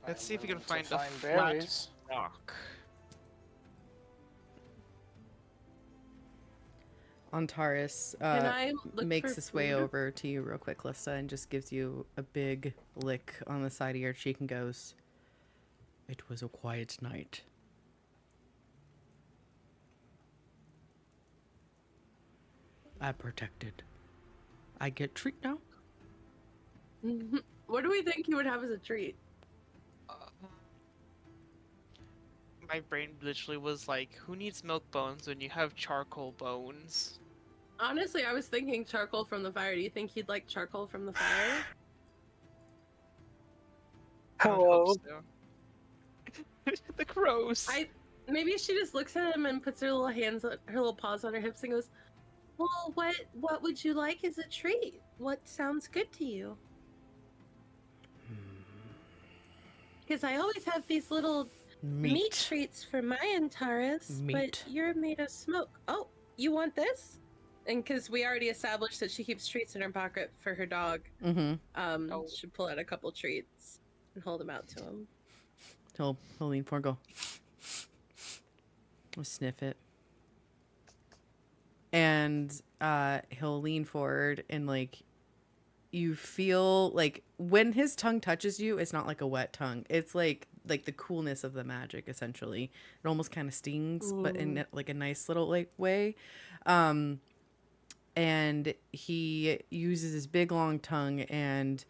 Let's see if we can I'm willing find to a flat berries. rock. Antares Can I look makes for his way food? over to you real quick, Lista, and just gives you a big lick on the side of your cheek and goes, "It was a quiet night. I protected. I get treat now?" What do we think you would have as a treat? My brain literally was like, who needs milk bones when you have charcoal bones? Honestly, I was thinking charcoal from the fire. Do you think he'd like charcoal from the fire? I would hope so. The crows. Maybe she just looks at him and puts her little paws on her hips and goes, "Well, what would you like as a treat? What sounds good to you?" Because I always have these little meat treats for my Antares, but you're made of smoke. Oh, you want this? And because we already established that she keeps treats in her pocket for her dog, should pull out a couple treats and hold them out to him. He'll lean forward, go. I'll sniff it. And he'll lean forward and like you feel like when his tongue touches you, it's not like a wet tongue. It's like the coolness of the magic essentially. It almost kind of stings, but in like a nice little like way. And he uses his big long tongue and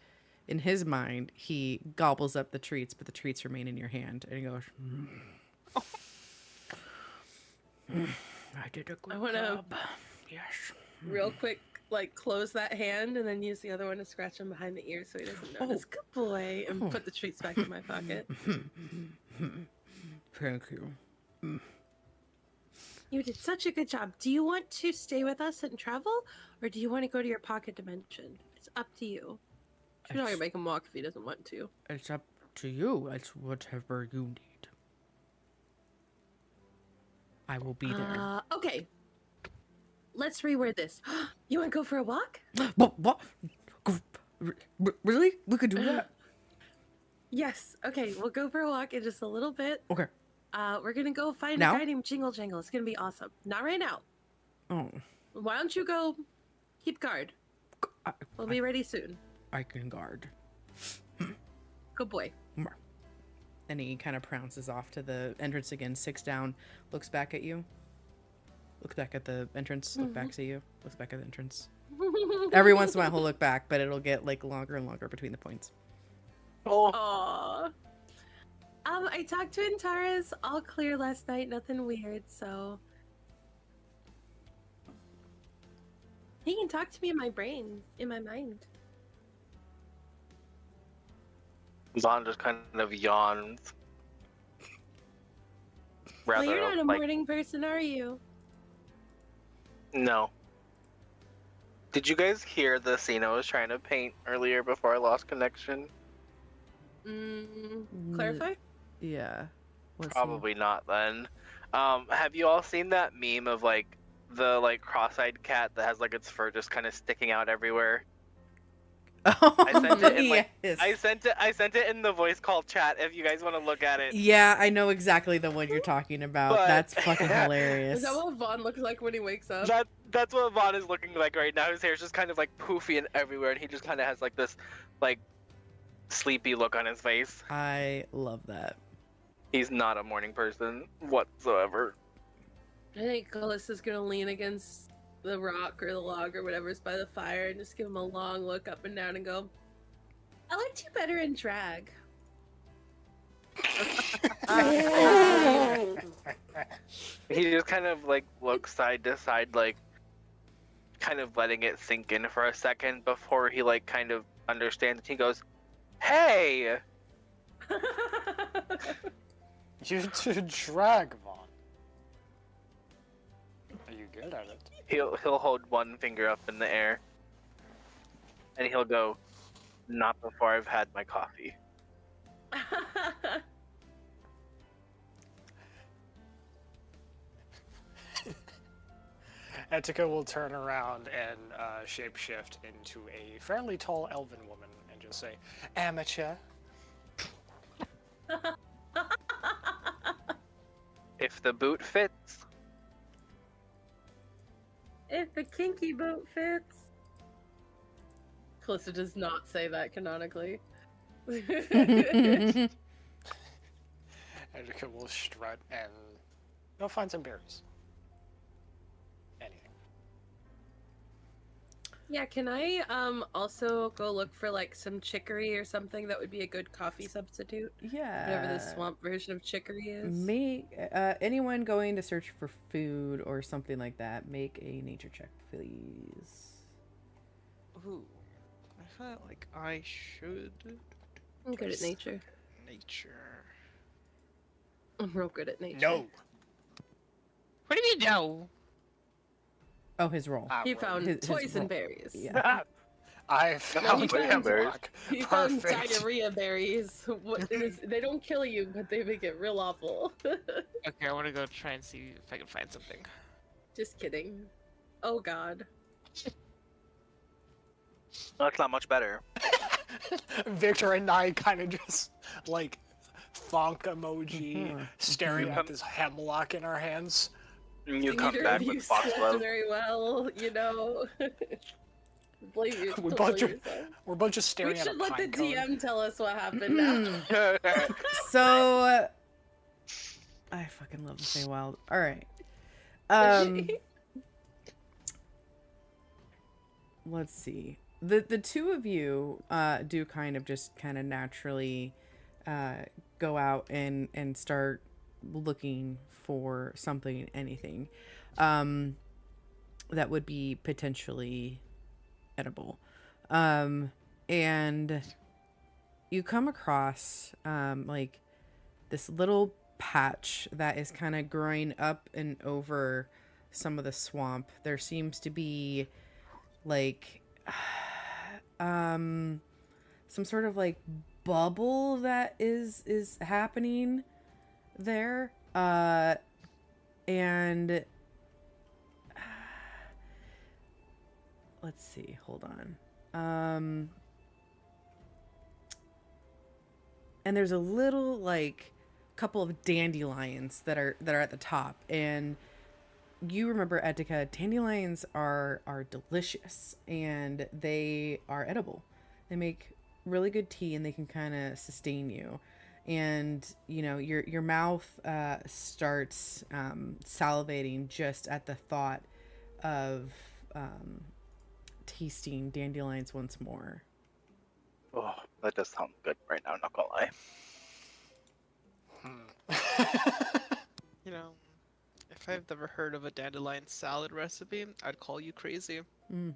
in his mind he gobbles up the treats, but the treats remain in your hand and he goes, I did a good job. Yes. Real quick, like close that hand and then use the other one to scratch him behind the ear so he doesn't notice. Good boy. And put the treats back in my pocket. Thank you. You did such a good job. Do you want to stay with us and travel, or do you want to go to your pocket dimension? It's up to you. You're not gonna make him walk if he doesn't want to. It's up to you. It's whatever you need. I will be there. Okay. Let's reword this. You want to go for a walk? What? Really? We could do that? Yes. Okay, we'll go for a walk in just a little bit. Okay. We're gonna go find Now? a guy named Jingle Jangle. It's gonna be awesome. Not right now. Oh. Why don't you go keep guard? We'll be ready soon. I can guard. Good boy. And he kind of prounces off to the entrance again, sits down, looks back at you, looks back at the entrance, looks back at you, looks back at the entrance. Every once in a while he'll look back, but it'll get like longer and longer between the points. Aww. I talked to Antares, all clear last night, nothing weird, so he can talk to me in my brain, in my mind. Zahn just kind of yawns. Well, you're not a morning person, are you? No. Did you guys hear the scene I was trying to paint earlier before I lost connection? Clarify? Yeah. Probably not then. Have you all seen that meme of like the like cross-eyed cat that has like its fur just kind of sticking out everywhere? I sent it in like yes. I sent it in the voice call chat if you guys want to look at it. Yeah, I know exactly the one you're talking about. But- That's fucking hilarious. Is that what Vaughn looks like when he wakes up? That's what Vaughn is looking like right now. His hair's just kind of like poofy and everywhere, and he just kind of has like this like sleepy look on his face. I love that. He's not a morning person whatsoever. I think Callista's gonna lean against the rock or the log or whatever's by the fire and just give him a long look up and down and go, I liked you better in drag. He just kind of like looks side to side, like kind of letting it sink in for a second before he like kind of understands. He goes, "Hey!" You do drag, Vaughn. Are you good at it? He'll hold one finger up in the air, and he'll go, "Not before I've had my coffee." Etika will turn around and shapeshift into a fairly tall elven woman and just say, "Amateur." If the boot fits. If the kinky boat fits. Calista does not say that canonically. Edrica will strut and go find some berries. Anything. Yeah, can I also go look for like some chicory or something that would be a good coffee substitute? Yeah. Whatever the swamp version of chicory is. Make anyone going to search for food or something like that, make a nature check, please. Ooh. I feel like I should. I'm good at nature. Nature. I'm real good at nature. No. What do you mean no? Oh, his roll. He found his poison roll. berries. Yeah. I found berries. He found Perfect. diarrhea berries. They don't kill you, but they make it real awful. Okay, I want to go try and see if I can find something. Just kidding. Oh god. That's not much better. Victor and I kind of just like thonk emoji, staring at this hemlock in our hands. And you come Neither back of you with slept foxglove. very well, you know. Blame you. We don't both blame just- yourself. We're both just We staring at a should let the pine cone. DM tell us what happened now. So I fucking love the Feywild. All right. Let's see. The two of you do kind of naturally go out and start looking for something, anything that would be potentially edible. And you come across like this little patch that is kind of growing up and over some of the swamp. There seems to be like some sort of like bubble that is happening there, and let's see, hold on. And there's a little like couple of dandelions that are at the top, and you remember, Etika, dandelions are delicious and they are edible. They make really good tea and they can kind of sustain you. And you know, your mouth starts salivating just at the thought of tasting dandelions once more. Oh, that does sound good right now, not gonna lie. You know, if I've never heard of a dandelion salad recipe, I'd call you crazy. Mm.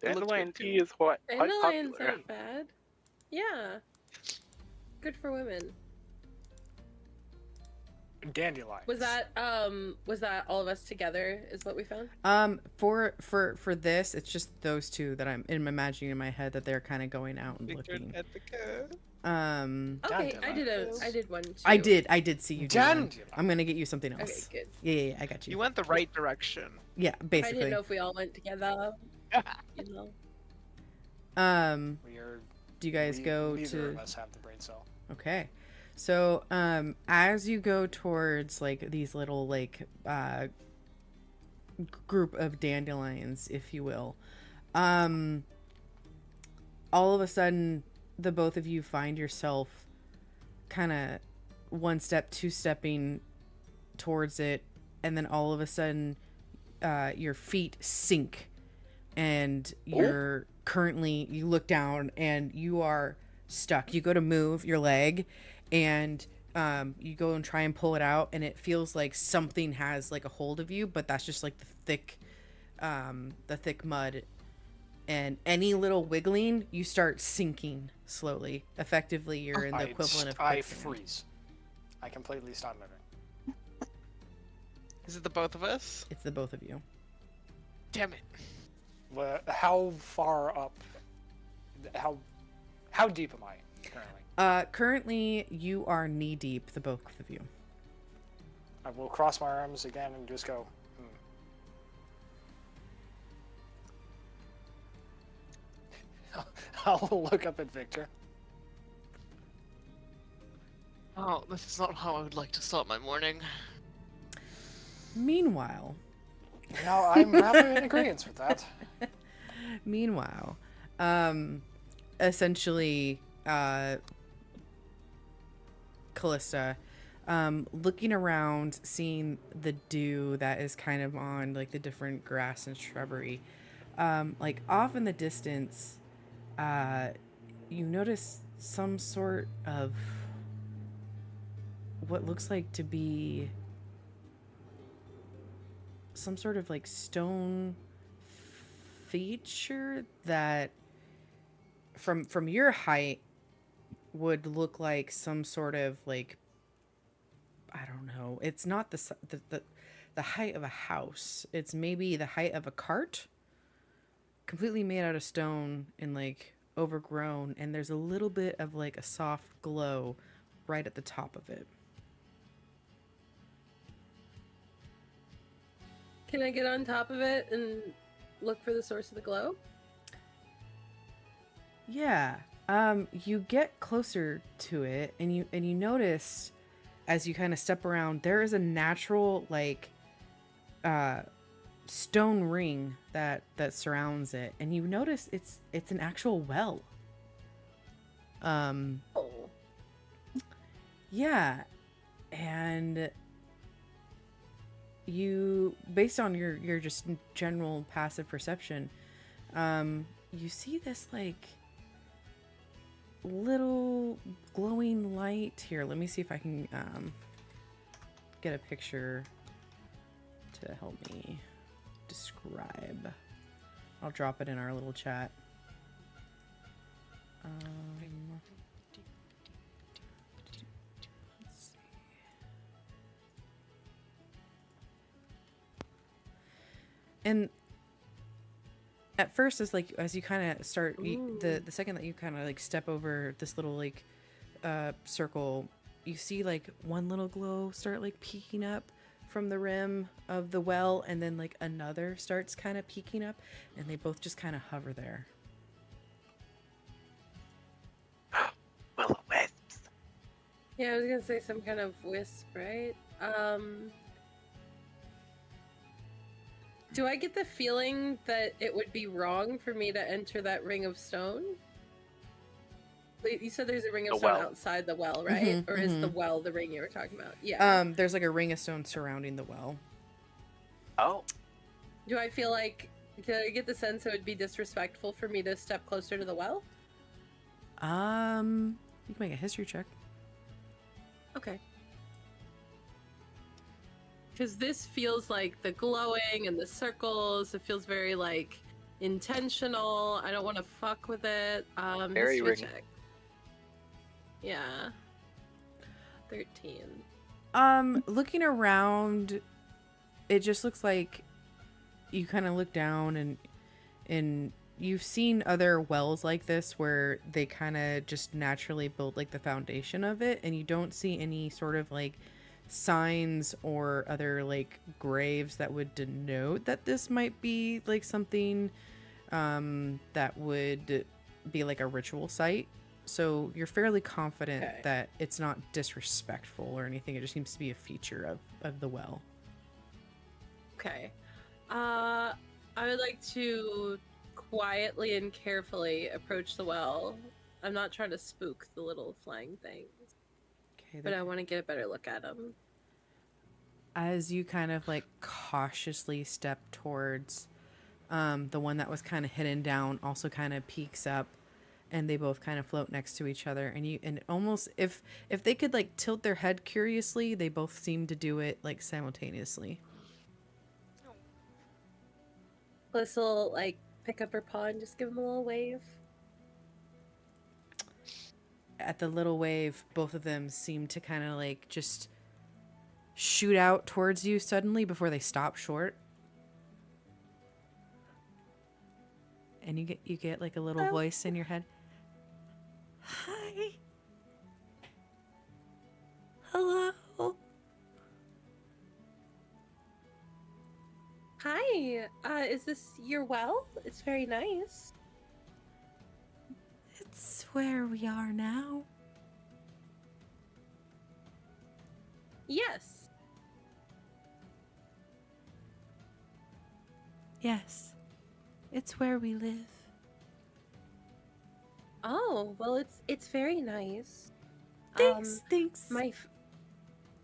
Dandelion tea is quite Dandelions popular. aren't bad. Yeah. Good for women. Dandelions. Was that all of us together is what we found? For this, it's just those two that I'm imagining in my head that they're kind of going out and Victor looking. and Etika. Okay, I Dandelions. did one too. I did see you do one. Dandelions. I'm gonna get you something Okay, else. good. Yeah, I got you. You went the right direction. Yeah, I basically. didn't know if we all went together. You know. We are, Do you guys go neither to? of us have the brain cell. Okay. So, as you go towards like these little like group of dandelions, if you will, all of a sudden, the both of you find yourself kind of one step, two stepping towards it, and then all of a sudden, your feet sink, and you're currently, you look down and you are stuck. You go to move your leg, and you go and try and pull it out, and it feels like something has like a hold of you, but that's just like the thick mud. And any little wiggling, you start sinking slowly. Effectively, you're in the equivalent of I quicksand. freeze. I completely stop moving. Is it the both of us? It's the both of you. Damn it. How far up? How deep am I currently? Currently, you are knee deep, the both of you. I will cross my arms again and just go. I'll look up at Victor. Oh, this is not how I would like to start my morning. Meanwhile, No, I'm happy in agreement with that. Meanwhile, essentially, Callista, looking around, seeing the dew that is kind of on like the different grass and shrubbery, like off in the distance, you notice some sort of what looks like to be some sort of like stone feature that from your height would look like some sort of like, I don't know, it's not the height of a house, it's maybe the height of a cart, completely made out of stone and like overgrown, and there's a little bit of like a soft glow right at the top of it. Can I get on top of it and look for the source of the glow? Yeah. You get closer to it, and you notice as you kind of step around, there is a natural like stone ring that surrounds it, and you notice it's an actual well. Oh. Yeah. And you, based on your just general passive perception, you see this like little glowing light here. Let me see if I can get a picture to help me describe. I'll drop it in our little chat. Let's see. And at first, it's like as you kind of start the second that you kind of like step over this little like circle, you see like one little glow start like peeking up from the rim of the well, and then like another starts kind of peeking up, and they both just kind of hover there. Will-o-wisps. Yeah, I was gonna say some kind of wisp, right? Do I get the feeling that it would be wrong for me to enter that ring of stone? Wait, you said there's a ring of stone outside the well, right? Or is the well the ring you were talking about? Yeah. There's like a ring of stone surrounding the well. Oh. Do I feel like, do I get the sense it would be disrespectful for me to step closer to the well? You can make a history check. Okay. Because this feels like the glowing and the circles, it feels very like intentional. I don't want to fuck with it. Very history ring. check. Yeah. 13. Looking around, it just looks like you kind of look down and you've seen other wells like this where they kind of just naturally build like the foundation of it, and you don't see any sort of like signs or other like graves that would denote that this might be like something that would be like a ritual site. So you're fairly confident that it's not disrespectful or anything. It just seems to be a feature of the well. Okay. I would like to quietly and carefully approach the well. I'm not trying to spook the little flying things. Okay, but I want to get a better look at them. As you kind of like cautiously step towards the one that was kind of hidden down, also kind of peeks up, and they both kind of float next to each other. And almost if they could like tilt their head curiously, they both seem to do it like simultaneously. Let's like pick up her paw and just give him a little wave. At the little wave, both of them seem to kind of like just shoot out towards you suddenly before they stop short. And you get like a little voice in your head. Hi. Hello. Hi. Is this your well? It's very nice. It's where we are now. Yes. Yes. It's where we live. Oh, well, it's very nice. Thanks.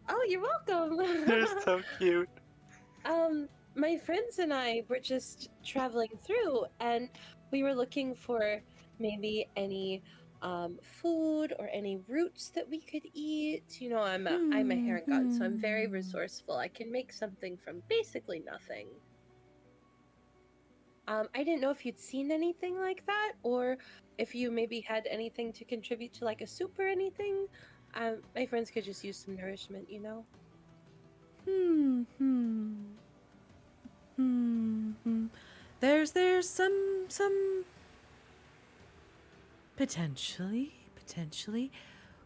Oh, you're welcome. They're so cute. My friends and I were just traveling through, and we were looking for maybe any food or any roots that we could eat. You know, I'm a hair god, so I'm very resourceful. I can make something from basically nothing. I didn't know if you'd seen anything like that, or if you maybe had anything to contribute to, like a soup or anything. My friends could just use some nourishment, you know. There's some potentially.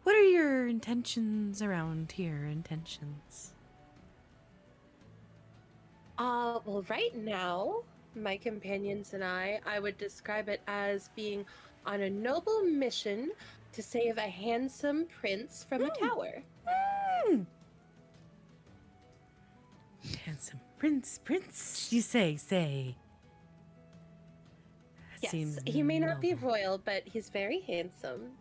What are your intentions around here? Intentions? Well, right now, my companions and I would describe it as being on a noble mission to save a handsome prince from a tower. Handsome prince, you say. That Yes, seems he may not be noble. royal, but he's very handsome.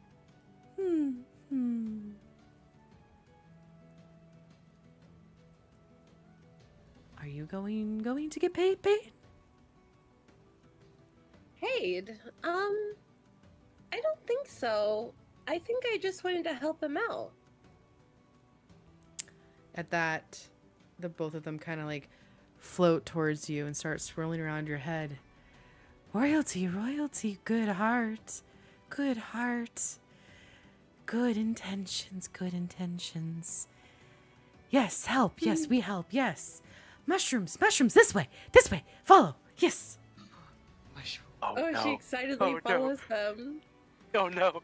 Are you going to get paid? Paid? I don't think so. I think I just wanted to help him out. At that, the both of them kind of like float towards you and start swirling around your head. Royalty, good heart. Good intentions. Yes, help. Yes, we help. Yes. Mushrooms, this way. Follow. Yes. Mushroom. Oh, no. She excitedly Oh, follows them. Oh no.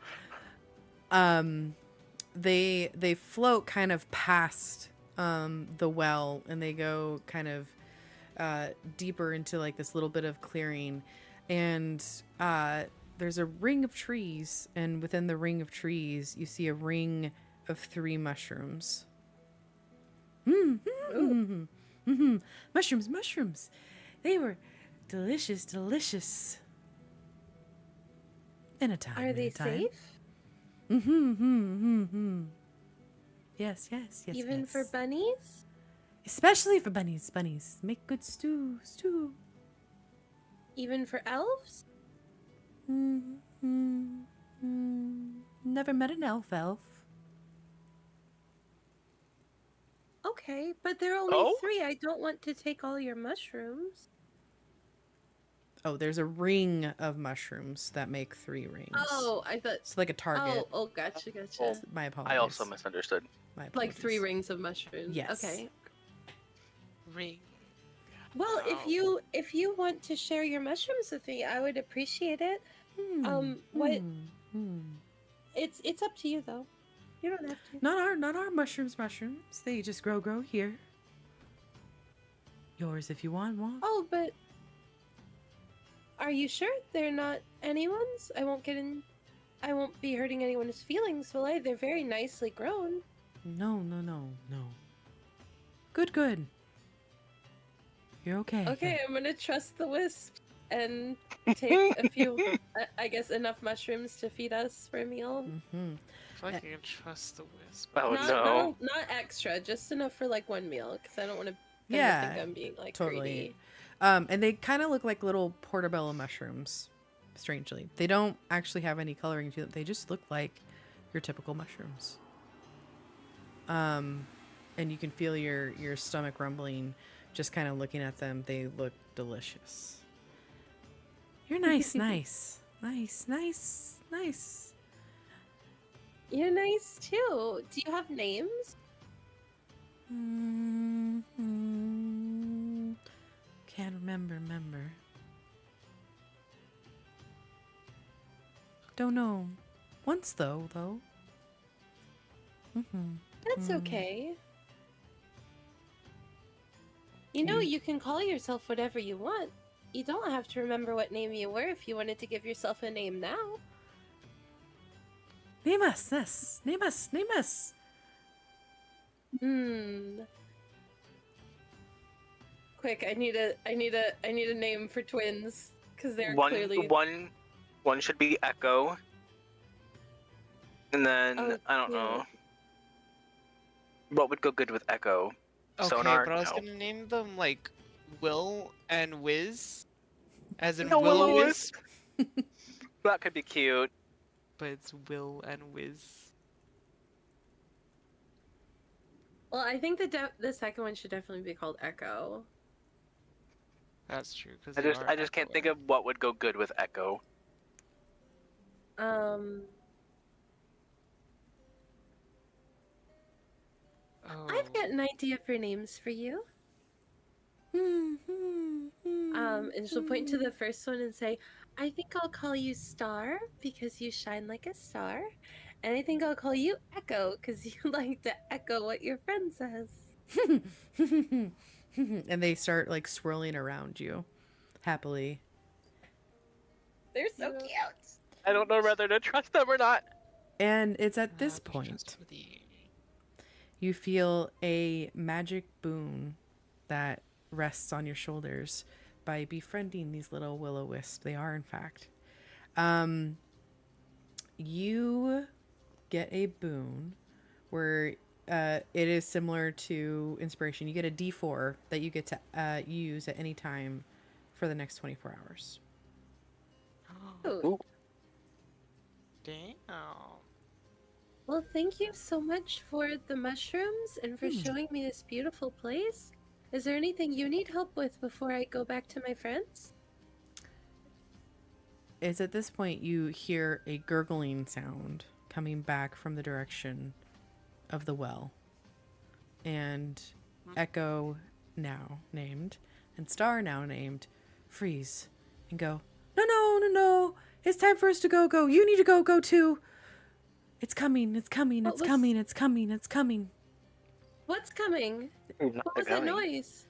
They float kind of past the well, and they go kind of deeper into like this little bit of clearing, and there's a ring of trees, and within the ring of trees you see a ring of 3 mushrooms. Mushrooms. They were delicious. In a time. Are they safe? Yes. Even yes. for bunnies? Especially for bunnies. Make good stew. Even for elves? Never met an elf. Okay, but there are only 3. I don't want to take all your mushrooms. Oh, there's a ring of mushrooms that make 3 rings. Oh, I thought... It's like a target. Oh, gotcha. Oh, My apologies. I also misunderstood. My Like apologies. 3 rings of mushrooms. Yes. Okay. Ring. Well, if you want to share your mushrooms with me, I would appreciate it. It's up to you though. You don't have to. Not our mushrooms. They just grow here. Yours if you want. Oh, but are you sure they're not anyone's? I won't be hurting anyone's feelings, will I? They're very nicely grown. No. Good. You're okay. Okay, I'm gonna trust the wisp and take a few, I guess, enough mushrooms to feed us for a meal. If I can trust the wisp. Oh Not extra, just enough for like 1 meal, because I don't want to think I'm being like totally. greedy. And they kind of look like little portobello mushrooms. Strangely, they don't actually have any coloring to them. They just look like your typical mushrooms. And you can feel your stomach rumbling just kind of looking at them. They look delicious. You're nice. You're nice too. Do you have names? Can't remember. Don't know. Once though. That's okay. You know, you can call yourself whatever you want. You don't have to remember what name you were if you wanted to give yourself a name now. Name us. Quick, I need a name for twins because they're One clearly. one should be Echo, and then Oh, I don't know what would go good with Echo. Okay, Sonar? but I was No. gonna name them like Will and Wiz, as in No, Willow Will-O-Wisp. Wisp, That could be cute. but it's Will and Wiz. Well, I think the second one should definitely be called Echo. That's true. Because I just can't think of what would go good with Echo. I've got an idea for names for you. And she'll point to the first one and say, I think I'll call you Star because you shine like a star. And I think I'll call you Echo because you like to echo what your friend says. And they start like swirling around you happily. They're so cute. I don't know whether to trust them or not. And it's at this point you feel a magic boon that rests on your shoulders by befriending these little will-o-wisps. They are, in fact. You get a boon where it is similar to inspiration. You get a D4 that you get to use at any time for the next 24 hours. Oh. Damn. Well, thank you so much for the mushrooms and for showing me this beautiful place. Is there anything you need help with before I go back to my friends? It's at this point you hear a gurgling sound coming back from the direction of the well. And Echo, now named, and Star, now named, freeze and go, No. It's time for us to go. You need to go too. It's coming. It's coming. What's coming? What was that noise?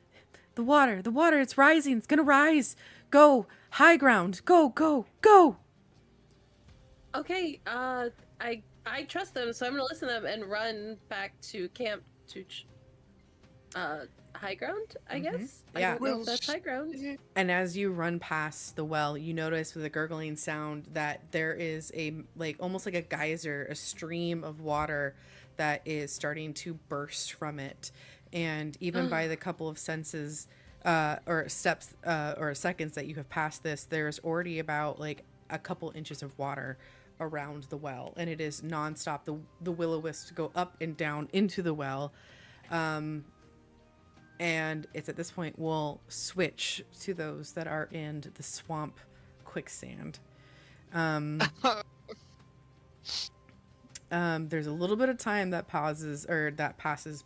The water. It's rising. It's going to rise. Go. High ground. Go. Okay, I trust them, so I'm gonna listen to them and run back to camp to high ground, I guess. Yeah. I don't know if that's high ground. And as you run past the well, you notice with a gurgling sound that there is almost like a geyser, a stream of water that is starting to burst from it. And even by the couple of senses or steps or seconds that you have passed this, there's already about like a couple inches of water around the well, and it is nonstop. The will-o-wisps go up and down into the well. And it's at this point we'll switch to those that are in the swamp quicksand. There's a little bit of time that passes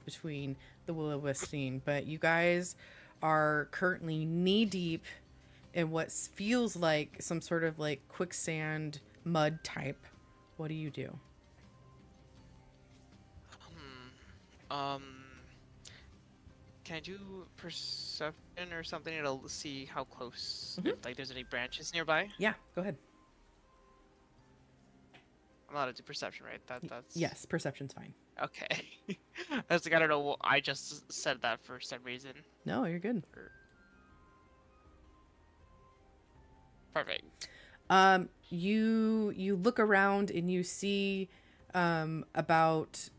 between the will-o-wisp scene, but you guys are currently knee deep in what feels like some sort of like quicksand mud type. What do you do? Can I do perception or something to see how close, if, like, there's any branches nearby? Yeah, go ahead. I'm allowed to do perception, right? That's Yes, perception's fine. Okay. I was like, I don't know. I just said that for some reason. No, you're good. Perfect. You look around and you see about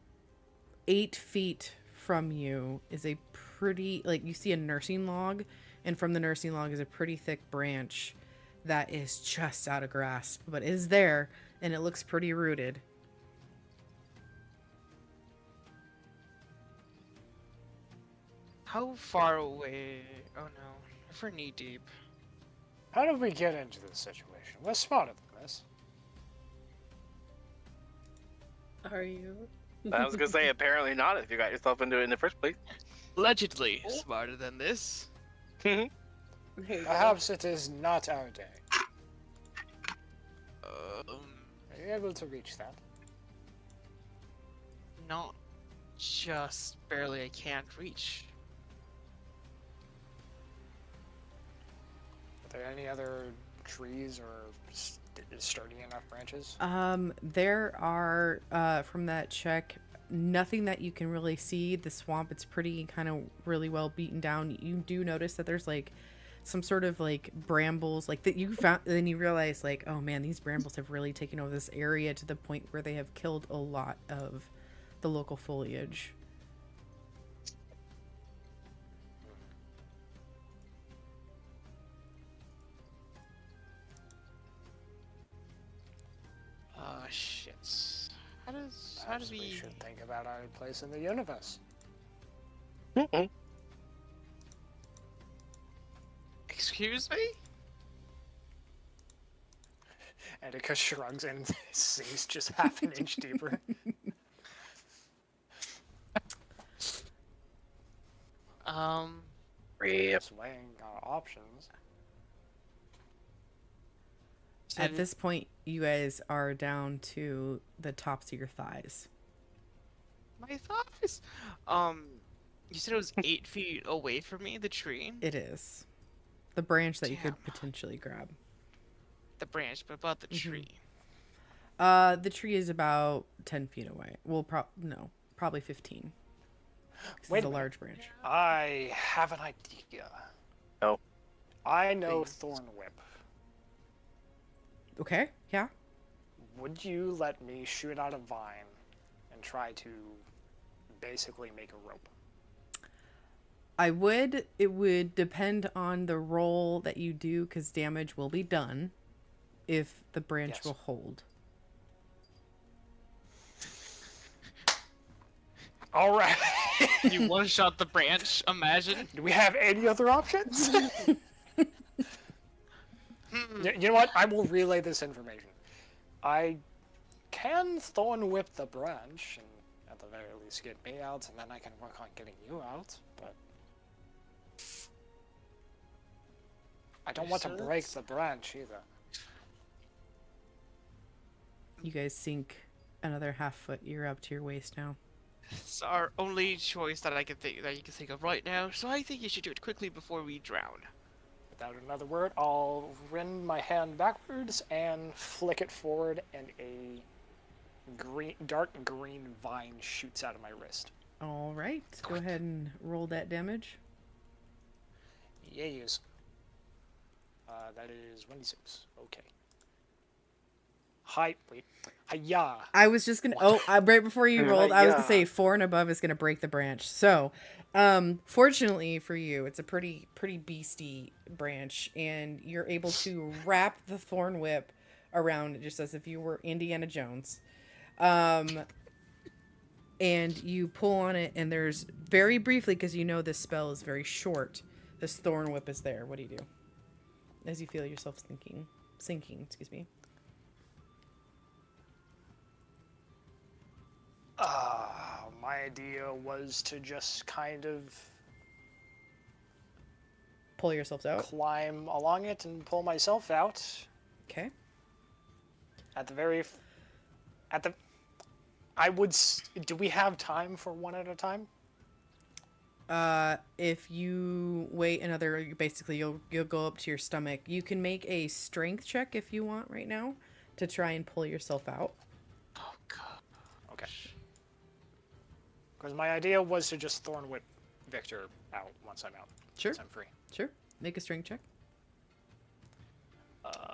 8 feet from you is a pretty, like, you see a nursing log, and from the nursing log is a pretty thick branch that is just out of grasp, but is there, and it looks pretty rooted. How far away? Oh no, if we're knee deep. How did we get into this situation? We're smarter than this. Are you? I was gonna say, apparently not if you got yourself into it in the first place. Allegedly smarter than this. Perhaps it is not our day. Um, Are you able to reach that? Not just barely. I can't reach. Are there any other trees or sturdy enough branches? There are, from that check, nothing that you can really see. The swamp, it's pretty kind of really well beaten down. You do notice that there's like some sort of like brambles like that you found, and then you realize like, oh man, these brambles have really taken over this area to the point where they have killed a lot of the local foliage. Shit. How do Perhaps we should think about our place in the universe. Excuse me? Etika shrugs and sinks just half an inch deeper. Just weighing our options. At this point, you guys are down to the tops of your thighs. My thighs? You said it was 8 feet away from me, the tree? It is. The branch that you Damn. could potentially grab. The branch, but about the tree. The tree is about 10 feet away. Well, probably 15. Wait It's a a minute. large branch. I have an idea. Oh. I know Thornwhip. Okay, yeah. Would you let me shoot out a vine and try to basically make a rope? I would. It would depend on the roll that you do, because damage will be done if the branch Yes. will hold. All right. You one-shot the branch, imagine. Do we have any other options? You know what? I will relay this information. I can thorn whip the branch and at the very least get me out, and then I can work on getting you out, but I don't want to break the branch either. You guys sink another half foot. You're up to your waist now. It's our only choice that you can think of right now, so I think you should do it quickly before we drown. Without another word, I'll rend my hand backwards and flick it forward, and a dark green vine shoots out of my wrist. All right. Go ahead and roll that damage. Yes. That is 1d6. Okay. Hiya. I was just gonna. Right before you rolled, I was gonna say 4 and above is gonna break the branch. So, fortunately for you, it's a pretty beastie branch, and you're able to wrap the thorn whip around it just as if you were Indiana Jones. And you pull on it, and there's very briefly, because you know this spell is very short. This thorn whip is there. What do you do as you feel yourself sinking? Excuse me. My idea was to just kind of Pull yourselves out. climb along it and pull myself out. Okay. Do we have time for one at a time? If you wait another, basically you'll go up to your stomach. You can make a strength check if you want right now to try and pull yourself out. Oh god. Okay. Because my idea was to just thorn whip Victor out once I'm out. Sure. Once I'm free. Sure. Make a strength check.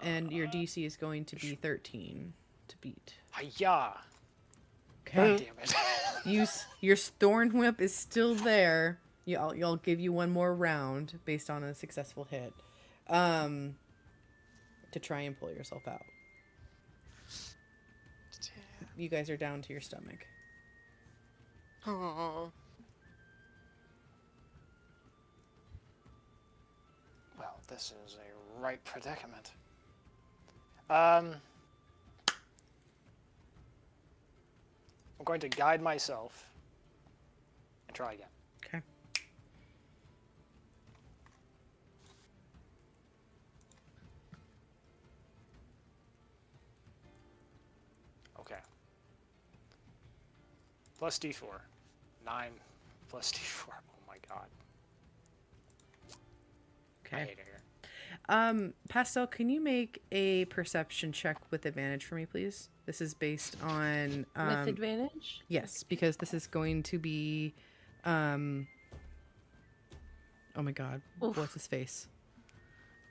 And your DC is going to be 13 to beat. Hiya! Okay. God damn it. Your thorn whip is still there. I'll give you one more round based on a successful hit, to try and pull yourself out. Damn. You guys are down to your stomach. Oh. Well, this is a right predicament. I'm going to guide myself and try again. Okay. Okay. Plus D4. 9 plus D4. Oh my god. I Okay. hate it here. Pastel, can you make a perception check with advantage for me, please? This is based on With advantage? yes, because this is going to be oh my god, Oof. what's his face?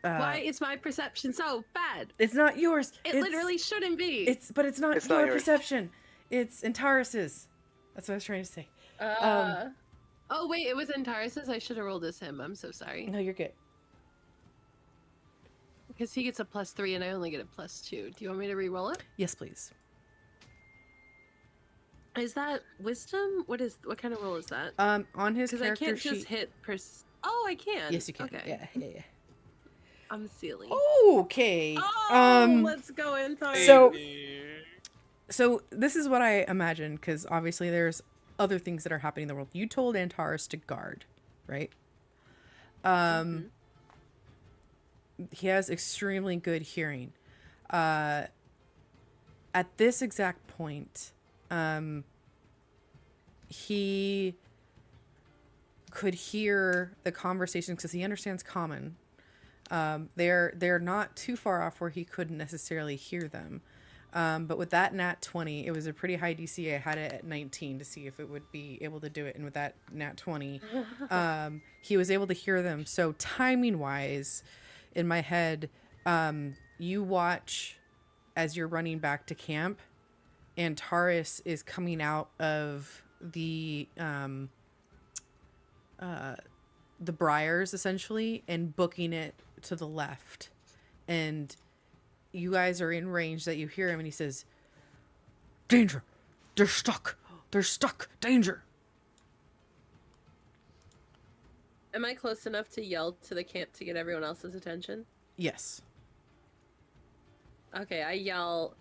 Why is my perception so bad? It's not yours. It literally shouldn't be. It's not It's your not yours. perception. It's Antares's. That's what I was trying to say. Oh wait, it was Antares's. I should have rolled as him. I'm so sorry. No, you're good. Because he gets a +3 and I only get a +2. Do you want me to re-roll it? Yes, please. Is that wisdom? What kind of roll is that? On his Because I character can't sheet. just hit Oh, I can. Yes, you can. Okay. Yeah. I'm silly. Okay. Oh, let's go in. So this is what I imagine, because obviously there's other things that are happening in the world. You told Antares to guard, right? He has extremely good hearing. At this exact point, he could hear the conversations because he understands common. They're not too far off where he couldn't necessarily hear them. But with that nat 20, it was a pretty high DC. I had it at 19 to see if it would be able to do it. And with that nat 20, he was able to hear them. So timing wise, in my head, you watch as you're running back to camp, Antares is coming out of the briars essentially and booking it to the left, and you guys are in range that you hear him, and he says, "Danger! They're stuck! Danger!" Am I close enough to yell to the camp to get everyone else's attention? Yes. Okay, I yell,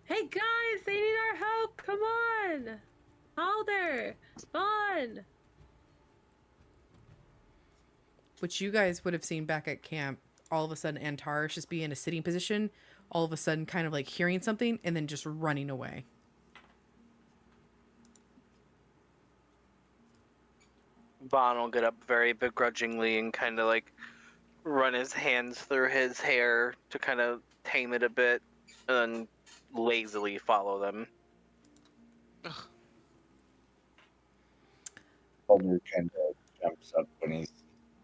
"Hey guys, they need our help! Come on! Halder! Spawn!" Which you guys would have seen back at camp. All of a sudden, Antares just be in a sitting position, all of a sudden kind of like hearing something, and then just running away. Vaughn will get up very begrudgingly and kind of like run his hands through his hair to kind of tame it a bit, and then lazily follow them. Baldur kind of jumps up when he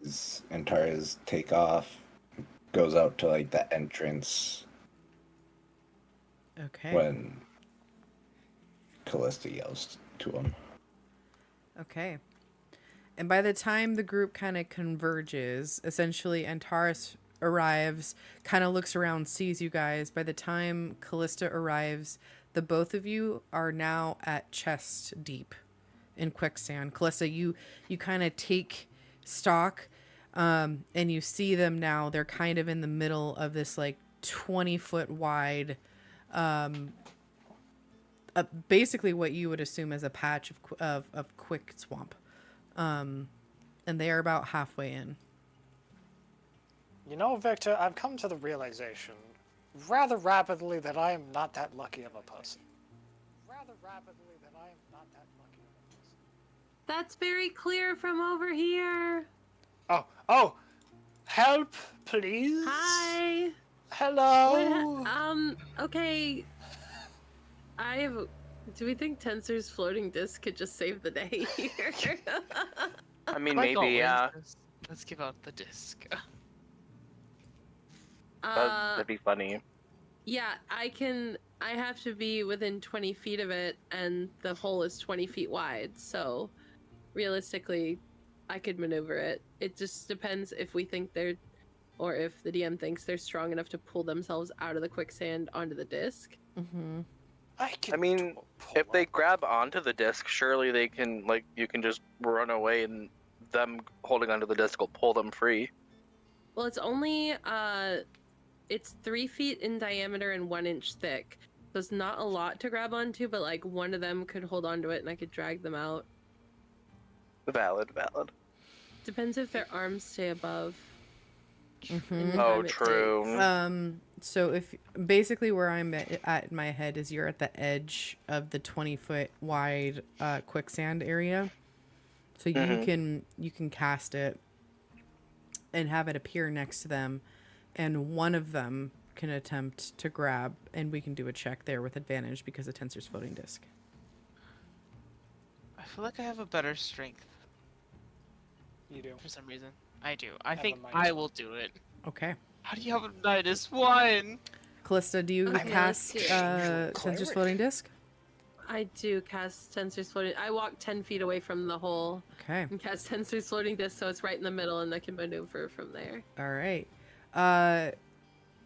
sees Antares take off, goes out to like the entrance Okay. when Callista yells to him. Okay. And by the time the group kind of converges, essentially Antares arrives, kind of looks around, sees you guys. By the time Callista arrives, the both of you are now at chest deep in quicksand. Callista, you kind of take stock, and you see them now. They're kind of in the middle of this like 20-foot wide, basically what you would assume as a patch of quick swamp. And they are about halfway in. You know, Victor, I've come to the realization rather rapidly that I am not that lucky of a person. That's very clear from over here. Oh, help, please. Hi. Hello. Okay. Do we think Tensor's floating disc could just save the day here? I mean, Like maybe, always, yeah. Let's give out the disc. That'd be funny. Yeah, I have to be within 20 feet of it, and the hole is 20 feet wide, so realistically, I could maneuver it. It just depends if we think or if the DM thinks they're strong enough to pull themselves out of the quicksand onto the disc. Mm-hmm. I mean, if they grab onto the disc, surely they can, like, you can just run away and them holding onto the disc will pull them free. Well, it's only, it's 3 feet in diameter and 1 inch thick. So it's not a lot to grab onto, but, like, one of them could hold onto it and I could drag them out. Valid. Depends if their arms stay above. Mm-hmm. Oh, true. So if basically where I'm at in my head is you're at the edge of the 20-foot wide quicksand area, so you can cast it and have it appear next to them. and one of them can attempt to grab, and we can do a check there with advantage because of Tensor's floating disc. I feel like I have a better strength You do. for some reason. I do. I have a think minus I one. will do it. Okay. How do you have a -1? Callista, do you I'm cast minus two. Tensor's Cleric. floating disc? I do cast Tensor's floating. I walk 10 feet away from the hole Okay. and cast Tensor's floating disc, so it's right in the middle, and I can maneuver from there. All right.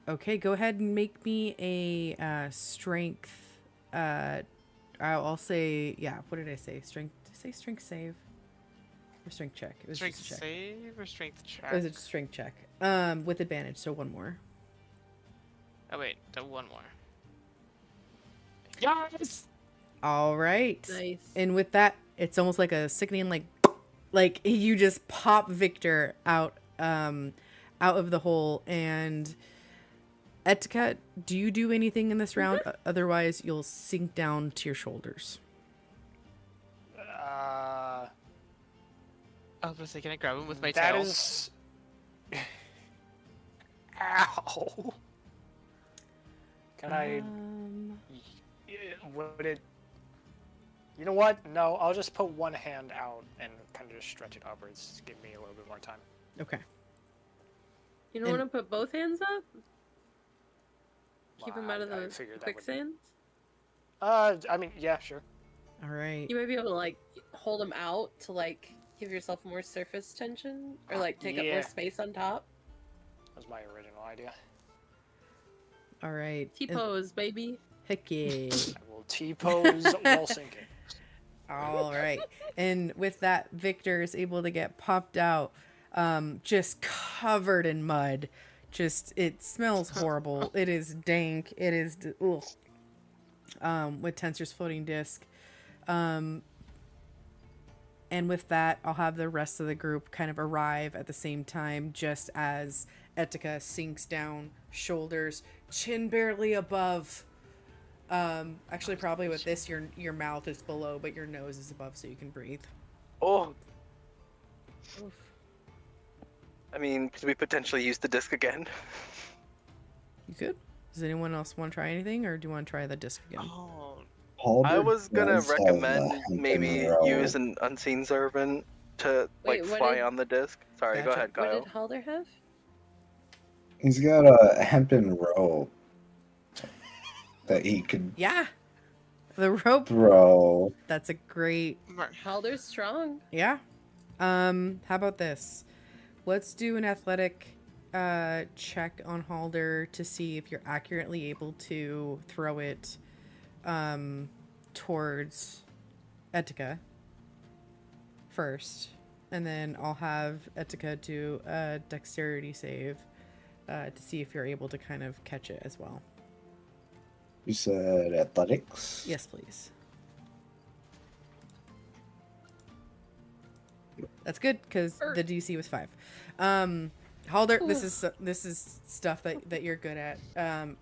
Okay, go ahead and make me a strength. I'll say, yeah. What did I say? Strength. Did I say strength save? Or strength check? It was Strength just a check. save or strength check? It was a strength check. With advantage, so one more. Oh wait, one more. Yes! All right. Nice. And with that, it's almost like a sickening, like you just pop Victor out of the hole. And Etika, do you do anything in this round? Otherwise, you'll sink down to your shoulders. I was gonna say, can I grab him with my That tail? is. Ow. Can I? Would it? You know what? No, I'll just put one hand out and kind of just stretch it upwards. Just give me a little bit more time. Okay. You don't And- want to put both hands up? Keep Well, him out of I the figured that would- quicksand? I mean, yeah, sure. All right. You might be able to, like, hold him out to, like, give yourself more surface tension? Or, like, take up Yeah. more space on top? That was my original idea. All right. T-pose, baby. Heck yeah. I will T-pose while sinking. All right. And with that, Victor is able to get popped out, just covered in mud. Just, it smells horrible. It is dank. It is, ugh. With Tensor's floating disc. And with that, I'll have the rest of the group kind of arrive at the same time, just as Etika sinks down, shoulders, chin barely above. Actually, probably with this, your mouth is below, but your nose is above, so you can breathe. Oh, Oof. I mean, could we potentially use the disc again? You good? Does anyone else want to try anything, or do you want to try the disc again? Oh, I was gonna does have a recommend hempen maybe rope. use an unseen servant to Wait, like what fly did- on the disc. Sorry, go Gotcha. ahead, What Kyle. did Halder have? He's got a hempen rope that he could Yeah, the rope. throw. That's a great. Halder's strong. Yeah. How about this? Let's do an athletic check on Halder to see if you're accurately able to throw it towards Etika first. And then I'll have Etika do a dexterity save to see if you're able to kind of catch it as well. You said athletics? Yes, please. That's good because the DC was 5. Halder, this is stuff that you're good at.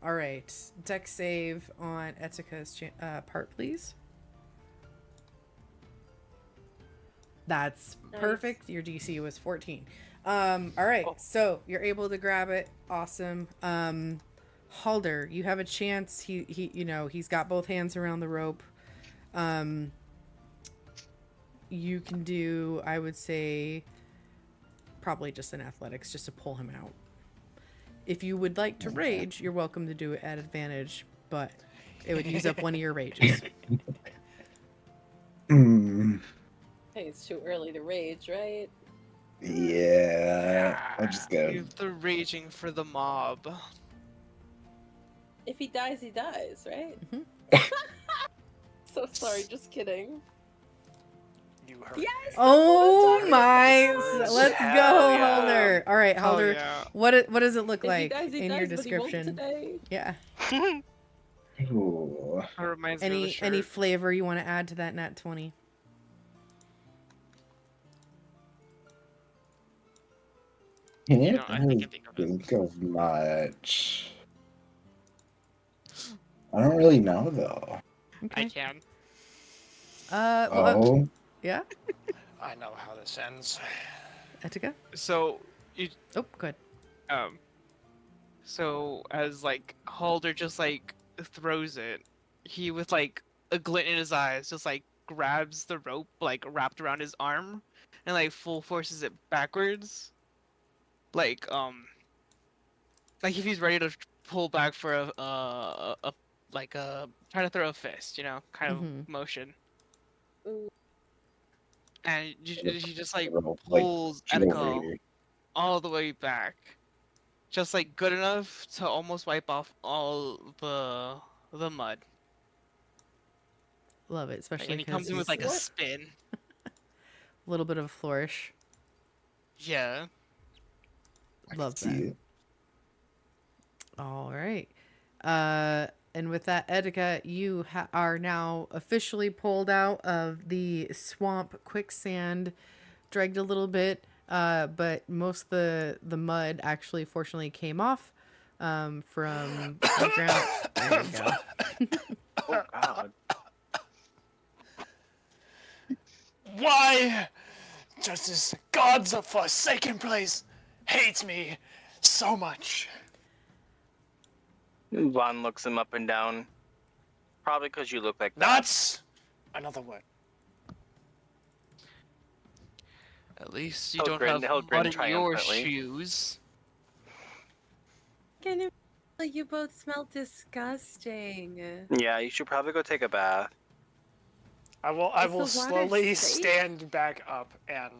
All right, dex save on Etika's part, please. That's Nice. perfect. Your DC was 14. All right, so you're able to grab it. Awesome. Halder, you have a chance. He he's got both hands around the rope. You can do, I would say, probably just an athletics just to pull him out. If you would like to rage, you're welcome to do it at advantage, but it would use up one of your rages. Hey, it's too early to rage, right? Yeah. I just got You've the raging for the mob. If he dies, he dies, right? Mhm. So sorry, just kidding. You heard. Yes! Oh my! Yes. Let's go, Hell yeah. Halder. All right, Hell Halder. yeah. What does it look If he like dies, he in dies, your but he won't description? today. Yeah. Ooh. That reminds me of the Any shirt. flavor you want to add to that nat 20? Can't You know, I really can think of it. think of much. I don't really know though. I can. Oh, Yeah. I know how this ends. Etika? So you Oh, good. um So as like Halder just like throws it, he with like a glint in his eyes just like grabs the rope like wrapped around his arm and like full forces it backwards. Like if he's ready to pull back for a like a try to throw a fist, you know, kind of motion. Ooh. And he just like Like pulls Geo Etika Raider. all the way back, just like good enough to almost wipe off all the mud. Love it, especially And he because comes in with like a spin. a little bit of a flourish. Yeah. Love See that. it. All right. And with that, Etika, you are now officially pulled out of the swamp quicksand, dragged a little bit, but most of the mud actually fortunately came off from the ground. There you go. Oh God. Why does this God's a forsaken place hate me so much? Vaughn looks him up and down. Probably because you look like that. That's another word. At least you He'll don't grin have mud in your triumphantly. shoes. Can you? You both smell disgusting. Yeah, you should probably go take a bath. I Is will the water slowly safe? stand back up and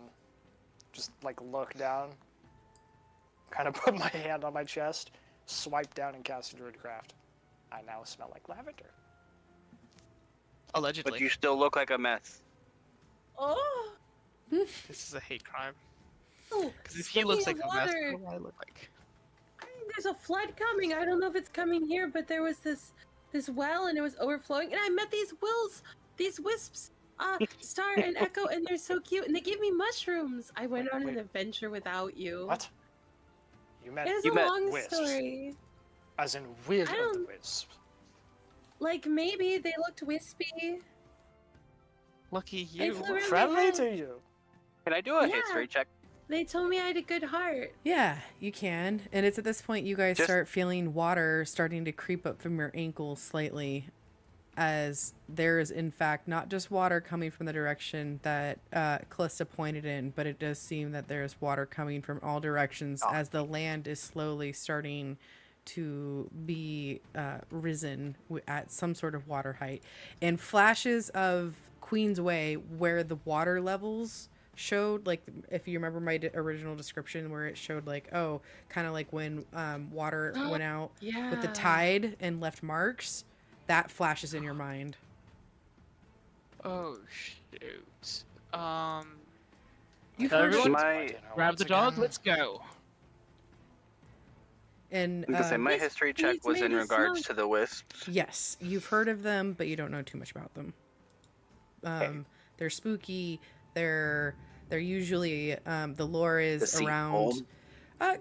just like look down. Kind of put my hand on my chest, swipe down and cast a Druidcraft. I now smell like lavender. Allegedly. But you still look like a mess. Oh. This is a hate crime. Oh, Because if he looks like speaking a of mess, water, what do I look like? there's a flood coming. I don't know if it's coming here, but there was this well and it was overflowing, and I met these wisps, Star and Echo, and they're so cute, and they gave me mushrooms. I went on an adventure without you. What? You meant It's You a met long wisps. story. as in Wig I of the don't- Wisp. Like maybe they looked wispy. Lucky They you. flew around my Friendly head. to you. Can I do a Yeah. history check? They told me I had a good heart. Yeah, you can. And it's at this point you guys Just- start feeling water starting to creep up from your ankles slightly, as there is in fact not just water coming from the direction that Callista pointed in, but it does seem that there's water coming from all directions as the land is slowly starting to be risen at some sort of water height. And flashes of Queen's Way, where the water levels showed, like if you remember my original description where it showed like, oh, kind of like when water went out with the Yeah. tide and left marks, that flashes in your mind. Oh shoot. You've Got heard everyone? My- Grab the dog. Let's go. and I'm gonna say my This history check beats was me in to regards smoke. to the wisps. yes, you've heard of them, but you don't know too much about them. They're spooky. They're usually the lore is Deceitful. around.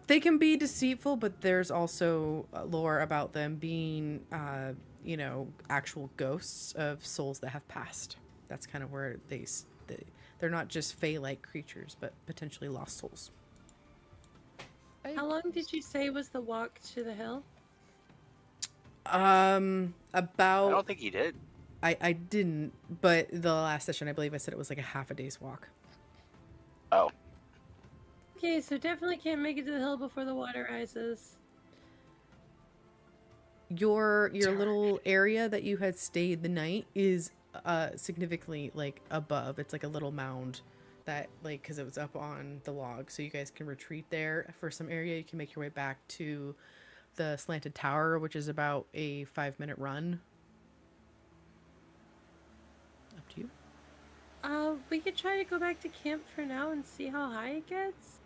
They can be deceitful, but there's also lore about them being, actual ghosts of souls that have passed. That's kind of where they're not just fae-like creatures, but potentially lost souls. How long did you say was the walk to the hill? I About don't think he did. I didn't, but the last session I believe I said it was like a half a day's walk. Oh. Okay, so definitely can't make it to the hill before the water rises. Your little area that you had stayed the night is significantly like above. It's like a little mound that, like, because it was up on the log, so you guys can retreat there for some area. You can make your way back to the slanted tower, which is about a 5-minute run. Up to you. We could try to go back to camp for now and see how high it gets.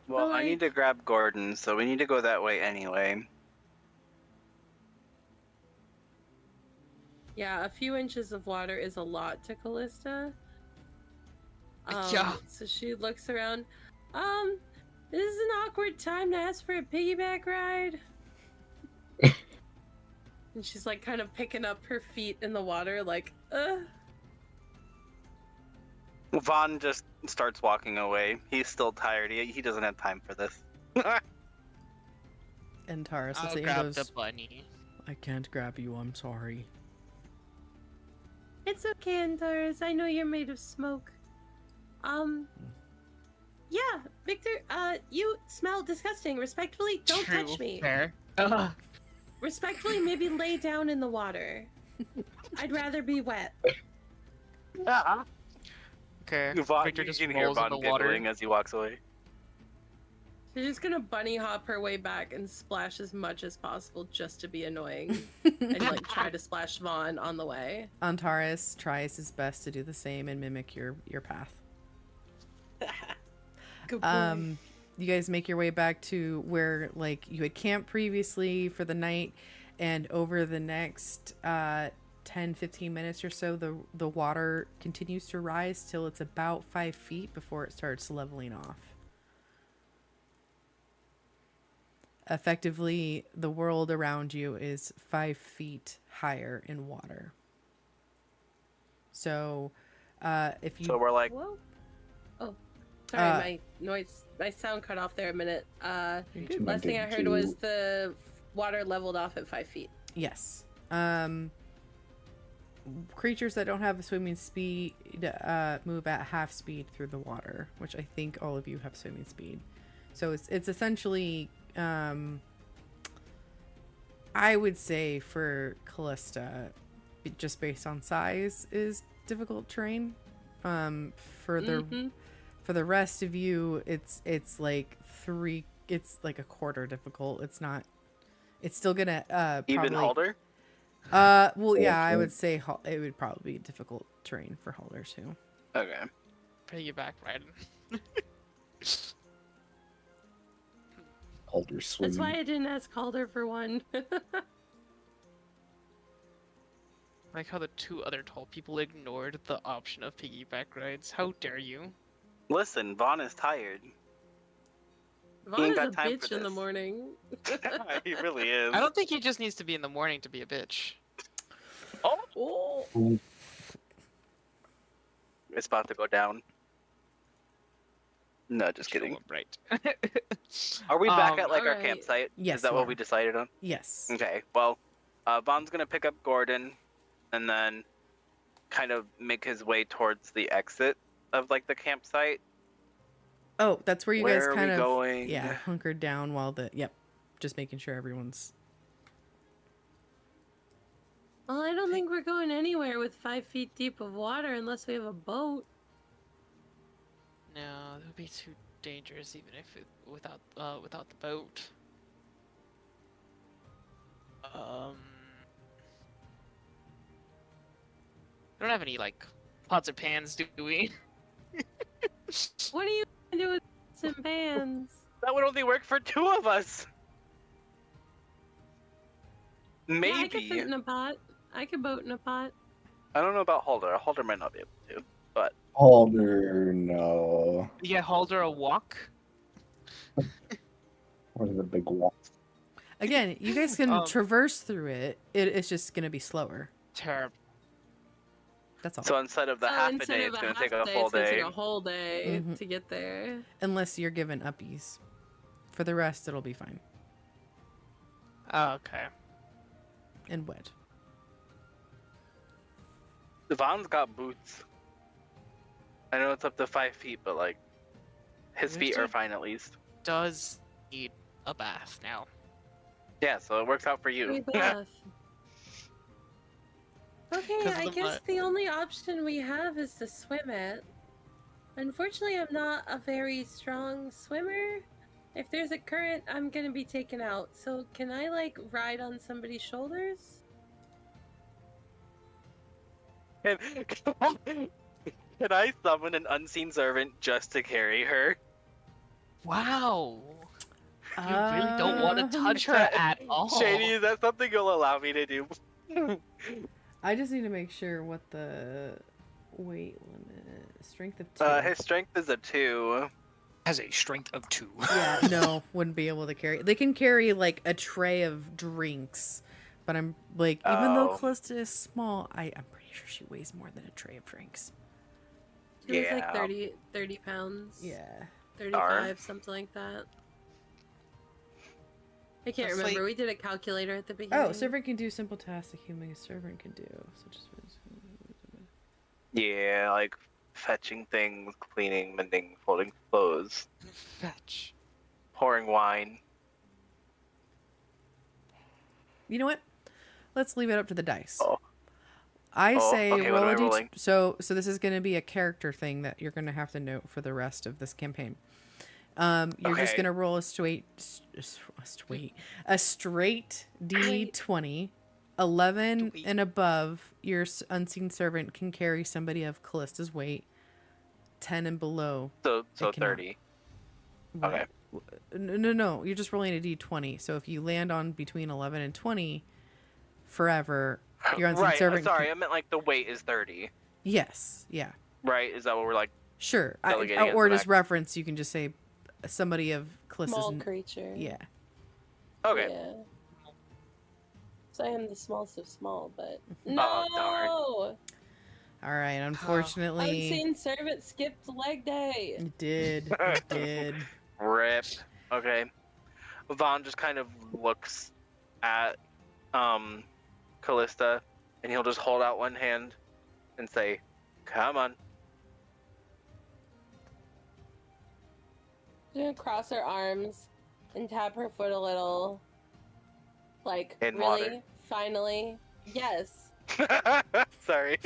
Well, But, I need to grab Gordon, so we need to go that way anyway. Yeah, a few inches of water is a lot to Callista. Yeah. So she looks around. This is an awkward time to ask for a piggyback ride. And she's like kind of picking up her feet in the water, like, Vaughn just starts walking away. He's still tired. He doesn't have time for this. And Taurus I'll looks at you grab and the goes, bunny. I can't grab you, I'm sorry. It's okay, Antares. I know you're made of smoke. Yeah, Victor, you smell disgusting. Respectfully, don't True. touch me. Fair. Respectfully, maybe lay down in the water. I'd rather be wet. Okay. Victor You just can hear rolls in Vaughn the water. giggling as he walks away. She's just gonna bunny hop her way back and splash as much as possible just to be annoying. And like try to splash Vaughn on the way. Antares tries his best to do the same and mimic your path. Good boy. You guys make your way back to where like you had camped previously for the night, and over the next 10-15 minutes or so the water continues to rise till it's about 5 feet before it starts leveling off. Effectively, the world around you is 5 feet higher in water. So if you So we're like, Whoa. Oh, sorry, my sound cut off there a minute. Last thing I heard was the water leveled off at 5 feet. Yes. Creatures that don't have a swimming speed move at half speed through the water, which I think all of you have swimming speed. So it's essentially, I would say for Callista, just based on size, is difficult terrain. For the rest of you, it's like a quarter difficult. It's not. It's still gonna even probably, Halder? well, yeah, I would say it would probably be difficult terrain for Halder too. Okay. Piggyback riding. Halder swimming. That's why I didn't ask Calder for one. Like how the two other tall people ignored the option of piggyback rides. How dare you? Listen, Vaughn is tired. Vaughn ain't is got a time bitch for in the this. morning. He really is. I don't think he just needs to be in the morning to be a bitch. Oh! It's about to go down. No, just kidding. Show up right. Are we back at like our alright. campsite? Yes, Is that you what are. we decided on? Yes. Okay, well, Vaughn's gonna pick up Gordon and then kind of make his way towards the exit of like the campsite. Oh, that's where you guys Where are kind we of going? hunkered down while just making sure everyone's. Well, I don't think we're going anywhere with 5 feet deep of water unless we have a boat. No, that would be too dangerous even if without the boat. We don't have any like pots or pans, do we? What are you gonna do with some pans? That would only work for 2 of us. Maybe. Yeah, I could fit in a pot. I could boat in a pot. I don't know about Halder. Halder might not be able to, but Halder, no. You get Halder a walk. What are the big walls? Again, you guys can traverse through it. It's just gonna be slower. Terrible. That's all. so instead of the half a day, it's gonna take a full It's gonna day. take a whole day Mhm. to get there. Unless you're given uppies. For the rest, it'll be fine. Oh, okay. And wet. Vaughn's got boots. I know it's up to 5 feet, but like his feet are Richard fine at least. does need a bath now. Yeah, so it works out for you. Free bath. Okay, 'Cause of I the guess mud. the only option we have is to swim it. Unfortunately, I'm not a very strong swimmer. If there's a current, I'm gonna be taken out. So can I, like, ride on somebody's shoulders? Can I summon an unseen servant just to carry her? Wow. You really don't want to touch her at all. Shaney, is that something you'll allow me to do? I just need to make sure what the weight limit. Strength of 2. His strength is a 2. Has a strength of 2. Yeah, no, wouldn't be able to carry. They can carry like a tray of drinks, but I'm like, even though Oh. Callista is small, I'm pretty sure she weighs more than a tray of drinks. It was like Yeah. 30 pounds. Yeah. 35, something like that. I can't That's remember. like- We did a calculator at the beginning. Oh, servant can do simple tasks a human servant can do, such as Yeah, like fetching things, cleaning, mending, folding clothes, Fetch. pouring wine. You know what? Let's leave it up to the dice. Oh. I say okay, what roll am I a rolling? so this is going to be a character thing that you're going to have to note for the rest of this campaign. You're just Okay. going to roll a straight D20. 11 Sweet. and above, your unseen servant can carry somebody of Callista's weight. 10 and below. So it cannot. 30. What? Okay. No. You're just rolling a D20. So if you land on between 11 and 20, forever, your unseen Right, servant. sorry, I meant like the weight is 30. Yes. Yeah. Right? Is that what we're like? Sure. Delegating it Or to just Max. reference. You can just say somebody of Callista's. Small creature. Yeah. Okay. Yeah. So I am the smallest of small, but Oh, no. darn. All right. Unfortunately, Unseen servant skipped leg day. it did. It did. Rip. Okay. Vaughn just kind of looks at Callista, and he'll just hold out one hand and say, "Come on." She's gonna cross her arms and tap her foot a little. Like, In really? water. Finally? Yes. Sorry.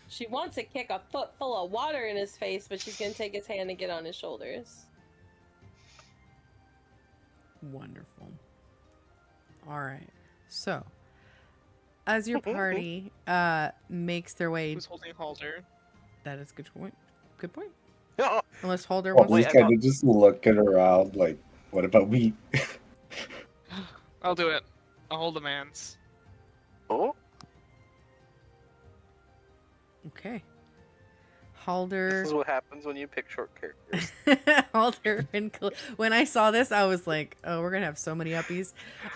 She wants to kick a foot full of water in his face, but she's gonna take his hand and get on his shoulders. Wonderful. All right. So, as your party makes their way, Who's holding Halter? that is a good point. Good point. Oh, Unless Halder Well, wants we Wait, I kind thought- of just looking around like, what about me? I'll do it. I'll hold the man's. oh, Okay. this Halder. is what happens when you pick short characters. Halder and when I saw this, I was like, "Oh, we're gonna have so many uppies."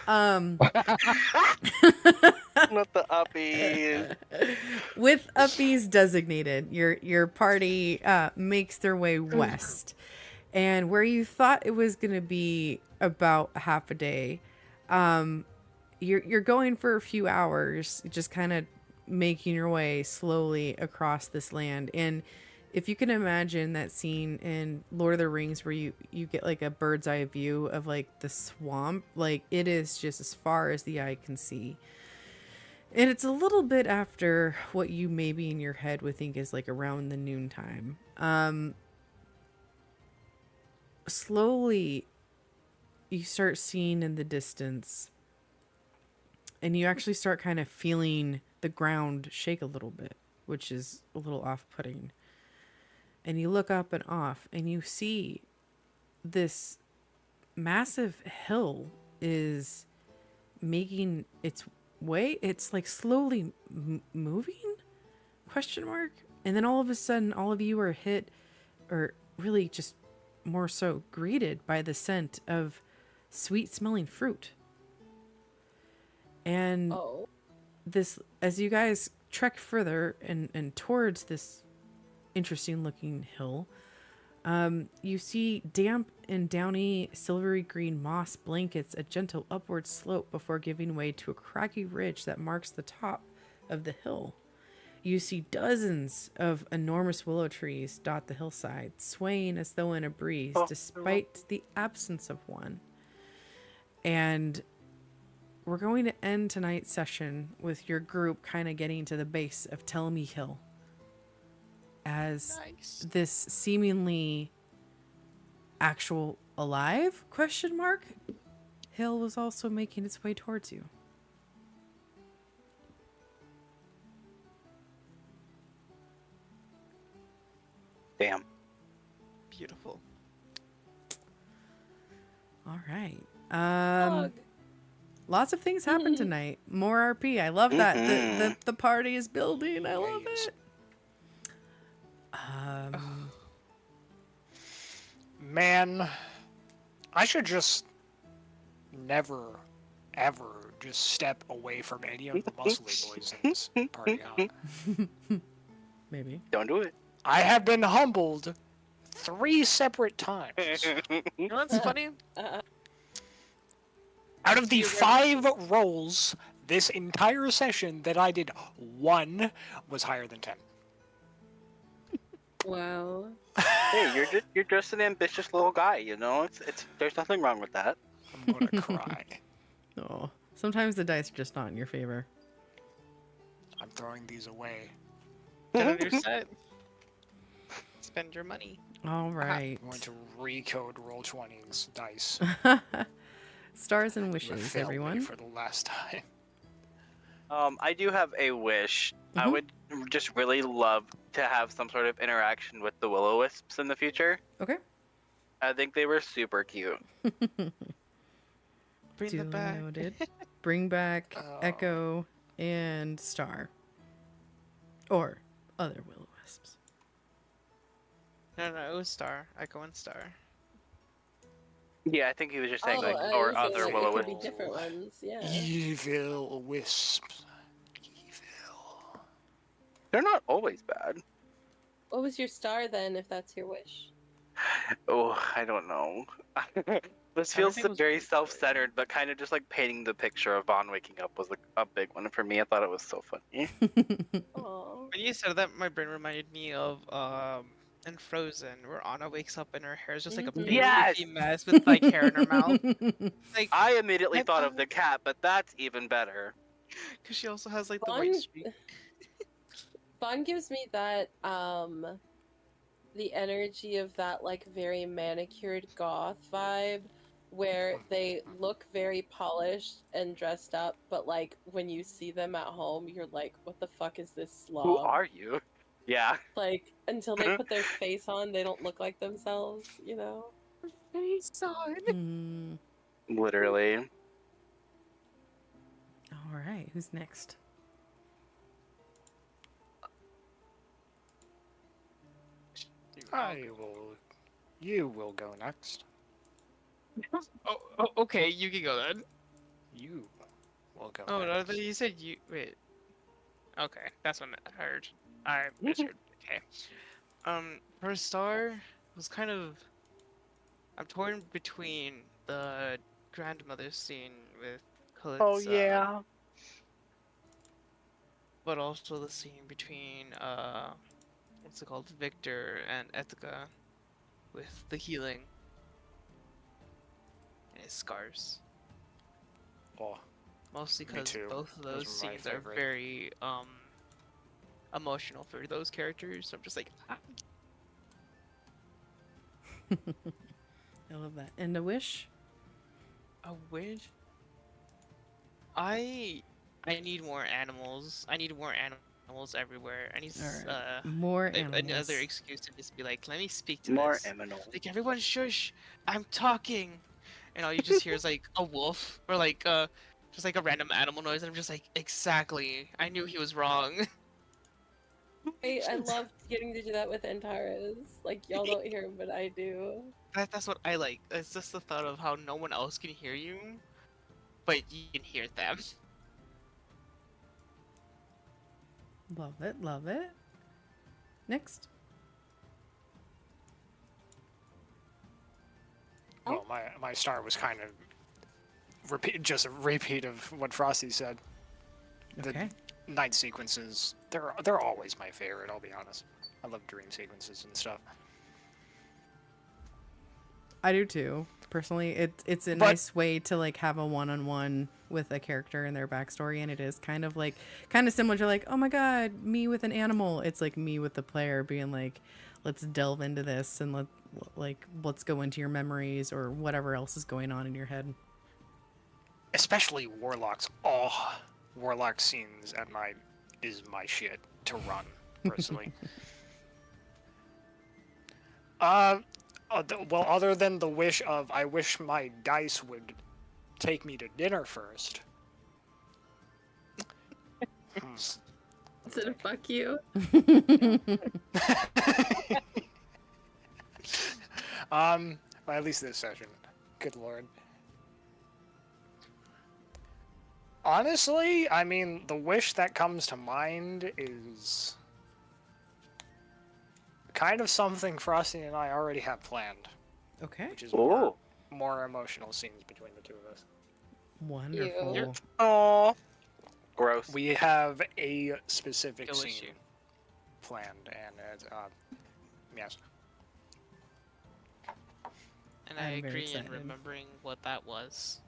Not the uppies. With uppies designated, your party makes their way west, and where you thought it was gonna be about half a day, you're going for a few hours, just kind of making your way slowly across this land. And if you can imagine that scene in Lord of the Rings where you get like a bird's eye view of like the swamp, like it is just as far as the eye can see. And it's a little bit after what you maybe in your head would think is like around the noontime. Slowly you start seeing in the distance, and you actually start kind of feeling the ground shake a little bit, which is a little off-putting. And you look up and off, and you see this massive hill is making its way. It's like slowly moving? Question mark. And then all of a sudden, all of you are hit, or really just more so greeted by the scent of sweet-smelling fruit. And Oh. this, as you guys trek further and towards this interesting looking hill, you see damp and downy silvery green moss blankets a gentle upward slope before giving way to a craggy ridge that marks the top of the hill. You see dozens of enormous willow trees dot the hillside, swaying as though in a breeze, despite the absence of one. And we're going to end tonight's session with your group kind of getting to the base of Telmy Hill, as Nice. this seemingly actual alive question mark hill was also making its way towards you. Damn. Beautiful. All right. Dog. Lots of things happened tonight. More RP. I love that. The party is building. I love it. Man, I should just never, ever just step away from any of the muscly boys in this party, huh? Maybe. Don't do it. I have been humbled 3 separate times. You know what's funny? Out of the 5 rolls this entire session that I did, 1 was higher than 10. Wow. Hey, you're just an ambitious little guy, you know? It's there's nothing wrong with that. I'm gonna cry. Oh, sometimes the dice are just not in your favor. I'm throwing these away. Get a new set. Spend your money. All right. I'm going to recode Roll20's dice. Stars and You have wishes, failed me everyone. for the last time. I do have a wish. I Mhm. would just really love to have some sort of interaction with the will-o-wisps in the future. Okay. I think they were super cute. Bring them back. Noted. Bring back Oh. Echo and Star. Or other will-o-wisps. No, it was Star. Echo and Star. Yeah, I think he was just saying like, I or was other saying it will-o-wisps. could be different ones. Yeah. Evil wisps. Evil. They're not always bad. What was your star then, if that's your wish? Oh, I don't know. This feels Everything was very really good. self-centered, but kind of just like painting the picture of Vaughn waking up was like a big one for me. I thought it was so funny. Aww. When you said that, my brain reminded me of in Frozen, where Anna wakes up and her hair is just like a big Yes! leafy mess with like hair in her mouth. Like, I immediately I thought of thought- the cat, but that's even better. because she also has like the white Fun- streak. Fawn gives me that the energy of that like very manicured goth vibe where they look very polished and dressed up, but like when you see them at home you're like, what the fuck is this slob? Who are you? Yeah. Like until they put their face on they don't look like themselves, you know? Face on. Hmm. Literally. All right. Who's next? You will go next. Oh, okay, you can go then. You will go Oh, no, next. you said you. Wait. Okay, that's what I heard. I misheard. Okay. For a star, was kind of. I'm torn between the grandmother scene with Calypso. Oh yeah. But also the scene between what's it called, Victor and Etika, with the healing and his scars. Oh, Mostly Me because too. both of Those those were my scenes are favorite. very emotional for those characters. So I'm just like, I love that. And a wish? a wish. I need more animals. I need more animals everywhere. I need Alright. More animals. another excuse to just be like, let me speak to More this. Eminal. Like, everyone shush, I'm talking. And all you just hear is like a wolf or like just like a random animal noise. And I'm just like, exactly. I knew he was wrong. I loved getting to do that with Antares. Like y'all don't hear him, but I do. That's what I like. It's just the thought of how no one else can hear you, but you can hear them. Love it. Love it. Next. Well, my star was kind of just a repeat of what Frosty said. The Okay. night sequences, they're always my favorite, I'll be honest. I love dream sequences and stuff. I do too. Personally, it's a But- nice way to like have a one-on-one with a character and their backstory, and it is kind of similar to like, oh my god, me with an animal. It's like me with the player being like, let's delve into this and let's go into your memories or whatever else is going on in your head. Especially warlocks. Oh, warlock scenes at night is my shit to run, personally. Well, other than the wish of, I wish my dice would take me to dinner first. Instead of fuck you. Well, at least this session. Good lord. Honestly, I mean, the wish that comes to mind is kind of something Frosty and I already have planned, Okay. which is Oh. more emotional scenes between the two of us. Wonderful. Oh, gross. We have a specific Kill scene issue. planned, and yes. And I I'm very agree in excited. remembering what that was.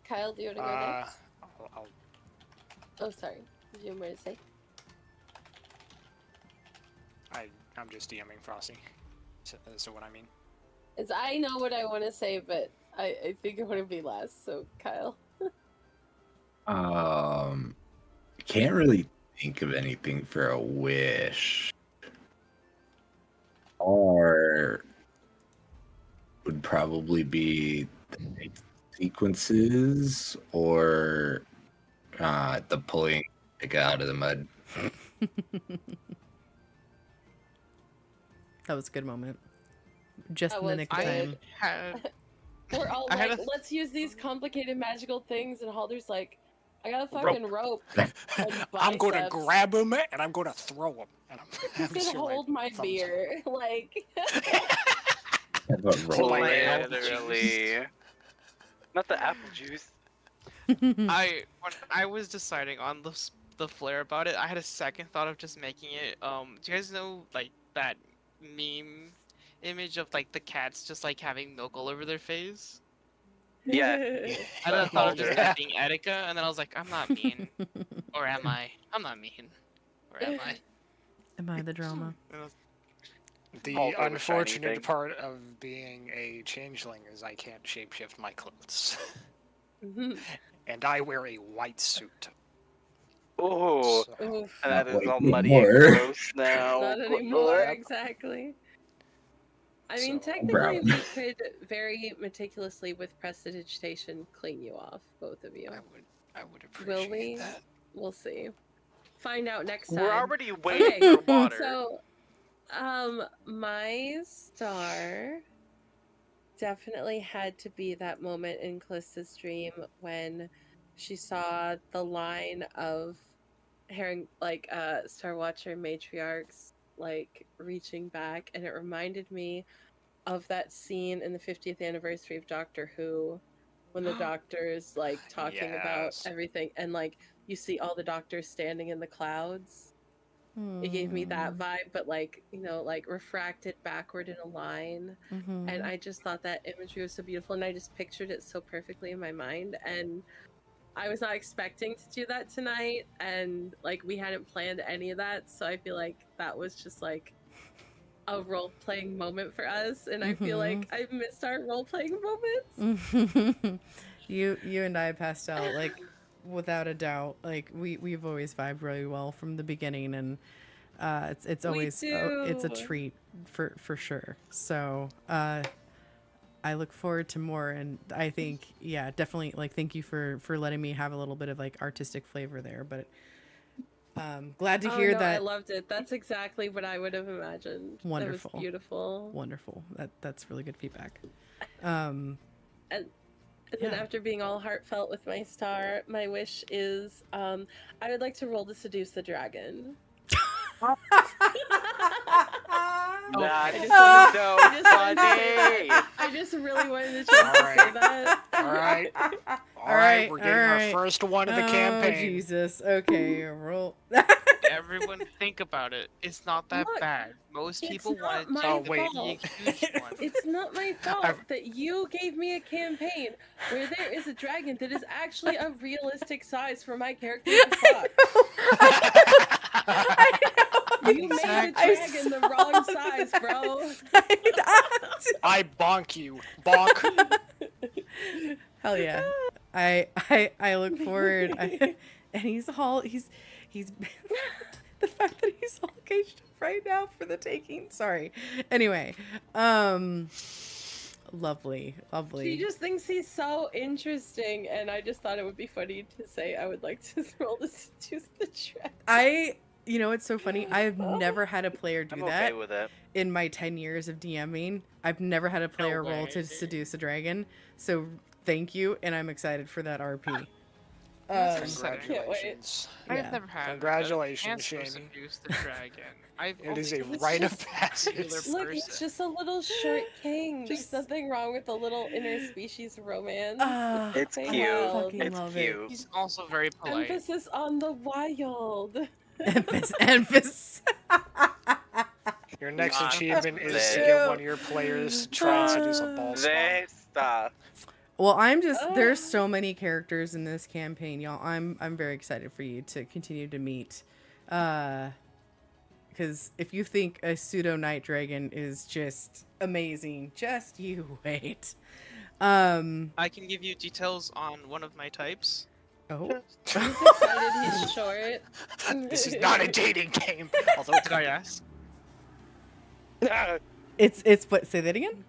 Kyle, do you want to go next? I'll Oh, sorry. Did you have more to say? I'm just DMing Frosty. So what I mean. Is I know what I want to say, but I think I want to be last. So Kyle. Can't really think of anything for a wish. Or would probably be the sequences or the pulling it out of the mud. That was a good moment. Just That in the was nick of good. time. Had We're all I had like, a- let's use these complicated magical things, and Halder's like, I got a fucking rope. I'm going to biceps. grab him and I'm going to throw him. And I'm He's gonna hold my thumbs up. beer. Like, But Hold my roll- Literally. Not the apple juice. Hmm. when I was deciding on the flare about it, I had a second thought of just making it. Do you guys know like that meme image of like the cats just like having milk all over their face? Yeah. I had a thought of just Yeah. being Etika, and then I was like, I'm not mean, or am I? I'm not mean, or am I? Am I the drama? And I was- The All over shiny unfortunate thing. part of being a changeling is I can't shapeshift my clothes. And I wear a white suit. Oh, So- oof, and that is Wait, all muddy more. and gross now. not anymore. Yep. Exactly. I mean, So- technically, Brown. we could very meticulously, with prestidigitation, clean you off, both of you. I would Will appreciate we? that. We'll see. Find out next time. We're already wading Okay, through water. So, my star definitely had to be that moment in Callista's dream when she saw the line of Star Watcher matriarchs like reaching back, and it reminded me of that scene in the 50th anniversary of Doctor Who when the doctor's like talking about Yes. everything, and like you see all the doctors standing in the clouds. It gave me that vibe, but like, you know, like refracted backward in a line. Mm-hmm. And I just thought that imagery was so beautiful, and I just pictured it so perfectly in my mind. And I was not expecting to do that tonight, and like we hadn't planned any of that, so I feel like that was just like a role-playing moment for us, and I feel like I missed our role-playing moments. You and I, Pastel, like without a doubt, like we've always vibed really well from the beginning, and it's always it's a do. treat for sure. So I look forward to more, and I think definitely like thank you for letting me have a little bit of like artistic flavor there, but glad to hear that. I loved it. That's exactly what I would have imagined. Wonderful. That was beautiful. Wonderful. That's really good feedback. And then after being all heartfelt with my star, my wish is I would like to roll to seduce the dragon. That's I just really wanted to try to say that. All right, we're getting our right. first one of the campaign. Jesus. Okay, roll. Everyone think about it. It's not that Look, bad. Most it's people not wanted my to Oh, wait. be a huge one. It's not my fault that you gave me a campaign where there is a dragon that is actually a realistic size for my character to fuck. You made the dragon the wrong size, bro. I bonk you. Bonk. Hell yeah. I look forward. And he's the fact that he's all caged up right now for the taking. Sorry. Anyway, lovely. She just thinks he's so interesting, and I just thought it would be funny to say I would like to roll to seduce the dragon. You know, it's so funny. I've never had a player do I'm that okay with it. in my 10 years of DMing. I've never had a player roll to way. seduce a dragon. So thank you, and I'm excited for that RP. Congratulations. I've never had Congratulations, a chance to Shaney. seduce the dragon. It is a rite of passage. Look, he's just a little short king. There's nothing wrong with a little interspecies romance. It's Stay cute. wild. It's cute. He's also very polite. Emphasis on the wild. Emphasis. Your next achievement is to get one of your players to try and seduce a ball spawn. Well, there's so many characters in this campaign, y'all. I'm very excited for you to continue to meet. Because if you think a pseudo night dragon is just amazing, just you wait. I can give you details on one of my types. Oh. He's excited he's short. This is not a dating game. Although Did I ask? It's what? Say that again?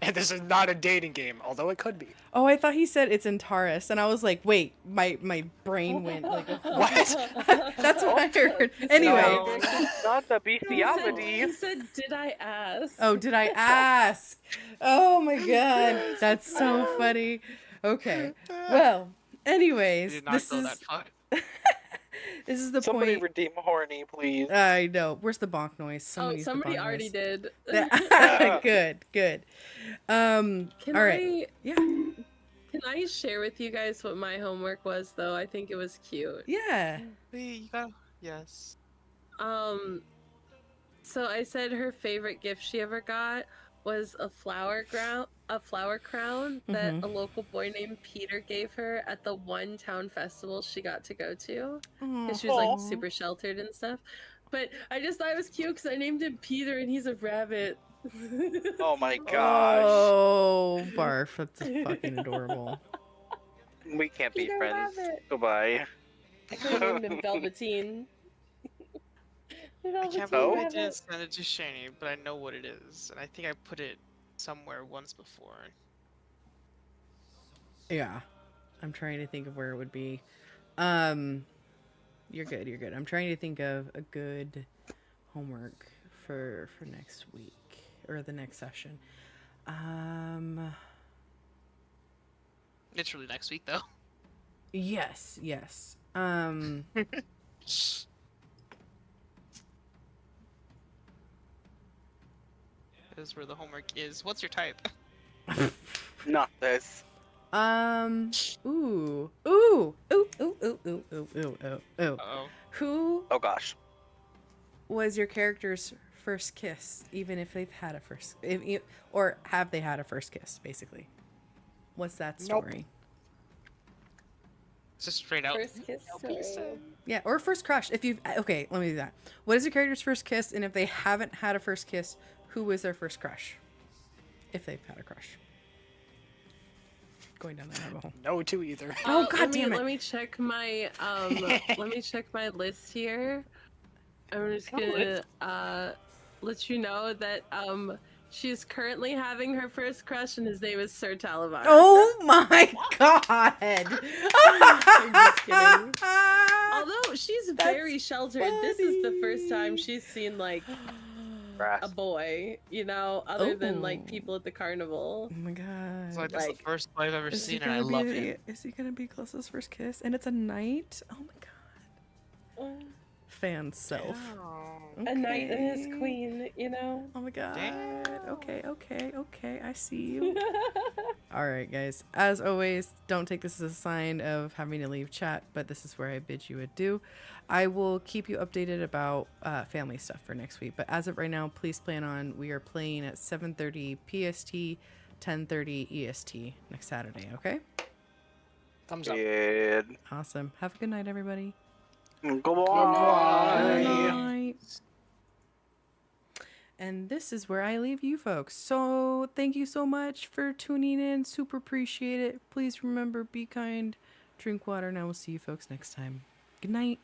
And this is not a dating game, although it could be. Oh, I thought he said it's in Taurus, and I was like, wait, my brain went like, what? That's what I heard. Anyway. Not the bestiality. He said, did I ask? Oh, did I ask? Oh my god. That's so funny. Okay. Well, anyways, Did not go that far. This is the Somebody point. redeem horny, please. I know. Where's the bonk noise? Somebody already did. Good. Can all right. Can I share with you guys what my homework was, though? I think it was cute. Yeah. Yes. So I said her favorite gift she ever got was a flower crown that a local boy named Peter gave her at the one town festival she got to go to, because she was like super sheltered and stuff. But I just thought it was cute because I named him Peter and he's a rabbit. Oh my gosh. Oh, barf. That's fucking adorable. We can't be Peter friends. Rabbit. Goodbye. I could have named him Velveteen. I can't believe I didn't send it to Shaney, but I know what it is, and I think I put it somewhere once before. Yeah. I'm trying to think of where it would be. You're good. I'm trying to think of a good homework for next week or the next session. Literally next week, though. Yes. Is where the homework is. What's your type? Not this. Ooh. Uh-oh. Who Oh gosh. was your character's first kiss, even if they've had a first, or have they had a first kiss, basically? What's that story? It's just straight out. First kiss story. Yeah, or first crush. If you've okay, let me do that. What is your character's first kiss, and if they haven't had a first kiss, who was their first crush? If they've had a crush. Going down that rabbit hole. No to either. Oh god damn it! Let me check my list here. I'm just gonna let you know that she's currently having her first crush, and his name is Sir Talavar. Oh my god! I'm just kidding. Although she's very sheltered, this is the first time she's seen like a boy, other than like people at the carnival. Oh my god! It's like, that's the first boy I've ever seen, and I love it. Is he gonna be Callista's first kiss? And it's a night? Oh my god! Fan self. Okay. A knight and his queen, Oh my god. Damn. Okay, I see you. Alright, guys. As always, don't take this as a sign of having to leave chat, but this is where I bid you adieu. I will keep you updated about family stuff for next week, but as of right now, please plan on, we are playing at 7:30 PST, 10:30 EST next Saturday, okay? Thumbs up. Good. Awesome. Have a good night, everybody. Goodbye. And this is where I leave you folks. So thank you so much for tuning in. Super appreciate it. Please remember, be kind, drink water, and I will see you folks next time. Good night.